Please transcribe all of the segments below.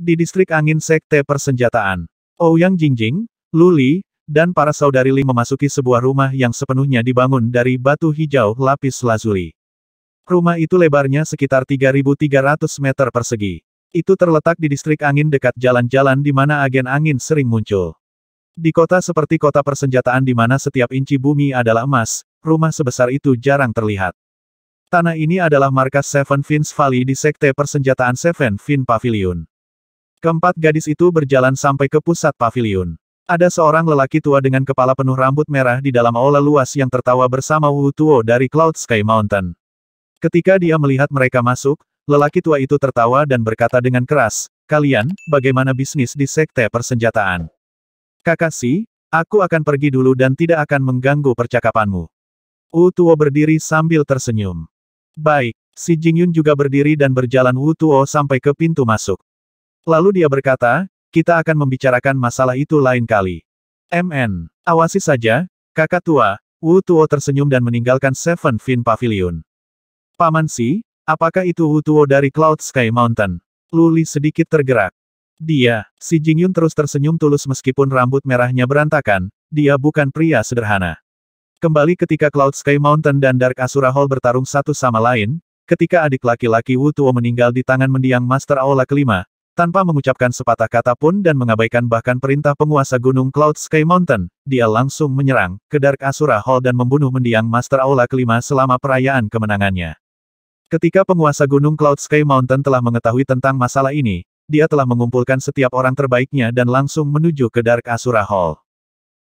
Di distrik angin Sekte Persenjataan, Ouyang Jingjing, Lu Li, dan para saudari Ling memasuki sebuah rumah yang sepenuhnya dibangun dari batu hijau lapis lazuli. Rumah itu lebarnya sekitar 3.300 meter persegi. Itu terletak di distrik angin dekat jalan-jalan di mana agen angin sering muncul. Di kota seperti kota persenjataan di mana setiap inci bumi adalah emas, rumah sebesar itu jarang terlihat. Tanah ini adalah markas Seven Fins Valley di Sekte Persenjataan Seven Fin Pavilion. Keempat gadis itu berjalan sampai ke pusat pavilion. Ada seorang lelaki tua dengan kepala penuh rambut merah di dalam aula luas yang tertawa bersama Wu Tuo dari Cloud Sky Mountain. Ketika dia melihat mereka masuk, lelaki tua itu tertawa dan berkata dengan keras, "Kalian, bagaimana bisnis di Sekte Persenjataan?" "Kakashi, aku akan pergi dulu dan tidak akan mengganggu percakapanmu." Wu Tuo berdiri sambil tersenyum. "Baik." Si Jingyun juga berdiri dan berjalan Wu Tuo sampai ke pintu masuk. Lalu dia berkata, "Kita akan membicarakan masalah itu lain kali. Awasi saja, kakak tua." Wu Tuo tersenyum dan meninggalkan Seven Fin Pavilion. "Paman Si, apakah itu Wu Tuo dari Cloud Sky Mountain?" Lu Li sedikit tergerak. "Dia." Si Jingyun terus tersenyum tulus meskipun rambut merahnya berantakan, "dia bukan pria sederhana." Kembali ketika Cloud Sky Mountain dan Dark Asura Hall bertarung satu sama lain, ketika adik laki-laki Wu Tuo meninggal di tangan mendiang Master Aula kelima, tanpa mengucapkan sepatah kata pun dan mengabaikan bahkan perintah penguasa gunung Cloud Sky Mountain, dia langsung menyerang ke Dark Asura Hall dan membunuh mendiang Master Aula kelima selama perayaan kemenangannya. Ketika penguasa gunung Cloud Sky Mountain telah mengetahui tentang masalah ini, dia telah mengumpulkan setiap orang terbaiknya dan langsung menuju ke Dark Asura Hall.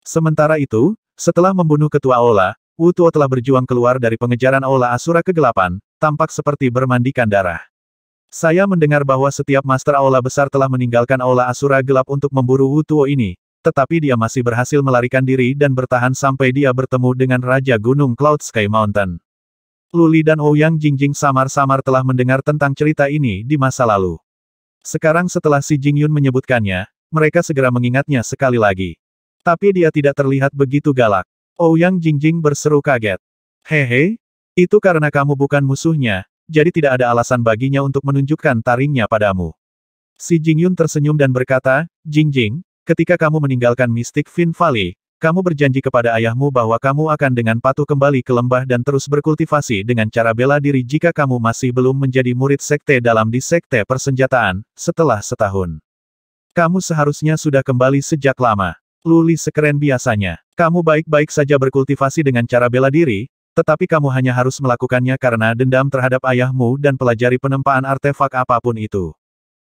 Sementara itu, setelah membunuh ketua Aula, Wu Tuo telah berjuang keluar dari pengejaran Aula Asura kegelapan, tampak seperti bermandikan darah. "Saya mendengar bahwa setiap Master Aula besar telah meninggalkan Aula Asura gelap untuk memburu Wu Tuo ini, tetapi dia masih berhasil melarikan diri dan bertahan sampai dia bertemu dengan Raja Gunung Cloud Sky Mountain." Lu Li dan Ouyang Jingjing samar-samar telah mendengar tentang cerita ini di masa lalu. Sekarang setelah Si Jingyun menyebutkannya, mereka segera mengingatnya sekali lagi. Tapi dia tidak terlihat begitu galak. Ouyang Jingjing berseru kaget. "Hehe, itu karena kamu bukan musuhnya, jadi tidak ada alasan baginya untuk menunjukkan taringnya padamu." Si Jingyun tersenyum dan berkata, "Jingjing, ketika kamu meninggalkan Mystic Fin Valley, kamu berjanji kepada ayahmu bahwa kamu akan dengan patuh kembali ke lembah dan terus berkultivasi dengan cara bela diri jika kamu masih belum menjadi murid sekte dalam di Sekte Persenjataan, setelah setahun. Kamu seharusnya sudah kembali sejak lama." Lu Li sekeren biasanya. "Kamu baik-baik saja berkultivasi dengan cara bela diri, tetapi kamu hanya harus melakukannya karena dendam terhadap ayahmu dan pelajari penempaan artefak apapun itu.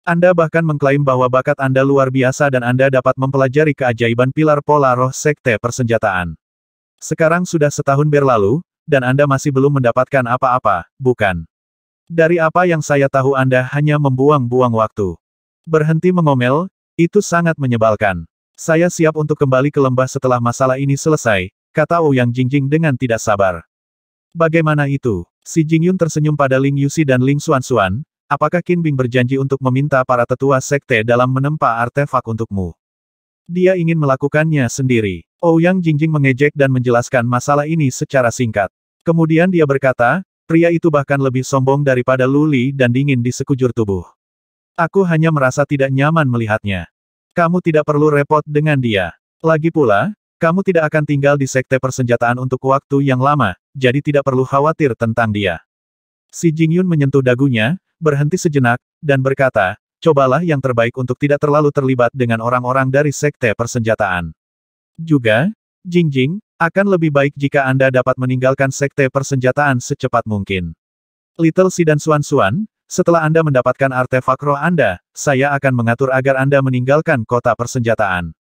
Anda bahkan mengklaim bahwa bakat Anda luar biasa dan Anda dapat mempelajari keajaiban pilar pola roh Sekte Persenjataan. Sekarang sudah setahun berlalu, dan Anda masih belum mendapatkan apa-apa, bukan? Dari apa yang saya tahu Anda hanya membuang-buang waktu. Berhenti mengomel, itu sangat menyebalkan. Saya siap untuk kembali ke lembah setelah masalah ini selesai," kata Ouyang Jingjing dengan tidak sabar. "Bagaimana itu?" Si Jingyun tersenyum pada Ling Yuxi dan Ling Xuanxuan, "Apakah Qin Bing berjanji untuk meminta para tetua sekte dalam menempa artefak untukmu? Dia ingin melakukannya sendiri." Ouyang Jingjing mengejek dan menjelaskan masalah ini secara singkat. Kemudian dia berkata, "Pria itu bahkan lebih sombong daripada Lu Li dan dingin di sekujur tubuh. Aku hanya merasa tidak nyaman melihatnya. Kamu tidak perlu repot dengan dia. Lagi pula, kamu tidak akan tinggal di Sekte Persenjataan untuk waktu yang lama, jadi tidak perlu khawatir tentang dia." Si Jingyun menyentuh dagunya, berhenti sejenak, dan berkata, "Cobalah yang terbaik untuk tidak terlalu terlibat dengan orang-orang dari Sekte Persenjataan. Juga, Jingjing, akan lebih baik jika Anda dapat meninggalkan Sekte Persenjataan secepat mungkin. Little Si dan Xuanxuan, setelah Anda mendapatkan artefak roh Anda, saya akan mengatur agar Anda meninggalkan kota persenjataan."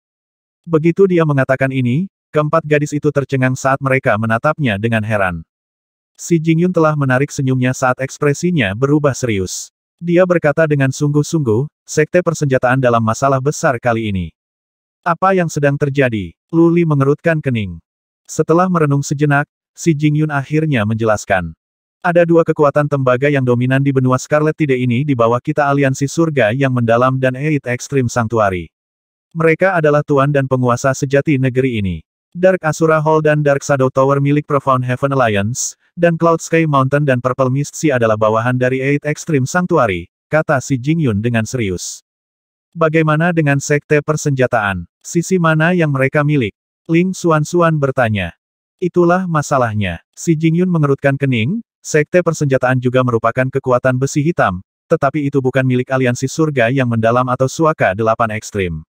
Begitu dia mengatakan ini, keempat gadis itu tercengang saat mereka menatapnya dengan heran. Si Jingyun telah menarik senyumnya saat ekspresinya berubah serius. Dia berkata dengan sungguh-sungguh, "Sekte Persenjataan dalam masalah besar kali ini. Apa yang sedang terjadi?" Lu Li mengerutkan kening. Setelah merenung sejenak, si Jingyun akhirnya menjelaskan. "Ada dua kekuatan tembaga yang dominan di benua Scarlet Tide ini di bawah kita Aliansi Surga yang Mendalam dan Eight Extreme Sanctuary. Mereka adalah tuan dan penguasa sejati negeri ini. Dark Asura Hall dan Dark Shadow Tower milik Profound Heaven Alliance, dan Cloud Sky Mountain dan Purple Mist Sea adalah bawahan dari Eight Extreme Sanctuary," kata si Jingyun dengan serius. Bagaimana dengan sekte persenjataan? Sisi mana yang mereka milik? Ling Xuanxuan bertanya. Itulah masalahnya. Si Jingyun mengerutkan kening, sekte persenjataan juga merupakan kekuatan besi hitam, tetapi itu bukan milik aliansi surga yang mendalam atau Suaka 8 ekstrim.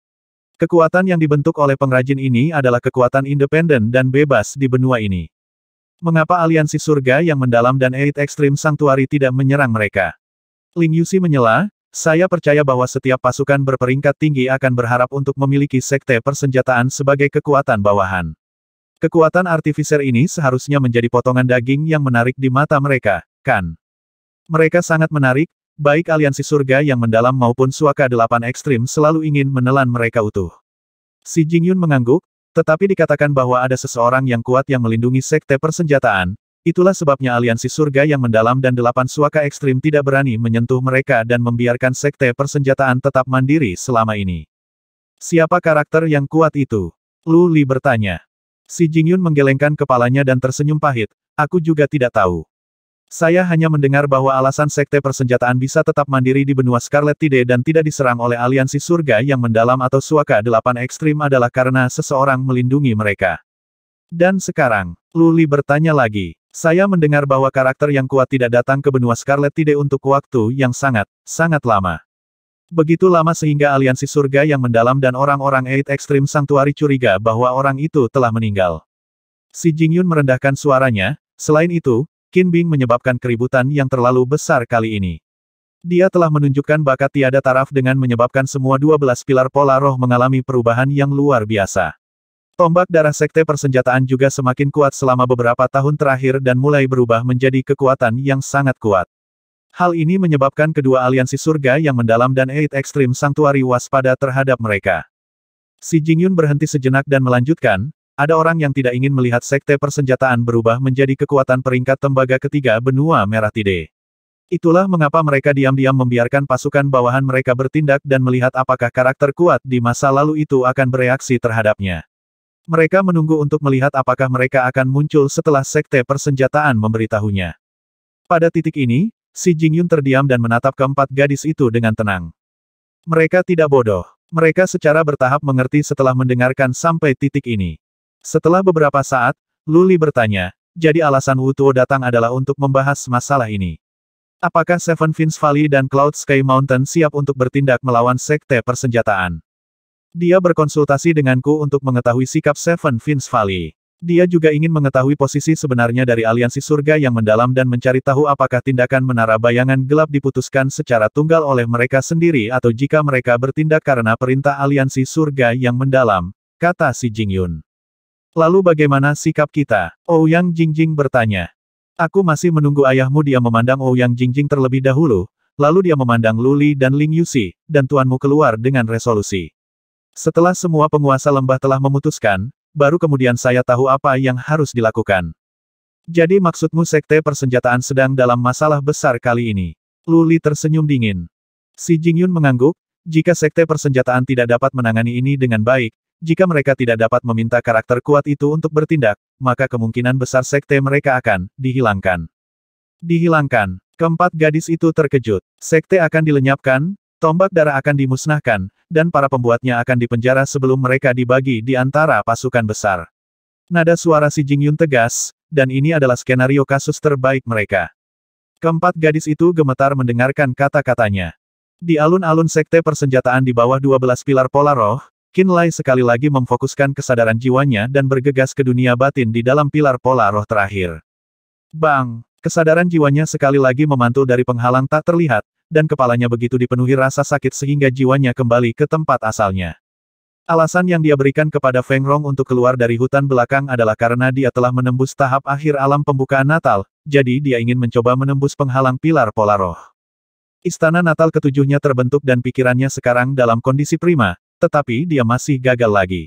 Kekuatan yang dibentuk oleh pengrajin ini adalah kekuatan independen dan bebas di benua ini. Mengapa aliansi surga yang mendalam dan 8 ekstrim Sanctuary tidak menyerang mereka? Ling Yuxi menyela, saya percaya bahwa setiap pasukan berperingkat tinggi akan berharap untuk memiliki sekte persenjataan sebagai kekuatan bawahan. Kekuatan artificer ini seharusnya menjadi potongan daging yang menarik di mata mereka, kan? Mereka sangat menarik, baik aliansi surga yang mendalam maupun Suaka 8 ekstrim selalu ingin menelan mereka utuh. Si Jingyun mengangguk, tetapi dikatakan bahwa ada seseorang yang kuat yang melindungi sekte persenjataan. Itulah sebabnya aliansi surga yang mendalam dan 8 Suaka ekstrim tidak berani menyentuh mereka dan membiarkan sekte persenjataan tetap mandiri selama ini. Siapa karakter yang kuat itu? Lu Li bertanya. Si Jingyun menggelengkan kepalanya dan tersenyum pahit, aku juga tidak tahu. Saya hanya mendengar bahwa alasan sekte persenjataan bisa tetap mandiri di benua Scarlet Tide dan tidak diserang oleh aliansi surga yang mendalam atau Suaka 8 ekstrim adalah karena seseorang melindungi mereka. Dan sekarang, Lu Li bertanya lagi. Saya mendengar bahwa karakter yang kuat tidak datang ke benua Scarlet Tide untuk waktu yang sangat lama. Begitu lama sehingga aliansi surga yang mendalam dan orang-orang 8 ekstrim Sanctuary curiga bahwa orang itu telah meninggal. Si Jingyun merendahkan suaranya, selain itu, Qin Bing menyebabkan keributan yang terlalu besar kali ini. Dia telah menunjukkan bakat tiada taraf dengan menyebabkan semua 12 pilar pola roh mengalami perubahan yang luar biasa. Tombak darah sekte persenjataan juga semakin kuat selama beberapa tahun terakhir dan mulai berubah menjadi kekuatan yang sangat kuat. Hal ini menyebabkan kedua aliansi surga yang mendalam dan 8 ekstrim Sanctuary waspada terhadap mereka. Si Jingyun berhenti sejenak dan melanjutkan, ada orang yang tidak ingin melihat sekte persenjataan berubah menjadi kekuatan peringkat tembaga ketiga benua Merah Tide. Itulah mengapa mereka diam-diam membiarkan pasukan bawahan mereka bertindak dan melihat apakah karakter kuat di masa lalu itu akan bereaksi terhadapnya. Mereka menunggu untuk melihat apakah mereka akan muncul setelah sekte persenjataan memberitahunya. Pada titik ini, si Jingyun terdiam dan menatap keempat gadis itu dengan tenang. Mereka tidak bodoh. Mereka secara bertahap mengerti setelah mendengarkan sampai titik ini. Setelah beberapa saat, Lu Li bertanya, jadi alasan Wu Tuo datang adalah untuk membahas masalah ini. Apakah Seven Fins Valley dan Cloud Sky Mountain siap untuk bertindak melawan sekte persenjataan? Dia berkonsultasi denganku untuk mengetahui sikap Seven Fins Valley. Dia juga ingin mengetahui posisi sebenarnya dari aliansi surga yang mendalam dan mencari tahu apakah tindakan menara bayangan gelap diputuskan secara tunggal oleh mereka sendiri atau jika mereka bertindak karena perintah aliansi surga yang mendalam, kata si Jingyun. Lalu bagaimana sikap kita? Ouyang Jingjing bertanya. Aku masih menunggu ayahmu. Dia memandang Ouyang Jingjing terlebih dahulu, lalu dia memandang Lu Li dan Ling Yuxi, dan tuanmu keluar dengan resolusi. Setelah semua penguasa lembah telah memutuskan, baru kemudian saya tahu apa yang harus dilakukan. Jadi maksudmu sekte persenjataan sedang dalam masalah besar kali ini? Lu Li tersenyum dingin. Si Jingyun mengangguk, jika sekte persenjataan tidak dapat menangani ini dengan baik, jika mereka tidak dapat meminta karakter kuat itu untuk bertindak, maka kemungkinan besar sekte mereka akan dihilangkan. Dihilangkan. Keempat gadis itu terkejut. Sekte akan dilenyapkan, tombak darah akan dimusnahkan, dan para pembuatnya akan dipenjara sebelum mereka dibagi di antara pasukan besar. Nada suara si Jingyun tegas, dan ini adalah skenario kasus terbaik mereka. Keempat gadis itu gemetar mendengarkan kata-katanya. Di alun-alun sekte persenjataan di bawah 12 pilar pola roh, Qin Lai sekali lagi memfokuskan kesadaran jiwanya dan bergegas ke dunia batin di dalam pilar pola roh terakhir. Bang! Kesadaran jiwanya sekali lagi memantul dari penghalang tak terlihat, dan kepalanya begitu dipenuhi rasa sakit sehingga jiwanya kembali ke tempat asalnya. Alasan yang dia berikan kepada Feng Rong untuk keluar dari hutan belakang adalah karena dia telah menembus tahap akhir alam pembukaan Natal, jadi dia ingin mencoba menembus penghalang pilar pola roh. Istana Natal ketujuhnya terbentuk dan pikirannya sekarang dalam kondisi prima, tetapi dia masih gagal lagi.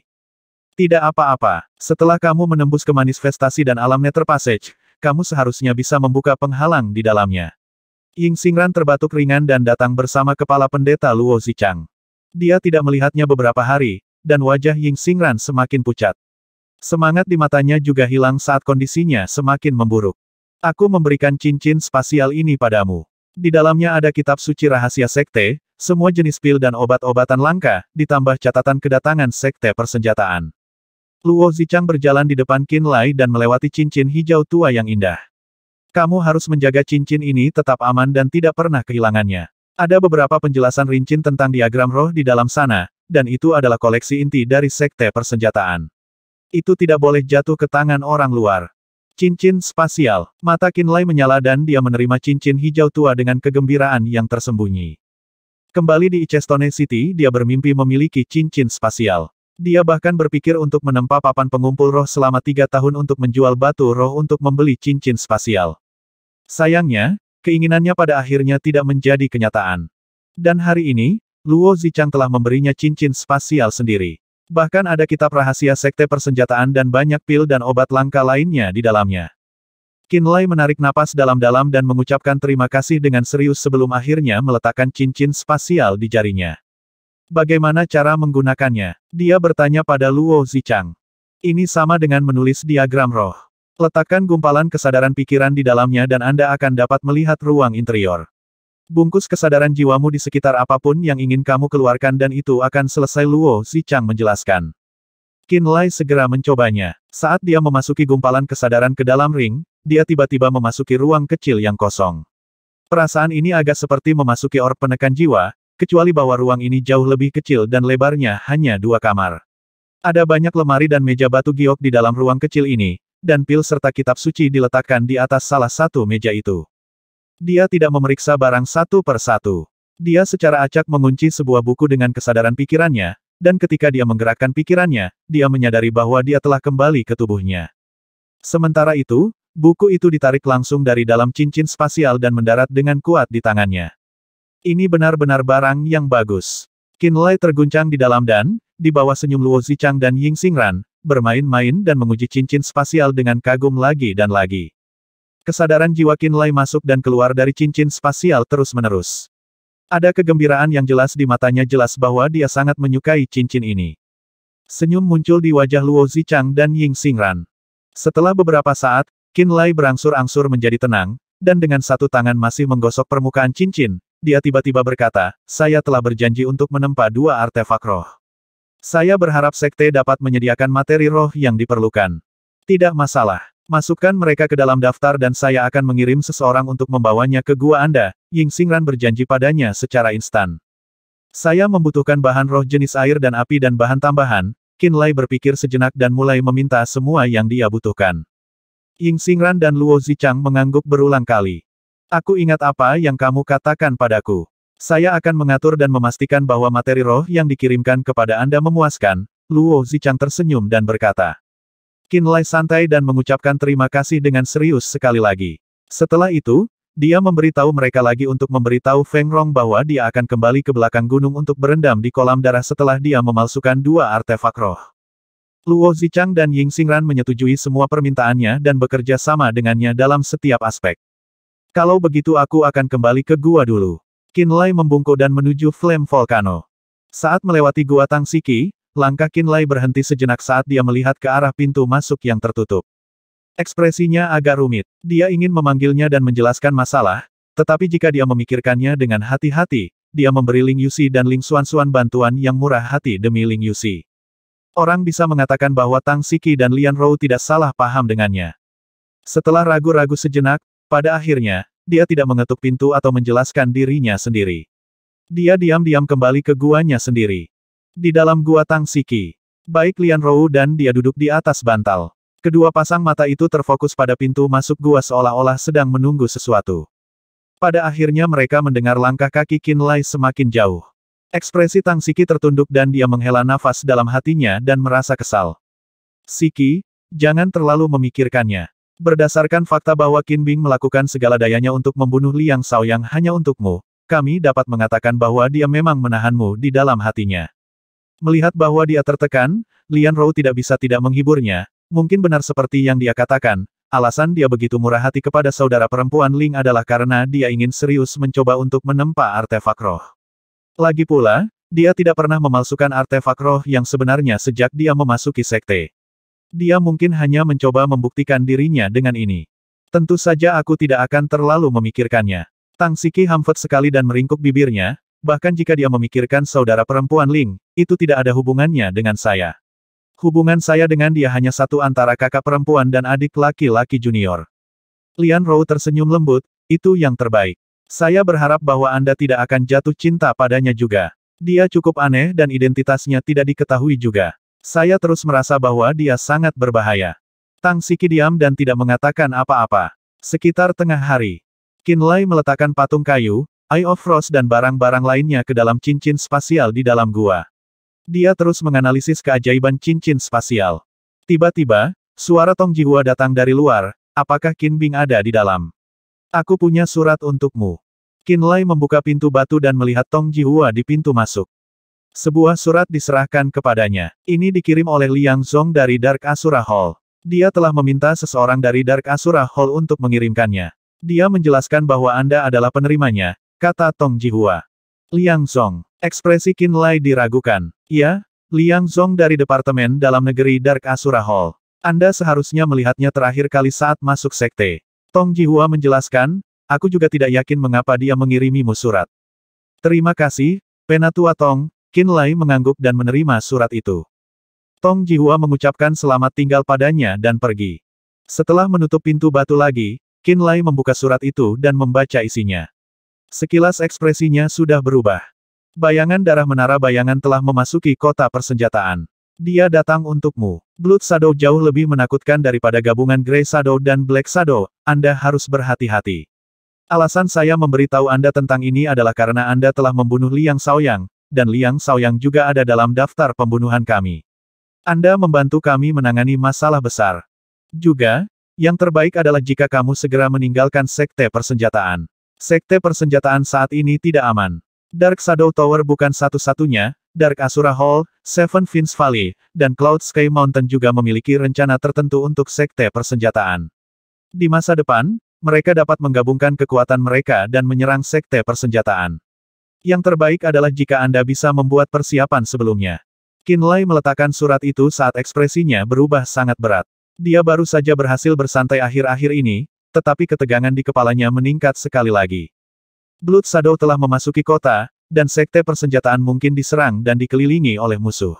Tidak apa-apa, setelah kamu menembus ke manifestasi dan alam Nether Passage, kamu seharusnya bisa membuka penghalang di dalamnya. Ying Xingran terbatuk ringan dan datang bersama kepala pendeta Luo Zichang. Dia tidak melihatnya beberapa hari, dan wajah Ying Xingran semakin pucat. Semangat di matanya juga hilang saat kondisinya semakin memburuk. Aku memberikan cincin spasial ini padamu. Di dalamnya ada kitab suci rahasia sekte, semua jenis pil dan obat-obatan langka, ditambah catatan kedatangan sekte persenjataan. Luo Zichang berjalan di depan Qin Lai dan melewati cincin hijau tua yang indah. Kamu harus menjaga cincin ini tetap aman dan tidak pernah kehilangannya. Ada beberapa penjelasan rinci tentang diagram roh di dalam sana, dan itu adalah koleksi inti dari sekte persenjataan. Itu tidak boleh jatuh ke tangan orang luar. Cincin spasial. Mata Qin Lai menyala dan dia menerima cincin hijau tua dengan kegembiraan yang tersembunyi. Kembali di Ichestone City, dia bermimpi memiliki cincin spasial. Dia bahkan berpikir untuk menempa papan pengumpul roh selama 3 tahun untuk menjual batu roh untuk membeli cincin spasial. Sayangnya, keinginannya pada akhirnya tidak menjadi kenyataan. Dan hari ini, Luo Zichang telah memberinya cincin spasial sendiri. Bahkan ada kitab rahasia sekte persenjataan dan banyak pil dan obat langka lainnya di dalamnya. Qin Lai menarik napas dalam-dalam dan mengucapkan terima kasih dengan serius sebelum akhirnya meletakkan cincin spasial di jarinya. Bagaimana cara menggunakannya? Dia bertanya pada Luo Zichang. Ini sama dengan menulis diagram roh. Letakkan gumpalan kesadaran pikiran di dalamnya dan Anda akan dapat melihat ruang interior. Bungkus kesadaran jiwamu di sekitar apapun yang ingin kamu keluarkan dan itu akan selesai. Luo Zichang menjelaskan. Qin Lai segera mencobanya. Saat dia memasuki gumpalan kesadaran ke dalam ring, dia tiba-tiba memasuki ruang kecil yang kosong. Perasaan ini agak seperti memasuki orb penekan jiwa, kecuali bahwa ruang ini jauh lebih kecil dan lebarnya hanya 2 kamar. Ada banyak lemari dan meja batu giok di dalam ruang kecil ini, dan pil serta kitab suci diletakkan di atas salah satu meja itu. Dia tidak memeriksa barang satu per satu. Dia secara acak mengunci sebuah buku dengan kesadaran pikirannya, dan ketika dia menggerakkan pikirannya, dia menyadari bahwa dia telah kembali ke tubuhnya. Sementara itu, buku itu ditarik langsung dari dalam cincin spasial dan mendarat dengan kuat di tangannya. Ini benar-benar barang yang bagus. Qin Lai terguncang di dalam dan, di bawah senyum Luo Zichang dan Ying Xingran, bermain-main dan menguji cincin spasial dengan kagum lagi dan lagi. Kesadaran jiwa Qin Lai masuk dan keluar dari cincin spasial terus-menerus. Ada kegembiraan yang jelas di matanya, jelas bahwa dia sangat menyukai cincin ini. Senyum muncul di wajah Luo Zichang dan Ying Xingran. Setelah beberapa saat, Qin Lai berangsur-angsur menjadi tenang, dan dengan satu tangan masih menggosok permukaan cincin, dia tiba-tiba berkata, saya telah berjanji untuk menempa 2 artefak roh. Saya berharap sekte dapat menyediakan materi roh yang diperlukan. Tidak masalah. Masukkan mereka ke dalam daftar dan saya akan mengirim seseorang untuk membawanya ke gua Anda, Ying Xingran berjanji padanya secara instan. Saya membutuhkan bahan roh jenis air dan api dan bahan tambahan. Qin Lai berpikir sejenak dan mulai meminta semua yang dia butuhkan. Ying Xingran dan Luo Zichang mengangguk berulang kali. Aku ingat apa yang kamu katakan padaku. Saya akan mengatur dan memastikan bahwa materi roh yang dikirimkan kepada Anda memuaskan. Luo Zichang tersenyum dan berkata. Qin Lai santai dan mengucapkan terima kasih dengan serius sekali lagi. Setelah itu, dia memberitahu mereka lagi untuk memberitahu Feng Rong bahwa dia akan kembali ke belakang gunung untuk berendam di kolam darah setelah dia memalsukan 2 artefak roh. Luo Zichang dan Ying Xingran menyetujui semua permintaannya dan bekerja sama dengannya dalam setiap aspek. Kalau begitu aku akan kembali ke gua dulu. Qin Lai membungkuk dan menuju Flame Volcano. Saat melewati gua Tang Siki, langkah Qin Lai berhenti sejenak saat dia melihat ke arah pintu masuk yang tertutup. Ekspresinya agak rumit. Dia ingin memanggilnya dan menjelaskan masalah, tetapi jika dia memikirkannya dengan hati-hati, dia memberi Ling Yuxi dan Ling Xuanxuan bantuan yang murah hati demi Ling Yuxi. Orang bisa mengatakan bahwa Tang Siki dan Lian Rou tidak salah paham dengannya. Setelah ragu-ragu sejenak, pada akhirnya, dia tidak mengetuk pintu atau menjelaskan dirinya sendiri. Dia diam-diam kembali ke guanya sendiri. Di dalam gua Tang Siki, baik Lian Rou dan dia duduk di atas bantal. Kedua pasang mata itu terfokus pada pintu masuk gua seolah-olah sedang menunggu sesuatu. Pada akhirnya mereka mendengar langkah kaki Qin Lai semakin jauh. Ekspresi Tang Siki tertunduk dan dia menghela nafas dalam hatinya dan merasa kesal. Siki, jangan terlalu memikirkannya. Berdasarkan fakta bahwa Qin Bing melakukan segala dayanya untuk membunuh Liang Shaoyang hanya untukmu, kami dapat mengatakan bahwa dia memang menahanmu di dalam hatinya. Melihat bahwa dia tertekan, Lian Rou tidak bisa tidak menghiburnya, mungkin benar seperti yang dia katakan, alasan dia begitu murah hati kepada saudara perempuan Ling adalah karena dia ingin serius mencoba untuk menempa artefak roh. Lagi pula, dia tidak pernah memalsukan artefak roh yang sebenarnya sejak dia memasuki sekte. Dia mungkin hanya mencoba membuktikan dirinya dengan ini. Tentu saja aku tidak akan terlalu memikirkannya. Tang Siki hamfet sekali dan meringkuk bibirnya, bahkan jika dia memikirkan saudara perempuan Ling, itu tidak ada hubungannya dengan saya. Hubungan saya dengan dia hanya satu antara kakak perempuan dan adik laki-laki junior. Lian Rou tersenyum lembut, itu yang terbaik. Saya berharap bahwa Anda tidak akan jatuh cinta padanya juga. Dia cukup aneh dan identitasnya tidak diketahui juga. Saya terus merasa bahwa dia sangat berbahaya. Tang Siki diam dan tidak mengatakan apa-apa. Sekitar tengah hari, Qin Lai meletakkan patung kayu, Eye of Frost dan barang-barang lainnya ke dalam cincin spasial di dalam gua. Dia terus menganalisis keajaiban cincin spasial. Tiba-tiba, suara Tong Jihua datang dari luar, apakah Qin Bing ada di dalam? Aku punya surat untukmu. Qin Lai membuka pintu batu dan melihat Tong Jihua di pintu masuk. Sebuah surat diserahkan kepadanya. Ini dikirim oleh Liang Zong dari Dark Asura Hall. Dia telah meminta seseorang dari Dark Asura Hall untuk mengirimkannya. Dia menjelaskan bahwa Anda adalah penerimanya, kata Tong Jihua. Liang Zong. Ekspresi Qin Lai diragukan. Ya, Liang Zong dari Departemen Dalam Negeri Dark Asura Hall. Anda seharusnya melihatnya terakhir kali saat masuk sekte. Tong Jihua menjelaskan, aku juga tidak yakin mengapa dia mengirimimu surat. Terima kasih, Penatua Tong. Qin Lai mengangguk dan menerima surat itu. Tong Jihua mengucapkan selamat tinggal padanya dan pergi. Setelah menutup pintu batu lagi, Qin Lai membuka surat itu dan membaca isinya. Sekilas ekspresinya sudah berubah. Bayangan darah menara bayangan telah memasuki kota persenjataan. Dia datang untukmu. Blood Shadow jauh lebih menakutkan daripada gabungan Grey Shadow dan Black Shadow, Anda harus berhati-hati. Alasan saya memberitahu Anda tentang ini adalah karena Anda telah membunuh Liang Shaoyang, dan Liang Shaoyang juga ada dalam daftar pembunuhan kami. Anda membantu kami menangani masalah besar. Juga, yang terbaik adalah jika kamu segera meninggalkan sekte persenjataan. Sekte persenjataan saat ini tidak aman. Dark Shadow Tower bukan satu-satunya, Dark Asura Hall, Seven Fins Valley, dan Cloud Sky Mountain juga memiliki rencana tertentu untuk sekte persenjataan. Di masa depan, mereka dapat menggabungkan kekuatan mereka dan menyerang sekte persenjataan. Yang terbaik adalah jika Anda bisa membuat persiapan sebelumnya. Qin Lai meletakkan surat itu saat ekspresinya berubah sangat berat. Dia baru saja berhasil bersantai akhir-akhir ini, tetapi ketegangan di kepalanya meningkat sekali lagi. Blood Shadow telah memasuki kota, dan sekte persenjataan mungkin diserang dan dikelilingi oleh musuh.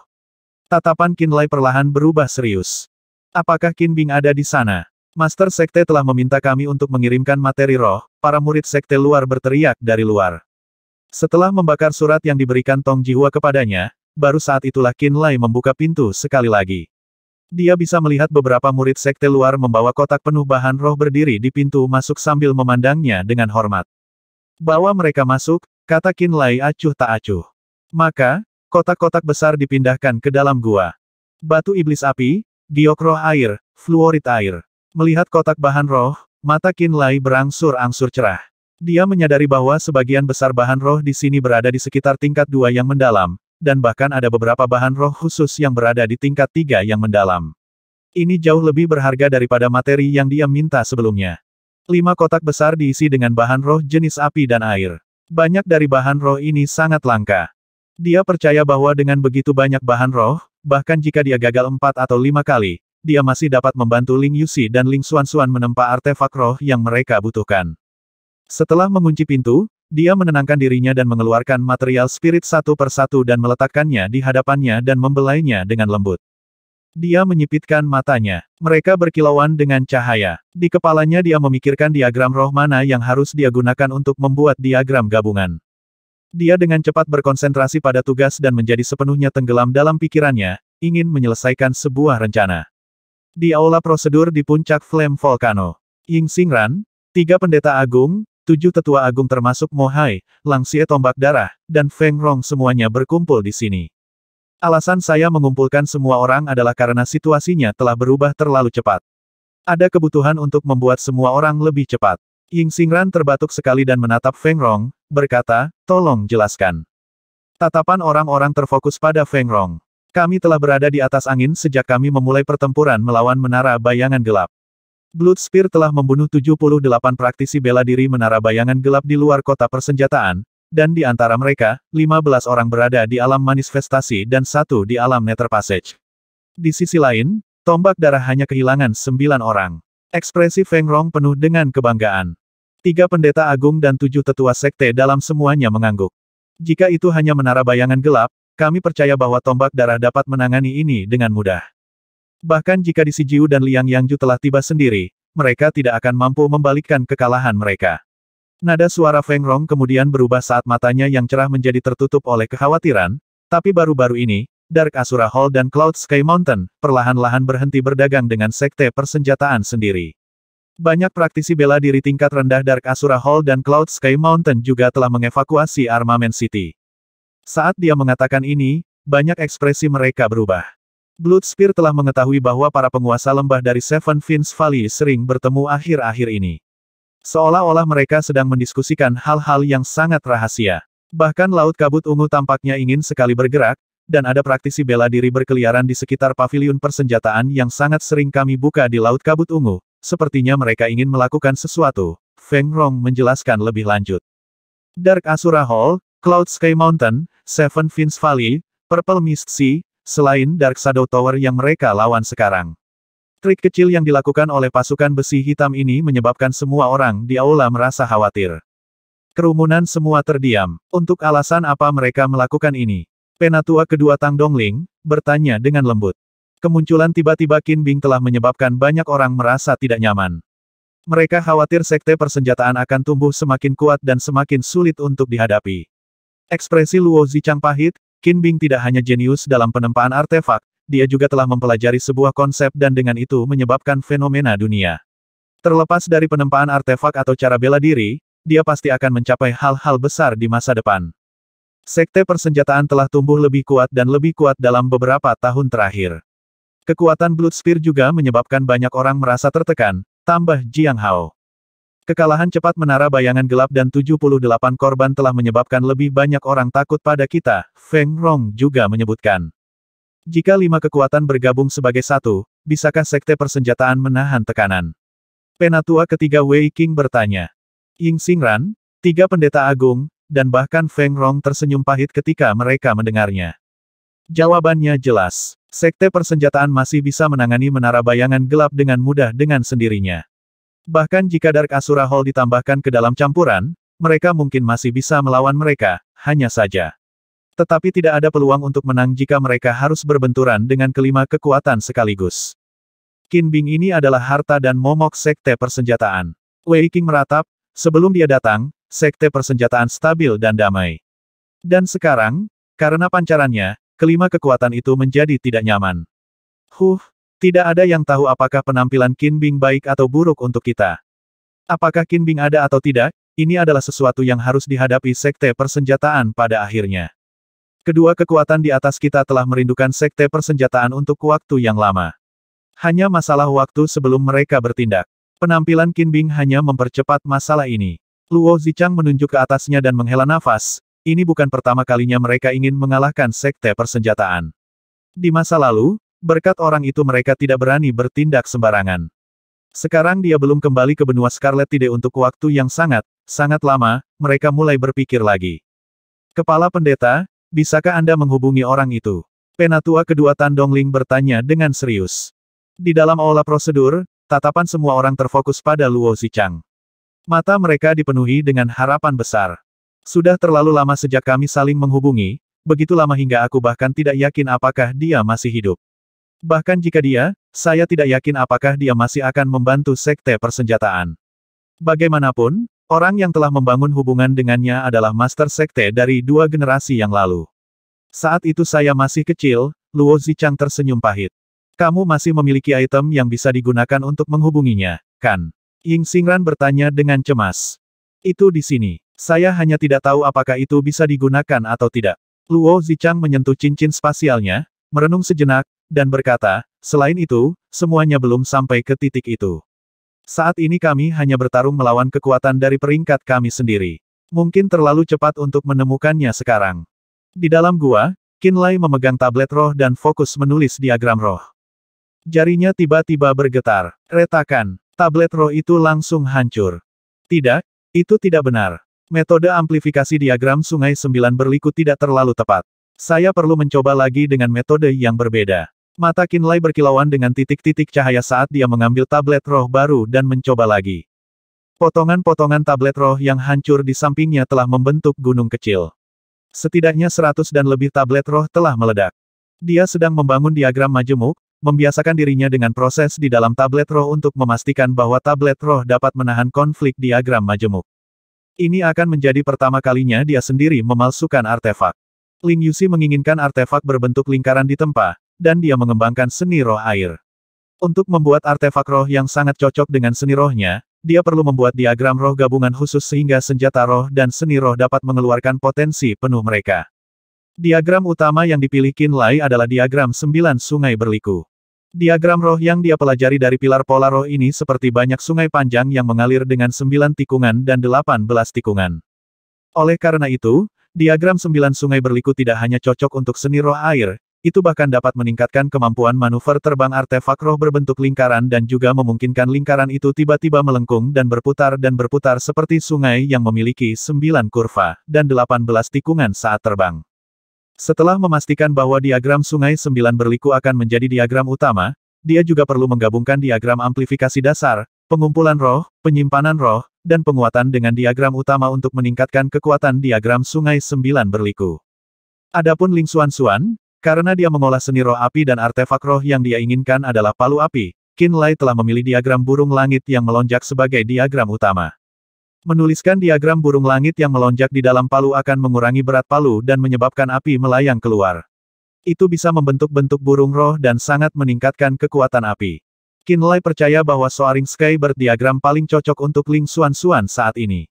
Tatapan Qin Lai perlahan berubah serius. Apakah Qin Bing ada di sana? Master sekte telah meminta kami untuk mengirimkan materi roh, para murid sekte luar berteriak dari luar. Setelah membakar surat yang diberikan Tong Jihua kepadanya, baru saat itulah Qin Lai membuka pintu sekali lagi. Dia bisa melihat beberapa murid sekte luar membawa kotak penuh bahan roh berdiri di pintu masuk sambil memandangnya dengan hormat. Bawa mereka masuk, kata Qin Lai acuh tak acuh. Maka, kotak-kotak besar dipindahkan ke dalam gua. Batu iblis api, giok roh air, fluorit air. Melihat kotak bahan roh, mata Qin Lai berangsur-angsur cerah. Dia menyadari bahwa sebagian besar bahan roh di sini berada di sekitar tingkat 2 yang mendalam, dan bahkan ada beberapa bahan roh khusus yang berada di tingkat 3 yang mendalam. Ini jauh lebih berharga daripada materi yang dia minta sebelumnya. 5 kotak besar diisi dengan bahan roh jenis api dan air. Banyak dari bahan roh ini sangat langka. Dia percaya bahwa dengan begitu banyak bahan roh, bahkan jika dia gagal 4 atau 5 kali, dia masih dapat membantu Ling Yuxi dan Ling Xuanxuan menempa artefak roh yang mereka butuhkan. Setelah mengunci pintu, dia menenangkan dirinya dan mengeluarkan material spirit satu persatu dan meletakkannya di hadapannya dan membelainya dengan lembut. Dia menyipitkan matanya. Mereka berkilauan dengan cahaya. Di kepalanya dia memikirkan diagram roh mana yang harus dia gunakan untuk membuat diagram gabungan. Dia dengan cepat berkonsentrasi pada tugas dan menjadi sepenuhnya tenggelam dalam pikirannya, ingin menyelesaikan sebuah rencana. Di aula prosedur di puncak Flame Volcano, Ying Xingran, 3 pendeta agung, 7 tetua agung termasuk Mo Hai, Lang Xie tombak darah, dan Feng Rong semuanya berkumpul di sini. Alasan saya mengumpulkan semua orang adalah karena situasinya telah berubah terlalu cepat. Ada kebutuhan untuk membuat semua orang lebih cepat. Ying Xingran terbatuk sekali dan menatap Feng Rong, berkata, tolong jelaskan. Tatapan orang-orang terfokus pada Feng Rong. Kami telah berada di atas angin sejak kami memulai pertempuran melawan menara bayangan gelap. Blood Spear telah membunuh 78 praktisi bela diri menara bayangan gelap di luar kota persenjataan, dan di antara mereka, 15 orang berada di alam manifestasi dan 1 di alam Nether Passage. Di sisi lain, tombak darah hanya kehilangan 9 orang. Ekspresi Feng Rong penuh dengan kebanggaan. 3 pendeta agung dan 7 tetua sekte dalam semuanya mengangguk. Jika itu hanya menara bayangan gelap, kami percaya bahwa tombak darah dapat menangani ini dengan mudah. Bahkan jika di Sijiu dan Liang Yangju telah tiba sendiri, mereka tidak akan mampu membalikkan kekalahan mereka. Nada suara Feng Rong kemudian berubah saat matanya yang cerah menjadi tertutup oleh kekhawatiran, tapi baru-baru ini, Dark Asura Hall dan Cloud Sky Mountain, perlahan-lahan berhenti berdagang dengan sekte persenjataan sendiri. Banyak praktisi bela diri tingkat rendah Dark Asura Hall dan Cloud Sky Mountain juga telah mengevakuasi Armament City. Saat dia mengatakan ini, banyak ekspresi mereka berubah. Bloodspear telah mengetahui bahwa para penguasa lembah dari Seven Fins Valley sering bertemu akhir-akhir ini. Seolah-olah mereka sedang mendiskusikan hal-hal yang sangat rahasia. Bahkan Laut Kabut Ungu tampaknya ingin sekali bergerak, dan ada praktisi bela diri berkeliaran di sekitar paviliun persenjataan yang sangat sering kami buka di Laut Kabut Ungu. Sepertinya mereka ingin melakukan sesuatu, Feng Rong menjelaskan lebih lanjut. Dark Asura Hall, Cloud Sky Mountain, Seven Fins Valley, Purple Mist Sea, selain Dark Shadow Tower yang mereka lawan sekarang. Trik kecil yang dilakukan oleh pasukan besi hitam ini menyebabkan semua orang di aula merasa khawatir. Kerumunan semua terdiam. Untuk alasan apa mereka melakukan ini? Penatua kedua Tang Dongling bertanya dengan lembut. Kemunculan tiba-tiba Qin Bing telah menyebabkan banyak orang merasa tidak nyaman. Mereka khawatir sekte persenjataan akan tumbuh semakin kuat dan semakin sulit untuk dihadapi. Ekspresi Luo Zichang pahit. Qin Bing tidak hanya jenius dalam penempaan artefak, dia juga telah mempelajari sebuah konsep dan dengan itu menyebabkan fenomena dunia. Terlepas dari penempaan artefak atau cara bela diri, dia pasti akan mencapai hal-hal besar di masa depan. Sekte persenjataan telah tumbuh lebih kuat dan lebih kuat dalam beberapa tahun terakhir. Kekuatan Bloodspear juga menyebabkan banyak orang merasa tertekan, tambah Jiang Hao. Kekalahan cepat menara bayangan gelap dan 78 korban telah menyebabkan lebih banyak orang takut pada kita, Feng Rong juga menyebutkan. Jika 5 kekuatan bergabung sebagai satu, bisakah sekte persenjataan menahan tekanan? Penatua ketiga Wei Qing bertanya. Ying Xingran, 3 pendeta agung, dan bahkan Feng Rong tersenyum pahit ketika mereka mendengarnya. Jawabannya jelas. Sekte persenjataan masih bisa menangani menara bayangan gelap dengan mudah dengan sendirinya. Bahkan jika Dark Asura Hall ditambahkan ke dalam campuran, mereka mungkin masih bisa melawan mereka, hanya saja. Tetapi tidak ada peluang untuk menang jika mereka harus berbenturan dengan kelima kekuatan sekaligus. Qin Bing ini adalah harta dan momok sekte persenjataan. Wei Qing meratap, sebelum dia datang, sekte persenjataan stabil dan damai. Dan sekarang, karena pancarannya, kelima kekuatan itu menjadi tidak nyaman. Tidak ada yang tahu apakah penampilan Qin Bing baik atau buruk untuk kita. Apakah Qin Bing ada atau tidak, ini adalah sesuatu yang harus dihadapi sekte persenjataan pada akhirnya. Kedua kekuatan di atas kita telah merindukan sekte persenjataan untuk waktu yang lama. Hanya masalah waktu sebelum mereka bertindak. Penampilan Qin Bing hanya mempercepat masalah ini. Luo Zichang menunjuk ke atasnya dan menghela nafas, ini bukan pertama kalinya mereka ingin mengalahkan sekte persenjataan. Di masa lalu, berkat orang itu mereka tidak berani bertindak sembarangan. Sekarang dia belum kembali ke benua Scarlet Tide untuk waktu yang sangat lama, mereka mulai berpikir lagi. Kepala pendeta, bisakah Anda menghubungi orang itu? Penatua kedua Tan Dongling bertanya dengan serius. Di dalam aula prosedur, tatapan semua orang terfokus pada Luo Zichang. Mata mereka dipenuhi dengan harapan besar. Sudah terlalu lama sejak kami saling menghubungi, begitu lama hingga aku bahkan tidak yakin apakah dia masih hidup. Bahkan jika dia, saya tidak yakin apakah dia masih akan membantu sekte persenjataan. Bagaimanapun, orang yang telah membangun hubungan dengannya adalah master sekte dari 2 generasi yang lalu. Saat itu saya masih kecil, Luo Zichang tersenyum pahit. Kamu masih memiliki item yang bisa digunakan untuk menghubunginya, kan? Ying Xingran bertanya dengan cemas. Itu di sini. Saya hanya tidak tahu apakah itu bisa digunakan atau tidak. Luo Zichang menyentuh cincin spasialnya, merenung sejenak, dan berkata, selain itu, semuanya belum sampai ke titik itu. Saat ini kami hanya bertarung melawan kekuatan dari peringkat kami sendiri. Mungkin terlalu cepat untuk menemukannya sekarang. Di dalam gua, Qinlai memegang tablet roh dan fokus menulis diagram roh. Jarinya tiba-tiba bergetar. Retakan. Tablet roh itu langsung hancur. Tidak, itu tidak benar. Metode amplifikasi diagram sungai 9 berliku tidak terlalu tepat. Saya perlu mencoba lagi dengan metode yang berbeda. Mata Qinlai berkilauan dengan titik-titik cahaya saat dia mengambil tablet roh baru dan mencoba lagi. Potongan-potongan tablet roh yang hancur di sampingnya telah membentuk gunung kecil. Setidaknya 100 dan lebih tablet roh telah meledak. Dia sedang membangun diagram majemuk, membiasakan dirinya dengan proses di dalam tablet roh untuk memastikan bahwa tablet roh dapat menahan konflik diagram majemuk. Ini akan menjadi pertama kalinya dia sendiri memalsukan artefak. Ling Yuxi menginginkan artefak berbentuk lingkaran ditempa, dan dia mengembangkan seni roh air. Untuk membuat artefak roh yang sangat cocok dengan seni rohnya, dia perlu membuat diagram roh gabungan khusus sehingga senjata roh dan seni roh dapat mengeluarkan potensi penuh mereka. Diagram utama yang dipilih Qin Lai adalah diagram 9 sungai berliku. Diagram roh yang dia pelajari dari pilar pola roh ini seperti banyak sungai panjang yang mengalir dengan 9 tikungan dan 18 tikungan. Oleh karena itu, diagram 9 sungai berliku tidak hanya cocok untuk seni roh air, itu bahkan dapat meningkatkan kemampuan manuver terbang artefak roh berbentuk lingkaran dan juga memungkinkan lingkaran itu tiba-tiba melengkung dan berputar seperti sungai yang memiliki 9 kurva dan 18 tikungan saat terbang. Setelah memastikan bahwa diagram sungai 9 berliku akan menjadi diagram utama, dia juga perlu menggabungkan diagram amplifikasi dasar, pengumpulan roh, penyimpanan roh, dan penguatan dengan diagram utama untuk meningkatkan kekuatan diagram sungai 9 berliku. Adapun Ling Xuanxuan, karena dia mengolah seni roh api dan artefak roh yang dia inginkan adalah palu api, Qin Lai telah memilih diagram burung langit yang melonjak sebagai diagram utama. Menuliskan diagram burung langit yang melonjak di dalam palu akan mengurangi berat palu dan menyebabkan api melayang keluar. Itu bisa membentuk bentuk burung roh dan sangat meningkatkan kekuatan api. Qin Lai percaya bahwa Soaring Skybird diagram paling cocok untuk Ling Xuanxuan saat ini.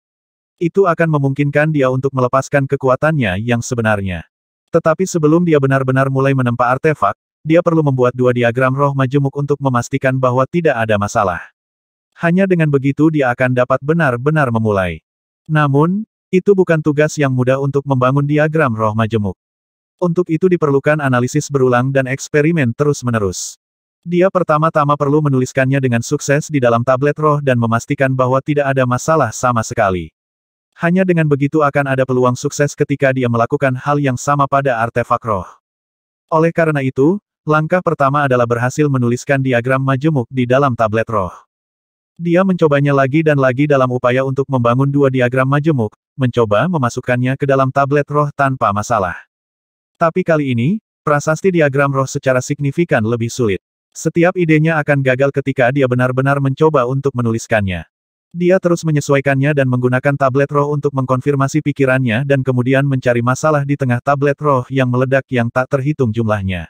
Itu akan memungkinkan dia untuk melepaskan kekuatannya yang sebenarnya. Tetapi sebelum dia benar-benar mulai menempa artefak, dia perlu membuat 2 diagram roh majemuk untuk memastikan bahwa tidak ada masalah. Hanya dengan begitu dia akan dapat benar-benar memulai. Namun, itu bukan tugas yang mudah untuk membangun diagram roh majemuk. Untuk itu diperlukan analisis berulang dan eksperimen terus-menerus. Dia pertama-tama perlu menuliskannya dengan sukses di dalam tablet roh dan memastikan bahwa tidak ada masalah sama sekali. Hanya dengan begitu akan ada peluang sukses ketika dia melakukan hal yang sama pada artefak roh. Oleh karena itu, langkah pertama adalah berhasil menuliskan diagram majemuk di dalam tablet roh. Dia mencobanya lagi dan lagi dalam upaya untuk membangun 2 diagram majemuk, mencoba memasukkannya ke dalam tablet roh tanpa masalah. Tapi kali ini, prasasti diagram roh secara signifikan lebih sulit. Setiap idenya akan gagal ketika dia benar-benar mencoba untuk menuliskannya. Dia terus menyesuaikannya dan menggunakan tablet roh untuk mengkonfirmasi pikirannya dan kemudian mencari masalah di tengah tablet roh yang meledak yang tak terhitung jumlahnya.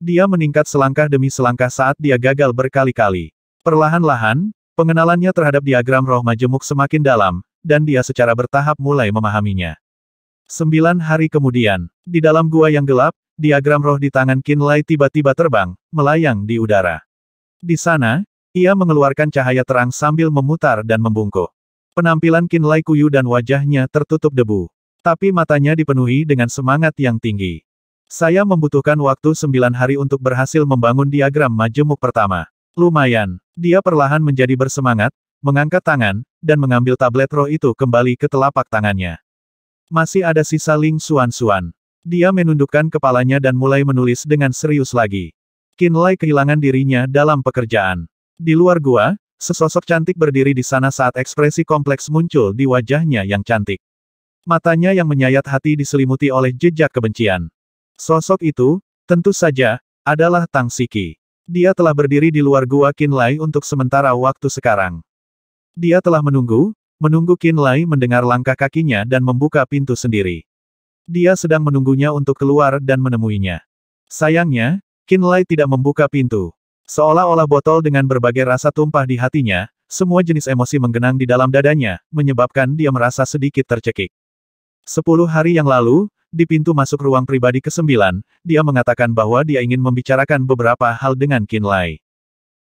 Dia meningkat selangkah demi selangkah saat dia gagal berkali-kali. Perlahan-lahan, pengenalannya terhadap diagram roh majemuk semakin dalam, dan dia secara bertahap mulai memahaminya. 9 hari kemudian, di dalam gua yang gelap, diagram roh di tangan Qin Lai tiba-tiba terbang, melayang di udara. Di sana, ia mengeluarkan cahaya terang sambil memutar dan membungkuk. Penampilan Qin Lai kuyu dan wajahnya tertutup debu. Tapi matanya dipenuhi dengan semangat yang tinggi. Saya membutuhkan waktu 9 hari untuk berhasil membangun diagram majemuk pertama. Lumayan. Dia perlahan menjadi bersemangat, mengangkat tangan, dan mengambil tablet roh itu kembali ke telapak tangannya. Masih ada sisa Ling Xuanxuan. Dia menundukkan kepalanya dan mulai menulis dengan serius lagi. Qin Lai kehilangan dirinya dalam pekerjaan. Di luar gua, sesosok cantik berdiri di sana saat ekspresi kompleks muncul di wajahnya yang cantik. Matanya yang menyayat hati diselimuti oleh jejak kebencian. Sosok itu, tentu saja, adalah Tang Siki. Dia telah berdiri di luar gua Qin Lai untuk sementara waktu sekarang. Dia telah menunggu Qin Lai mendengar langkah kakinya dan membuka pintu sendiri. Dia sedang menunggunya untuk keluar dan menemuinya. Sayangnya, Qin Lai tidak membuka pintu. Seolah-olah botol dengan berbagai rasa tumpah di hatinya, semua jenis emosi menggenang di dalam dadanya, menyebabkan dia merasa sedikit tercekik. 10 hari yang lalu, di pintu masuk ruang pribadi ke-9, dia mengatakan bahwa dia ingin membicarakan beberapa hal dengan Qin Lai.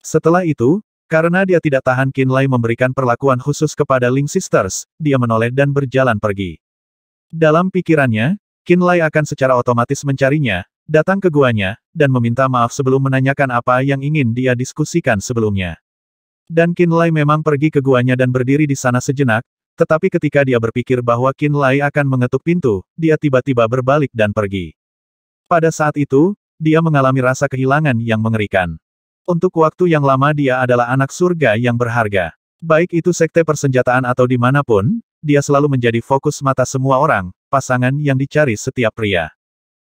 Setelah itu, karena dia tidak tahan Qin Lai memberikan perlakuan khusus kepada Ling Sisters, dia menoleh dan berjalan pergi. Dalam pikirannya, Qin Lai akan secara otomatis mencarinya, datang ke guanya, dan meminta maaf sebelum menanyakan apa yang ingin dia diskusikan sebelumnya. Dan Qin Lai memang pergi ke guanya dan berdiri di sana sejenak, tetapi ketika dia berpikir bahwa Qin Lai akan mengetuk pintu, dia tiba-tiba berbalik dan pergi. Pada saat itu, dia mengalami rasa kehilangan yang mengerikan. Untuk waktu yang lama dia adalah anak surga yang berharga. Baik itu sekte persenjataan atau dimanapun, dia selalu menjadi fokus mata semua orang, pasangan yang dicari setiap pria.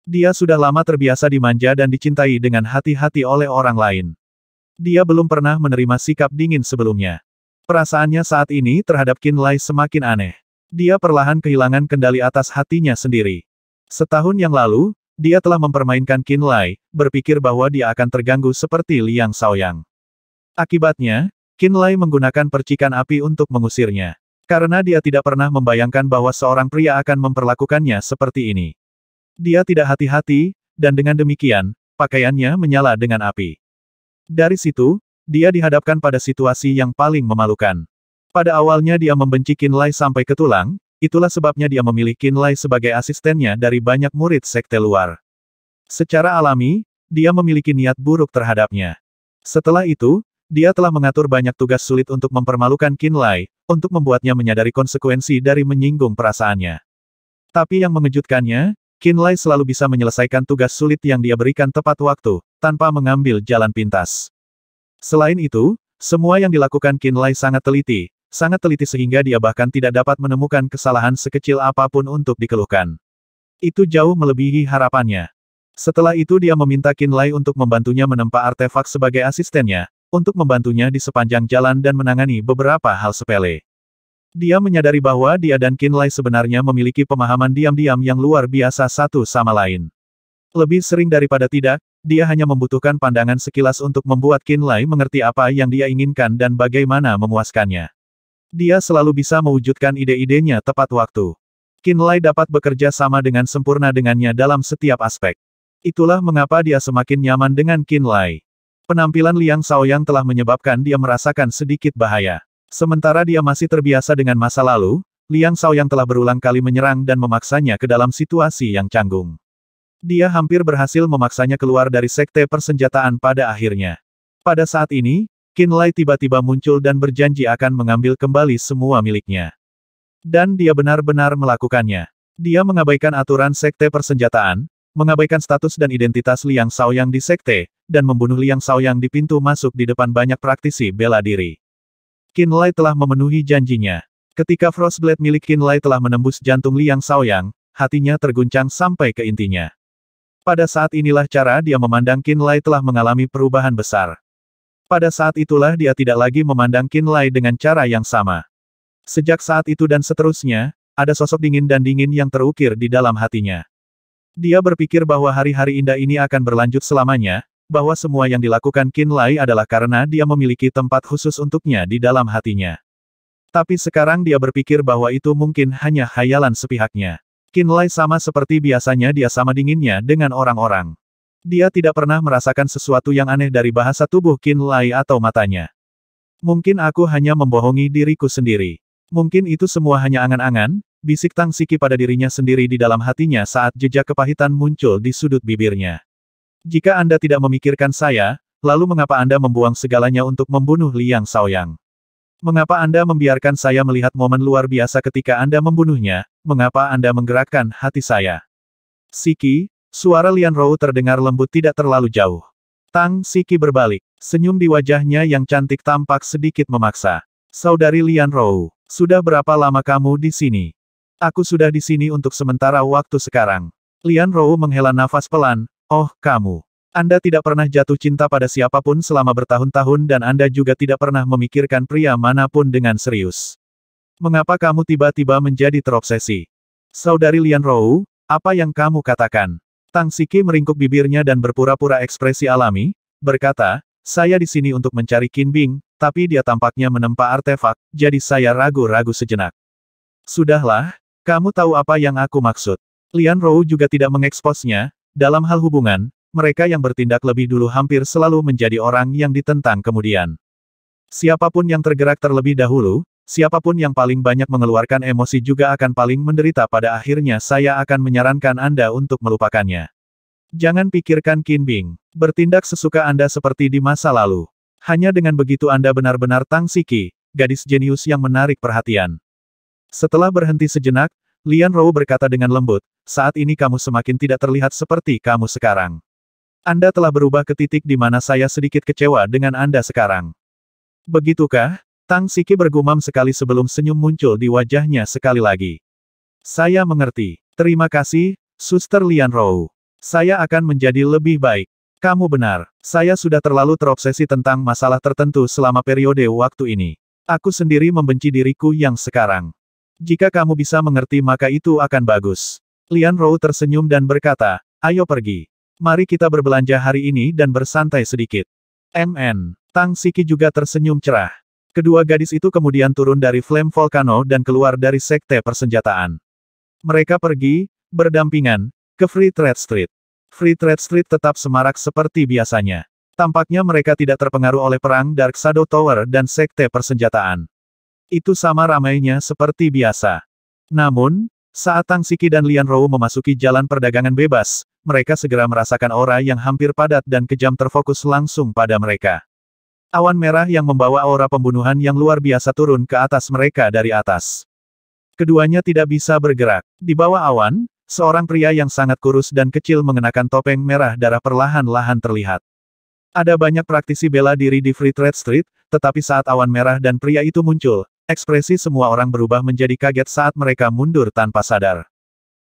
Dia sudah lama terbiasa dimanja dan dicintai dengan hati-hati oleh orang lain. Dia belum pernah menerima sikap dingin sebelumnya. Perasaannya saat ini terhadap Qin Lai semakin aneh. Dia perlahan kehilangan kendali atas hatinya sendiri. Setahun yang lalu, dia telah mempermainkan Qin Lai, berpikir bahwa dia akan terganggu seperti Liang Shaoyang. Akibatnya, Qin Lai menggunakan percikan api untuk mengusirnya. Karena dia tidak pernah membayangkan bahwa seorang pria akan memperlakukannya seperti ini. Dia tidak hati-hati, dan dengan demikian, pakaiannya menyala dengan api. Dari situ, dia dihadapkan pada situasi yang paling memalukan. Pada awalnya dia membenci Qin Lai sampai ke tulang, itulah sebabnya dia memilih Qin Lai sebagai asistennya dari banyak murid sekte luar. Secara alami, dia memiliki niat buruk terhadapnya. Setelah itu, dia telah mengatur banyak tugas sulit untuk mempermalukan Qin Lai, untuk membuatnya menyadari konsekuensi dari menyinggung perasaannya. Tapi yang mengejutkannya, Qin Lai selalu bisa menyelesaikan tugas sulit yang dia berikan tepat waktu, tanpa mengambil jalan pintas. Selain itu, semua yang dilakukan Qin Lai sangat teliti sehingga dia bahkan tidak dapat menemukan kesalahan sekecil apapun untuk dikeluhkan. Itu jauh melebihi harapannya. Setelah itu dia meminta Qin Lai untuk membantunya menempa artefak sebagai asistennya, untuk membantunya di sepanjang jalan dan menangani beberapa hal sepele. Dia menyadari bahwa dia dan Qin Lai sebenarnya memiliki pemahaman diam-diam yang luar biasa satu sama lain. Lebih sering daripada tidak, dia hanya membutuhkan pandangan sekilas untuk membuat Qin Lai mengerti apa yang dia inginkan dan bagaimana memuaskannya. Dia selalu bisa mewujudkan ide-idenya tepat waktu. Qin Lai dapat bekerja sama dengan sempurna dengannya dalam setiap aspek. Itulah mengapa dia semakin nyaman dengan Qin Lai. Penampilan Liang Shaoyang telah menyebabkan dia merasakan sedikit bahaya. Sementara dia masih terbiasa dengan masa lalu, Liang Shaoyang telah berulang kali menyerang dan memaksanya ke dalam situasi yang canggung. Dia hampir berhasil memaksanya keluar dari sekte persenjataan pada akhirnya. Pada saat ini, Qin Lai tiba-tiba muncul dan berjanji akan mengambil kembali semua miliknya. Dan dia benar-benar melakukannya. Dia mengabaikan aturan sekte persenjataan, mengabaikan status dan identitas Liang Shaoyang di sekte, dan membunuh Liang Shaoyang di pintu masuk di depan banyak praktisi bela diri. Qin Lai telah memenuhi janjinya. Ketika Frostblade milik Qin Lai telah menembus jantung Liang Shaoyang, hatinya terguncang sampai ke intinya. Pada saat inilah cara dia memandang Qin Lai telah mengalami perubahan besar. Pada saat itulah dia tidak lagi memandang Qin Lai dengan cara yang sama. Sejak saat itu dan seterusnya, ada sosok dingin dan dingin yang terukir di dalam hatinya. Dia berpikir bahwa hari-hari indah ini akan berlanjut selamanya, bahwa semua yang dilakukan Qin Lai adalah karena dia memiliki tempat khusus untuknya di dalam hatinya. Tapi sekarang dia berpikir bahwa itu mungkin hanya khayalan sepihaknya. Qin Lai sama seperti biasanya dia sama dinginnya dengan orang-orang. Dia tidak pernah merasakan sesuatu yang aneh dari bahasa tubuh Qin Lai atau matanya. Mungkin aku hanya membohongi diriku sendiri. Mungkin itu semua hanya angan-angan, bisik Tang Siki pada dirinya sendiri di dalam hatinya saat jejak kepahitan muncul di sudut bibirnya. Jika Anda tidak memikirkan saya, lalu mengapa Anda membuang segalanya untuk membunuh Liang Shaoyang? Mengapa Anda membiarkan saya melihat momen luar biasa ketika Anda membunuhnya? Mengapa Anda menggerakkan hati saya? Siki, suara Lian Rou terdengar lembut tidak terlalu jauh. Tang Siki berbalik. Senyum di wajahnya yang cantik tampak sedikit memaksa. Saudari Lian Rou, sudah berapa lama kamu di sini? Aku sudah di sini untuk sementara waktu sekarang. Lian Rou menghela nafas pelan. Oh, kamu. Anda tidak pernah jatuh cinta pada siapapun selama bertahun-tahun dan Anda juga tidak pernah memikirkan pria manapun dengan serius. Mengapa kamu tiba-tiba menjadi terobsesi? Saudari Lian Rou, apa yang kamu katakan? Tang Siki meringkuk bibirnya dan berpura-pura ekspresi alami, berkata, saya di sini untuk mencari Qin Bing, tapi dia tampaknya menempa artefak, jadi saya ragu-ragu sejenak. Sudahlah, kamu tahu apa yang aku maksud. Lian Rou juga tidak mengeksposnya. Dalam hal hubungan, mereka yang bertindak lebih dulu hampir selalu menjadi orang yang ditentang kemudian. Siapapun yang tergerak terlebih dahulu, siapapun yang paling banyak mengeluarkan emosi juga akan paling menderita pada akhirnya saya akan menyarankan Anda untuk melupakannya. Jangan pikirkan Qin Bing. Bertindak sesuka Anda seperti di masa lalu. Hanya dengan begitu Anda benar-benar Tang Siki, gadis jenius yang menarik perhatian. Setelah berhenti sejenak, Lian Rou berkata dengan lembut, saat ini kamu semakin tidak terlihat seperti kamu sekarang. Anda telah berubah ke titik di mana saya sedikit kecewa dengan Anda sekarang. Begitukah? Tang Siki bergumam sekali sebelum senyum muncul di wajahnya sekali lagi. Saya mengerti. Terima kasih, Suster Lian Rou. Saya akan menjadi lebih baik. Kamu benar. Saya sudah terlalu terobsesi tentang masalah tertentu selama periode waktu ini. Aku sendiri membenci diriku yang sekarang. Jika kamu bisa mengerti maka itu akan bagus. Lian Rou tersenyum dan berkata, ayo pergi. Mari kita berbelanja hari ini dan bersantai sedikit. Tang Siki juga tersenyum cerah. Kedua gadis itu kemudian turun dari Flame Volcano dan keluar dari sekte persenjataan. Mereka pergi, berdampingan, ke Free Trade Street. Free Trade Street tetap semarak seperti biasanya. Tampaknya mereka tidak terpengaruh oleh perang Dark Shadow Tower dan sekte persenjataan. Itu sama ramainya seperti biasa. Namun, saat Tang Siki dan Lian Rou memasuki jalan perdagangan bebas, mereka segera merasakan aura yang hampir padat dan kejam terfokus langsung pada mereka. Awan merah yang membawa aura pembunuhan yang luar biasa turun ke atas mereka dari atas. Keduanya tidak bisa bergerak. Di bawah awan, seorang pria yang sangat kurus dan kecil mengenakan topeng merah darah perlahan-lahan terlihat. Ada banyak praktisi bela diri di Free Trade Street, tetapi saat awan merah dan pria itu muncul, ekspresi semua orang berubah menjadi kaget saat mereka mundur tanpa sadar.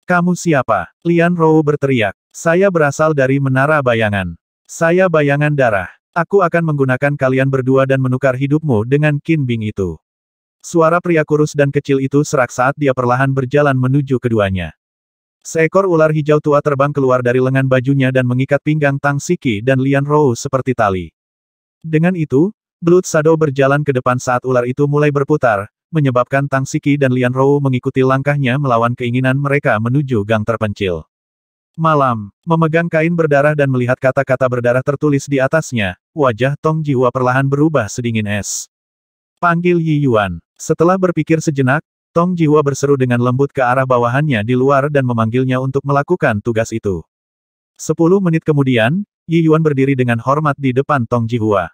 Kamu siapa? Lian Rou berteriak. Saya berasal dari Menara Bayangan. Saya Bayangan Darah. Aku akan menggunakan kalian berdua dan menukar hidupmu dengan Qin Bing itu. Suara pria kurus dan kecil itu serak saat dia perlahan berjalan menuju keduanya. Seekor ular hijau tua terbang keluar dari lengan bajunya dan mengikat pinggang Tang Siki dan Lian Rou seperti tali. Dengan itu, Blood Shadow berjalan ke depan saat ular itu mulai berputar, menyebabkan Tang Siki dan Lian Rou mengikuti langkahnya melawan keinginan mereka menuju gang terpencil. Malam, memegang kain berdarah dan melihat kata-kata berdarah tertulis di atasnya, wajah Tong Jihua perlahan berubah sedingin es. Panggil Yi Yuan. Setelah berpikir sejenak, Tong Jihua berseru dengan lembut ke arah bawahannya di luar dan memanggilnya untuk melakukan tugas itu. 10 menit kemudian, Yi Yuan berdiri dengan hormat di depan Tong Jihua.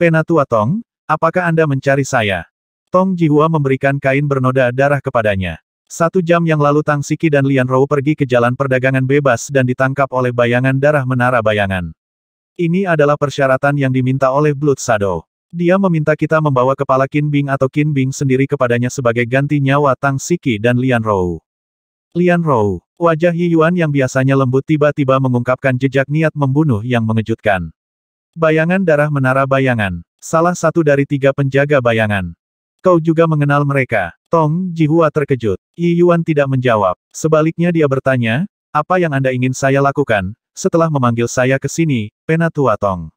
Penatua Tong, apakah Anda mencari saya? Tong Jihua memberikan kain bernoda darah kepadanya. 1 jam yang lalu Tang Siki dan Lian Rou pergi ke jalan perdagangan bebas dan ditangkap oleh bayangan darah Menara Bayangan. Ini adalah persyaratan yang diminta oleh Blood Shadow. Dia meminta kita membawa kepala Qin Bing atau Qin Bing sendiri kepadanya sebagai ganti nyawa Tang Siki dan Lian Rou. Lian Rou, wajah Yi Yuan yang biasanya lembut tiba-tiba mengungkapkan jejak niat membunuh yang mengejutkan. Bayangan darah Menara Bayangan, salah satu dari 3 penjaga bayangan. Kau juga mengenal mereka. Tong Jihua terkejut. Yi Yuan tidak menjawab. Sebaliknya dia bertanya, apa yang Anda ingin saya lakukan, setelah memanggil saya ke sini, Penatua Tong?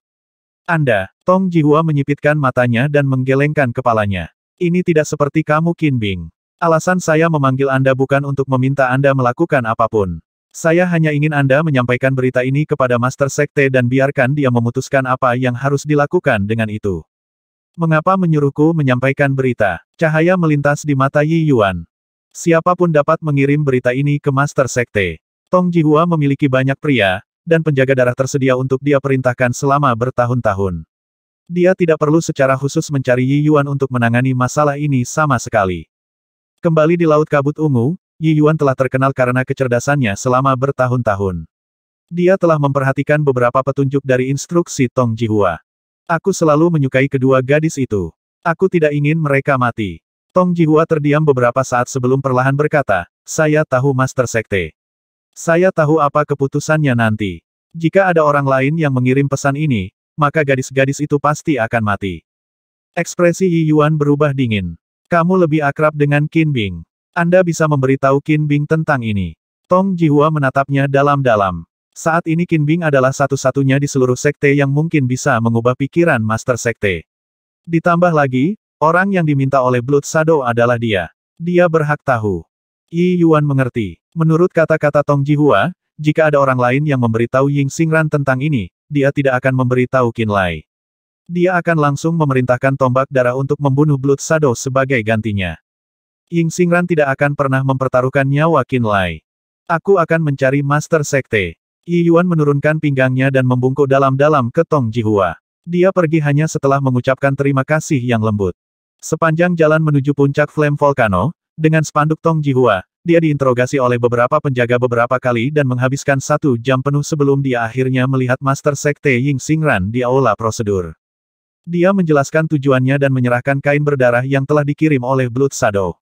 Anda, Tong Jihua menyipitkan matanya dan menggelengkan kepalanya. Ini tidak seperti kamu Qin Bing. Alasan saya memanggil Anda bukan untuk meminta Anda melakukan apapun. Saya hanya ingin Anda menyampaikan berita ini kepada Master Sekte dan biarkan dia memutuskan apa yang harus dilakukan dengan itu. Mengapa menyuruhku menyampaikan berita? Cahaya melintas di mata Yi Yuan. Siapapun dapat mengirim berita ini ke Master Sekte. Tong Jihua memiliki banyak pria, dan penjaga darah tersedia untuk dia perintahkan selama bertahun-tahun. Dia tidak perlu secara khusus mencari Yi Yuan untuk menangani masalah ini sama sekali. Kembali di Laut Kabut Ungu, Yi Yuan telah terkenal karena kecerdasannya selama bertahun-tahun. Dia telah memperhatikan beberapa petunjuk dari instruksi Tong Jihua. Aku selalu menyukai kedua gadis itu. Aku tidak ingin mereka mati. Tong Jihua terdiam beberapa saat sebelum perlahan berkata, saya tahu Master Sekte. Saya tahu apa keputusannya nanti. Jika ada orang lain yang mengirim pesan ini, maka gadis-gadis itu pasti akan mati. Ekspresi Yi Yuan berubah dingin. Kamu lebih akrab dengan Qin Bing. Anda bisa memberitahu Qin Bing tentang ini. Tong Jihua menatapnya dalam-dalam. Saat ini Qin Bing adalah satu-satunya di seluruh sekte yang mungkin bisa mengubah pikiran Master Sekte. Ditambah lagi, orang yang diminta oleh Blood Shadow adalah dia. Dia berhak tahu. Yi Yuan mengerti. Menurut kata-kata Tong Jihua, jika ada orang lain yang memberitahu Ying Xingran tentang ini, dia tidak akan memberitahu Qin Lai. Dia akan langsung memerintahkan tombak darah untuk membunuh Blood Shadow sebagai gantinya. Ying Xingran tidak akan pernah mempertaruhkan nyawa Qin Lai. Aku akan mencari Master Sekte. Yi Yuan menurunkan pinggangnya dan membungkuk dalam-dalam ke Tong Jihua. Dia pergi hanya setelah mengucapkan terima kasih yang lembut. Sepanjang jalan menuju puncak Flame Volcano, dengan spanduk Tong Jihua, dia diinterogasi oleh beberapa penjaga beberapa kali dan menghabiskan 1 jam penuh sebelum dia akhirnya melihat Master Sekte Ying Xingran di aula prosedur. Dia menjelaskan tujuannya dan menyerahkan kain berdarah yang telah dikirim oleh Blood Shadow.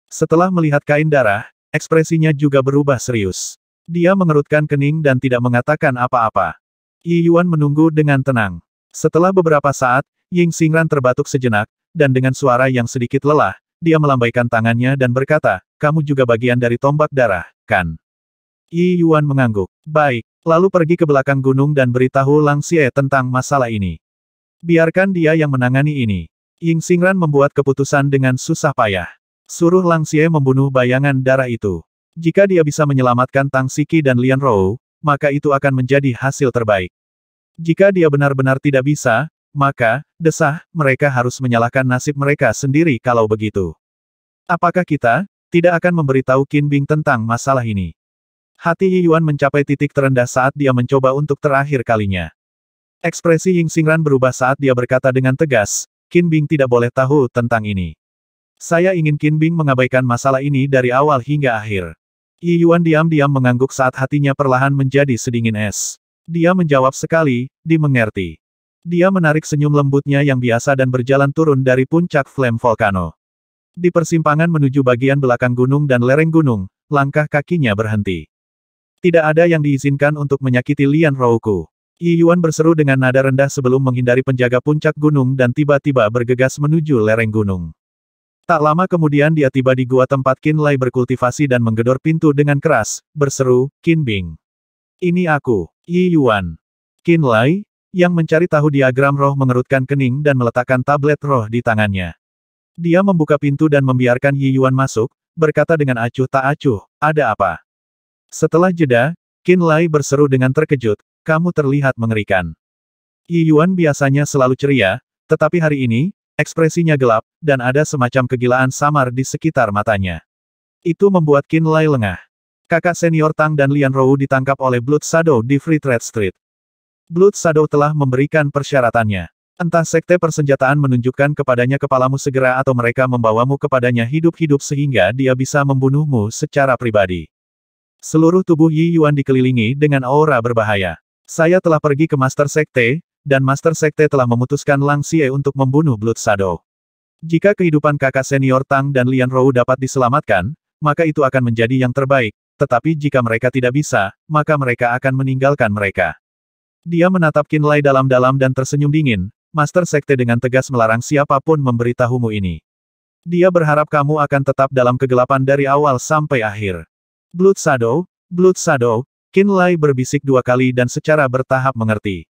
Setelah melihat kain darah, ekspresinya juga berubah serius. Dia mengerutkan kening dan tidak mengatakan apa-apa. Yi Yuan menunggu dengan tenang. Setelah beberapa saat, Ying Xingran terbatuk sejenak, dan dengan suara yang sedikit lelah, dia melambaikan tangannya dan berkata, kamu juga bagian dari tombak darah, kan? Yi Yuan mengangguk. Baik, lalu pergi ke belakang gunung dan beritahu Lang Xie tentang masalah ini. Biarkan dia yang menangani ini. Ying Xingran membuat keputusan dengan susah payah. Suruh Lang Xie membunuh bayangan darah itu. Jika dia bisa menyelamatkan Tang Siki dan Lian Rou, maka itu akan menjadi hasil terbaik. Jika dia benar-benar tidak bisa, maka, desah, mereka harus menyalahkan nasib mereka sendiri kalau begitu. Apakah kita tidak akan memberitahu Qin Bing tentang masalah ini? Hati Yi Yuan mencapai titik terendah saat dia mencoba untuk terakhir kalinya. Ekspresi Ying Xingran berubah saat dia berkata dengan tegas, Qin Bing tidak boleh tahu tentang ini. Saya ingin Qin Bing mengabaikan masalah ini dari awal hingga akhir. Yi Yuan diam-diam mengangguk saat hatinya perlahan menjadi sedingin es. Dia menjawab sekali, dimengerti. Dia menarik senyum lembutnya yang biasa dan berjalan turun dari puncak Flame Volcano. Di persimpangan menuju bagian belakang gunung dan lereng gunung, langkah kakinya berhenti. Tidak ada yang diizinkan untuk menyakiti Lian Rouku. Yi Yuan berseru dengan nada rendah sebelum menghindari penjaga puncak gunung dan tiba-tiba bergegas menuju lereng gunung. Tak lama kemudian dia tiba di gua tempat Qin Lai berkultivasi dan menggedor pintu dengan keras, berseru, Qin Bing. Ini aku, Yi Yuan. Qin Lai, yang mencari tahu diagram roh mengerutkan kening dan meletakkan tablet roh di tangannya. Dia membuka pintu dan membiarkan Yi Yuan masuk, berkata dengan acuh tak acuh, ada apa? Setelah jeda, Qin Lai berseru dengan terkejut, kamu terlihat mengerikan. Yi Yuan biasanya selalu ceria, tetapi hari ini, ekspresinya gelap, dan ada semacam kegilaan samar di sekitar matanya. Itu membuat Qin Lai lengah. Kakak senior Tang dan Lian Rou ditangkap oleh Blood Shadow di Free Trade Street. Blood Shadow telah memberikan persyaratannya. Entah sekte persenjataan menunjukkan kepadanya kepalamu segera atau mereka membawamu kepadanya hidup-hidup sehingga dia bisa membunuhmu secara pribadi. Seluruh tubuh Yi Yuan dikelilingi dengan aura berbahaya. Saya telah pergi ke Master Sekte, dan Master Sekte telah memutuskan Lang Xie untuk membunuh Blood Shadow. Jika kehidupan kakak senior Tang dan Lian Rou dapat diselamatkan, maka itu akan menjadi yang terbaik, tetapi jika mereka tidak bisa, maka mereka akan meninggalkan mereka. Dia menatap Qin Lai dalam-dalam dan tersenyum dingin, Master Sekte dengan tegas melarang siapapun memberitahumu ini. Dia berharap kamu akan tetap dalam kegelapan dari awal sampai akhir. Blood Shadow, Qin Lai berbisik dua kali dan secara bertahap mengerti.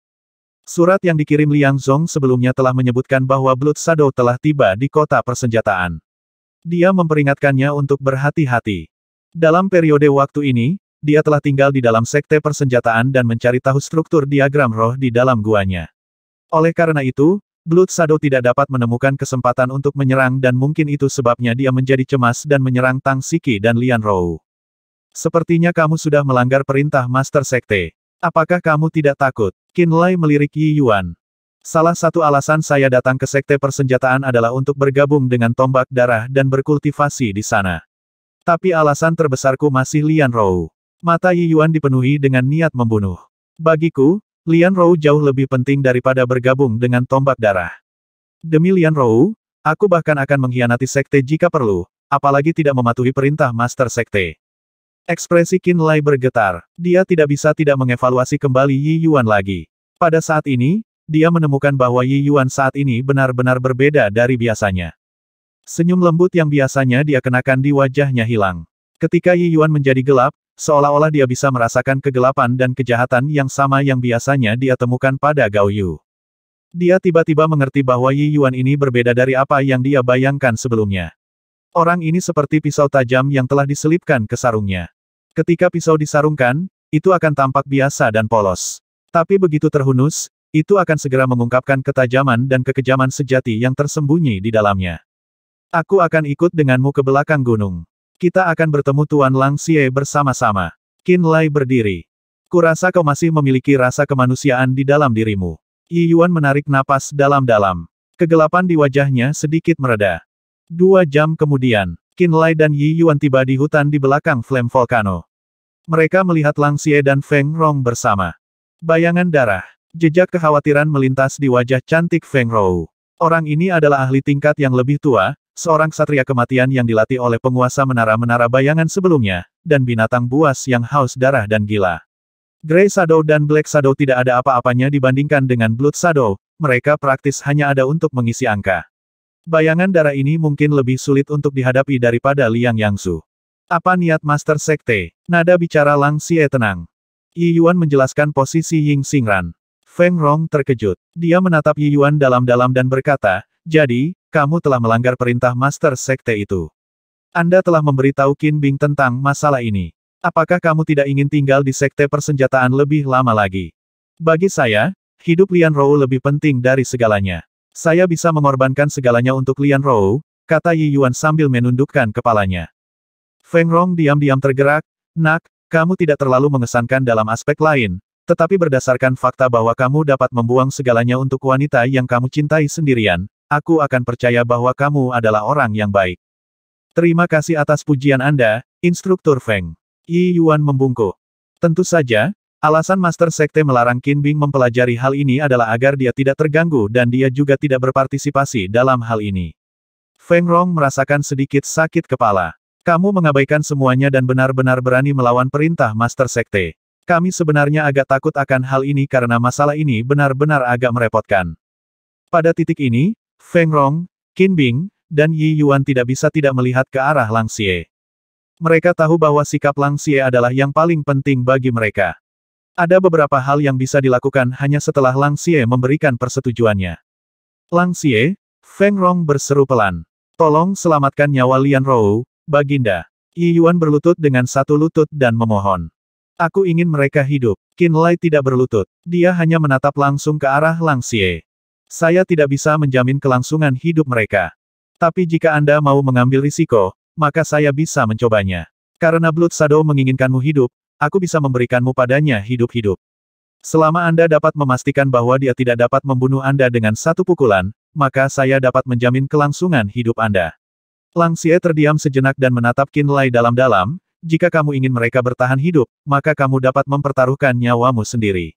Surat yang dikirim Liang Zong sebelumnya telah menyebutkan bahwa Blood Shadow telah tiba di kota persenjataan. Dia memperingatkannya untuk berhati-hati. Dalam periode waktu ini, dia telah tinggal di dalam sekte persenjataan dan mencari tahu struktur diagram roh di dalam guanya. Oleh karena itu, Blood Shadow tidak dapat menemukan kesempatan untuk menyerang dan mungkin itu sebabnya dia menjadi cemas dan menyerang Tang Siki dan Lian Rou. Sepertinya kamu sudah melanggar perintah Master Sekte. Apakah kamu tidak takut? Qin Lai melirik Yi Yuan. Salah satu alasan saya datang ke sekte persenjataan adalah untuk bergabung dengan tombak darah dan berkultivasi di sana. Tapi alasan terbesarku masih Lian Rou. Mata Yi Yuan dipenuhi dengan niat membunuh. Bagiku, Lian Rou jauh lebih penting daripada bergabung dengan tombak darah. Demi Lian Rou, aku bahkan akan mengkhianati sekte jika perlu, apalagi tidak mematuhi perintah Master Sekte. Ekspresi Qin Lai bergetar. Dia tidak bisa tidak mengevaluasi kembali Yi Yuan lagi. Pada saat ini, dia menemukan bahwa Yi Yuan saat ini benar-benar berbeda dari biasanya. Senyum lembut yang biasanya dia kenakan di wajahnya hilang. Ketika Yi Yuan menjadi gelap, seolah-olah dia bisa merasakan kegelapan dan kejahatan yang sama yang biasanya dia temukan pada Gao Yu. Dia tiba-tiba mengerti bahwa Yi Yuan ini berbeda dari apa yang dia bayangkan sebelumnya. Orang ini seperti pisau tajam yang telah diselipkan ke sarungnya. Ketika pisau disarungkan, itu akan tampak biasa dan polos. Tapi begitu terhunus, itu akan segera mengungkapkan ketajaman dan kekejaman sejati yang tersembunyi di dalamnya. Aku akan ikut denganmu ke belakang gunung. Kita akan bertemu Tuan Lang Xie bersama-sama. Qin Lai berdiri. Kurasa kau masih memiliki rasa kemanusiaan di dalam dirimu. Yi Yuan menarik napas dalam-dalam. Kegelapan di wajahnya sedikit mereda. 2 jam kemudian, Qin Lai dan Yi Yuan tiba di hutan di belakang Flame Volcano. Mereka melihat Lang Xie dan Feng Rong bersama. Bayangan darah. Jejak kekhawatiran melintas di wajah cantik Feng Rou. Orang ini adalah ahli tingkat yang lebih tua, seorang ksatria kematian yang dilatih oleh penguasa menara-menara bayangan sebelumnya, dan binatang buas yang haus darah dan gila. Grey Shadow dan Black Shadow tidak ada apa-apanya dibandingkan dengan Blood Shadow, mereka praktis hanya ada untuk mengisi angka. Bayangan darah ini mungkin lebih sulit untuk dihadapi daripada Liang Yangzu. Apa niat Master Sekte? Nada bicara Lang Xie tenang. Yi Yuan menjelaskan posisi Ying Xingran. Feng Rong terkejut. Dia menatap Yi Yuan dalam-dalam dan berkata, jadi, kamu telah melanggar perintah Master Sekte itu. Anda telah memberitahu Qin Bing tentang masalah ini. Apakah kamu tidak ingin tinggal di Sekte Persenjataan lebih lama lagi? Bagi saya, hidup Lian Rou lebih penting dari segalanya. Saya bisa mengorbankan segalanya untuk Lian Rou, kata Yi Yuan sambil menundukkan kepalanya. Feng Rong diam-diam tergerak, nak, kamu tidak terlalu mengesankan dalam aspek lain. Tetapi berdasarkan fakta bahwa kamu dapat membuang segalanya untuk wanita yang kamu cintai sendirian, aku akan percaya bahwa kamu adalah orang yang baik. Terima kasih atas pujian Anda, Instruktur Feng. Yi Yuan membungkuk. Tentu saja, alasan Master Sekte melarang Qin Bing mempelajari hal ini adalah agar dia tidak terganggu dan dia juga tidak berpartisipasi dalam hal ini. Feng Rong merasakan sedikit sakit kepala. Kamu mengabaikan semuanya dan benar-benar berani melawan perintah Master Sekte. Kami sebenarnya agak takut akan hal ini karena masalah ini benar-benar agak merepotkan. Pada titik ini, Feng Rong, Qin Bing, dan Yi Yuan tidak bisa tidak melihat ke arah Lang Xie. Mereka tahu bahwa sikap Lang Xie adalah yang paling penting bagi mereka. Ada beberapa hal yang bisa dilakukan hanya setelah Lang Xie memberikan persetujuannya. Lang Xie, Feng Rong berseru pelan. Tolong selamatkan nyawa Lian Rou, Baginda. Yi Yuan berlutut dengan satu lutut dan memohon. Aku ingin mereka hidup. Qin Lai tidak berlutut. Dia hanya menatap langsung ke arah Lang Xie. Saya tidak bisa menjamin kelangsungan hidup mereka. Tapi jika Anda mau mengambil risiko, maka saya bisa mencobanya. Karena Blood Shadow menginginkanmu hidup, aku bisa memberikanmu padanya hidup-hidup. Selama Anda dapat memastikan bahwa dia tidak dapat membunuh Anda dengan satu pukulan, maka saya dapat menjamin kelangsungan hidup Anda. Lang Xie terdiam sejenak dan menatap Qin Lai dalam-dalam. Jika kamu ingin mereka bertahan hidup, maka kamu dapat mempertaruhkan nyawamu sendiri.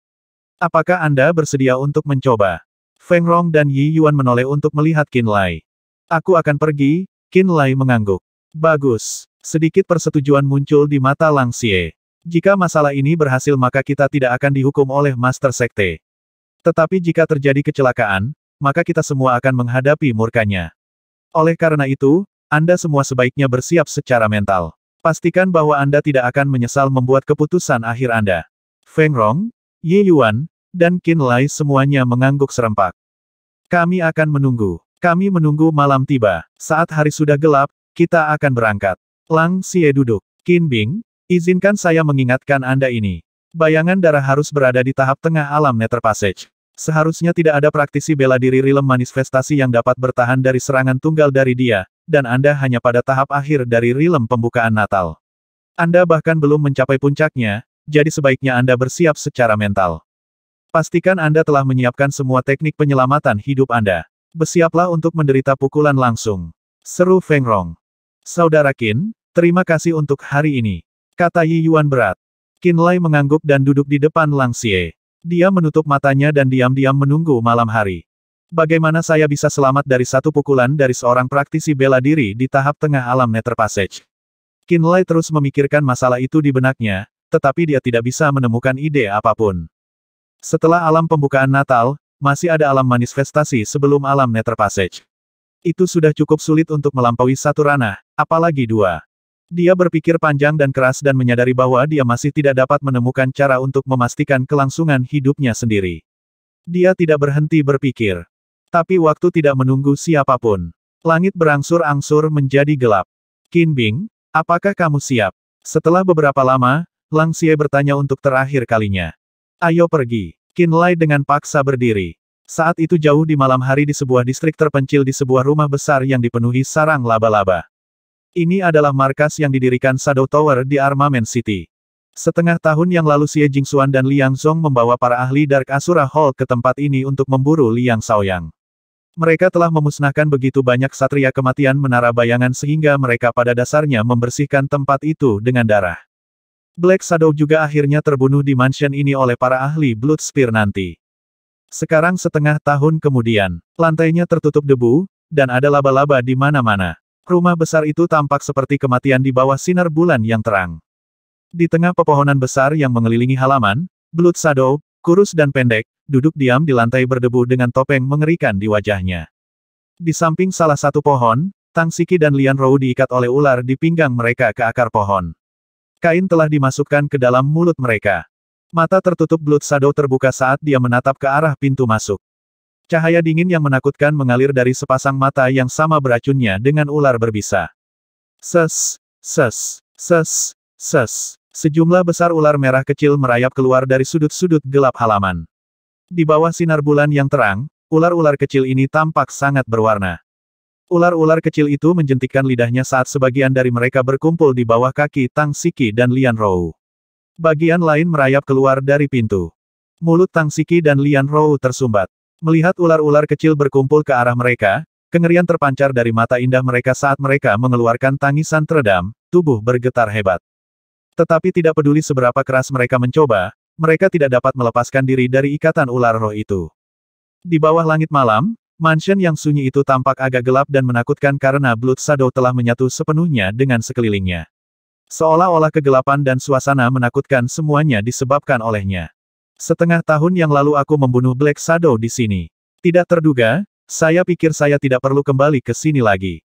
Apakah Anda bersedia untuk mencoba? Feng Rong dan Yi Yuan menoleh untuk melihat Qin Lai. Aku akan pergi, Qin Lai mengangguk. Bagus. Sedikit persetujuan muncul di mata Lang Xie. Jika masalah ini berhasil maka kita tidak akan dihukum oleh Master Sekte. Tetapi jika terjadi kecelakaan, maka kita semua akan menghadapi murkanya. Oleh karena itu, Anda semua sebaiknya bersiap secara mental. Pastikan bahwa Anda tidak akan menyesal membuat keputusan akhir Anda. Feng Rong, Yi Yuan, dan Qin Lai semuanya mengangguk serempak. Kami akan menunggu. Kami menunggu malam tiba. Saat hari sudah gelap, kita akan berangkat. Lang Xie duduk. Qin Bing, izinkan saya mengingatkan Anda ini. Bayangan darah harus berada di tahap tengah alam Nether Passage. Seharusnya tidak ada praktisi bela diri rilem manifestasi yang dapat bertahan dari serangan tunggal dari dia, dan Anda hanya pada tahap akhir dari rilem pembukaan Natal. Anda bahkan belum mencapai puncaknya, jadi sebaiknya Anda bersiap secara mental. Pastikan Anda telah menyiapkan semua teknik penyelamatan hidup Anda. Bersiaplah untuk menderita pukulan langsung. Seru Feng Rong. Saudara Qin, terima kasih untuk hari ini, kata Yi Yuan berat. Qin Lai mengangguk dan duduk di depan Lang Xie. Dia menutup matanya dan diam-diam menunggu malam hari. Bagaimana saya bisa selamat dari satu pukulan dari seorang praktisi bela diri di tahap tengah alam Nether Passage? Qin Lai terus memikirkan masalah itu di benaknya, tetapi dia tidak bisa menemukan ide apapun. Setelah alam pembukaan Natal, masih ada alam manifestasi sebelum alam Nether Passage. Itu sudah cukup sulit untuk melampaui satu ranah, apalagi dua. Dia berpikir panjang dan keras dan menyadari bahwa dia masih tidak dapat menemukan cara untuk memastikan kelangsungan hidupnya sendiri. Dia tidak berhenti berpikir. Tapi waktu tidak menunggu siapapun. Langit berangsur-angsur menjadi gelap. Qin Bing, apakah kamu siap? Setelah beberapa lama, Lang Xie bertanya untuk terakhir kalinya. Ayo pergi. Qin Lai dengan paksa berdiri. Saat itu jauh di malam hari di sebuah distrik terpencil di sebuah rumah besar yang dipenuhi sarang laba-laba. Ini adalah markas yang didirikan Shadow Tower di Armament City. Setengah tahun yang lalu Xie Jingxuan dan Liang Zong membawa para ahli Dark Asura Hall ke tempat ini untuk memburu Liang Shaoyang. Mereka telah memusnahkan begitu banyak satria kematian menara bayangan sehingga mereka pada dasarnya membersihkan tempat itu dengan darah. Black Shadow juga akhirnya terbunuh di mansion ini oleh para ahli Blood Spear nanti. Sekarang setengah tahun kemudian, lantainya tertutup debu, dan ada laba-laba di mana-mana. Rumah besar itu tampak seperti kematian di bawah sinar bulan yang terang. Di tengah pepohonan besar yang mengelilingi halaman, Blood Shadow, kurus dan pendek, duduk diam di lantai berdebu dengan topeng mengerikan di wajahnya. Di samping salah satu pohon, Tang Siki dan Lian Rou diikat oleh ular di pinggang mereka ke akar pohon. Kain telah dimasukkan ke dalam mulut mereka. Mata tertutup Blood Shadow terbuka saat dia menatap ke arah pintu masuk. Cahaya dingin yang menakutkan mengalir dari sepasang mata yang sama beracunnya dengan ular berbisa. Ses, ses, ses, ses. Sejumlah besar ular merah kecil merayap keluar dari sudut-sudut gelap halaman. Di bawah sinar bulan yang terang, ular-ular kecil ini tampak sangat berwarna. Ular-ular kecil itu menjentikkan lidahnya saat sebagian dari mereka berkumpul di bawah kaki Tang Siki dan Lian Rou. Bagian lain merayap keluar dari pintu. Mulut Tang Siki dan Lian Rou tersumbat. Melihat ular-ular kecil berkumpul ke arah mereka, kengerian terpancar dari mata indah mereka saat mereka mengeluarkan tangisan teredam, tubuh bergetar hebat. Tetapi tidak peduli seberapa keras mereka mencoba, mereka tidak dapat melepaskan diri dari ikatan ular roh itu. Di bawah langit malam, mansion yang sunyi itu tampak agak gelap dan menakutkan karena Blood Shadow telah menyatu sepenuhnya dengan sekelilingnya. Seolah-olah kegelapan dan suasana menakutkan semuanya disebabkan olehnya. Setengah tahun yang lalu aku membunuh Black Shadow di sini. Tidak terduga, saya pikir saya tidak perlu kembali ke sini lagi.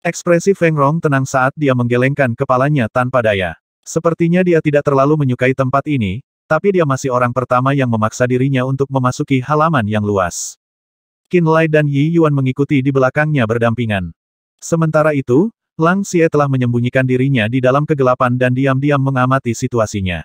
Ekspresi Feng Rong tenang saat dia menggelengkan kepalanya tanpa daya. Sepertinya dia tidak terlalu menyukai tempat ini, tapi dia masih orang pertama yang memaksa dirinya untuk memasuki halaman yang luas. Qin Lai dan Yi Yuan mengikuti di belakangnya berdampingan. Sementara itu, Lang Xie telah menyembunyikan dirinya di dalam kegelapan dan diam-diam mengamati situasinya.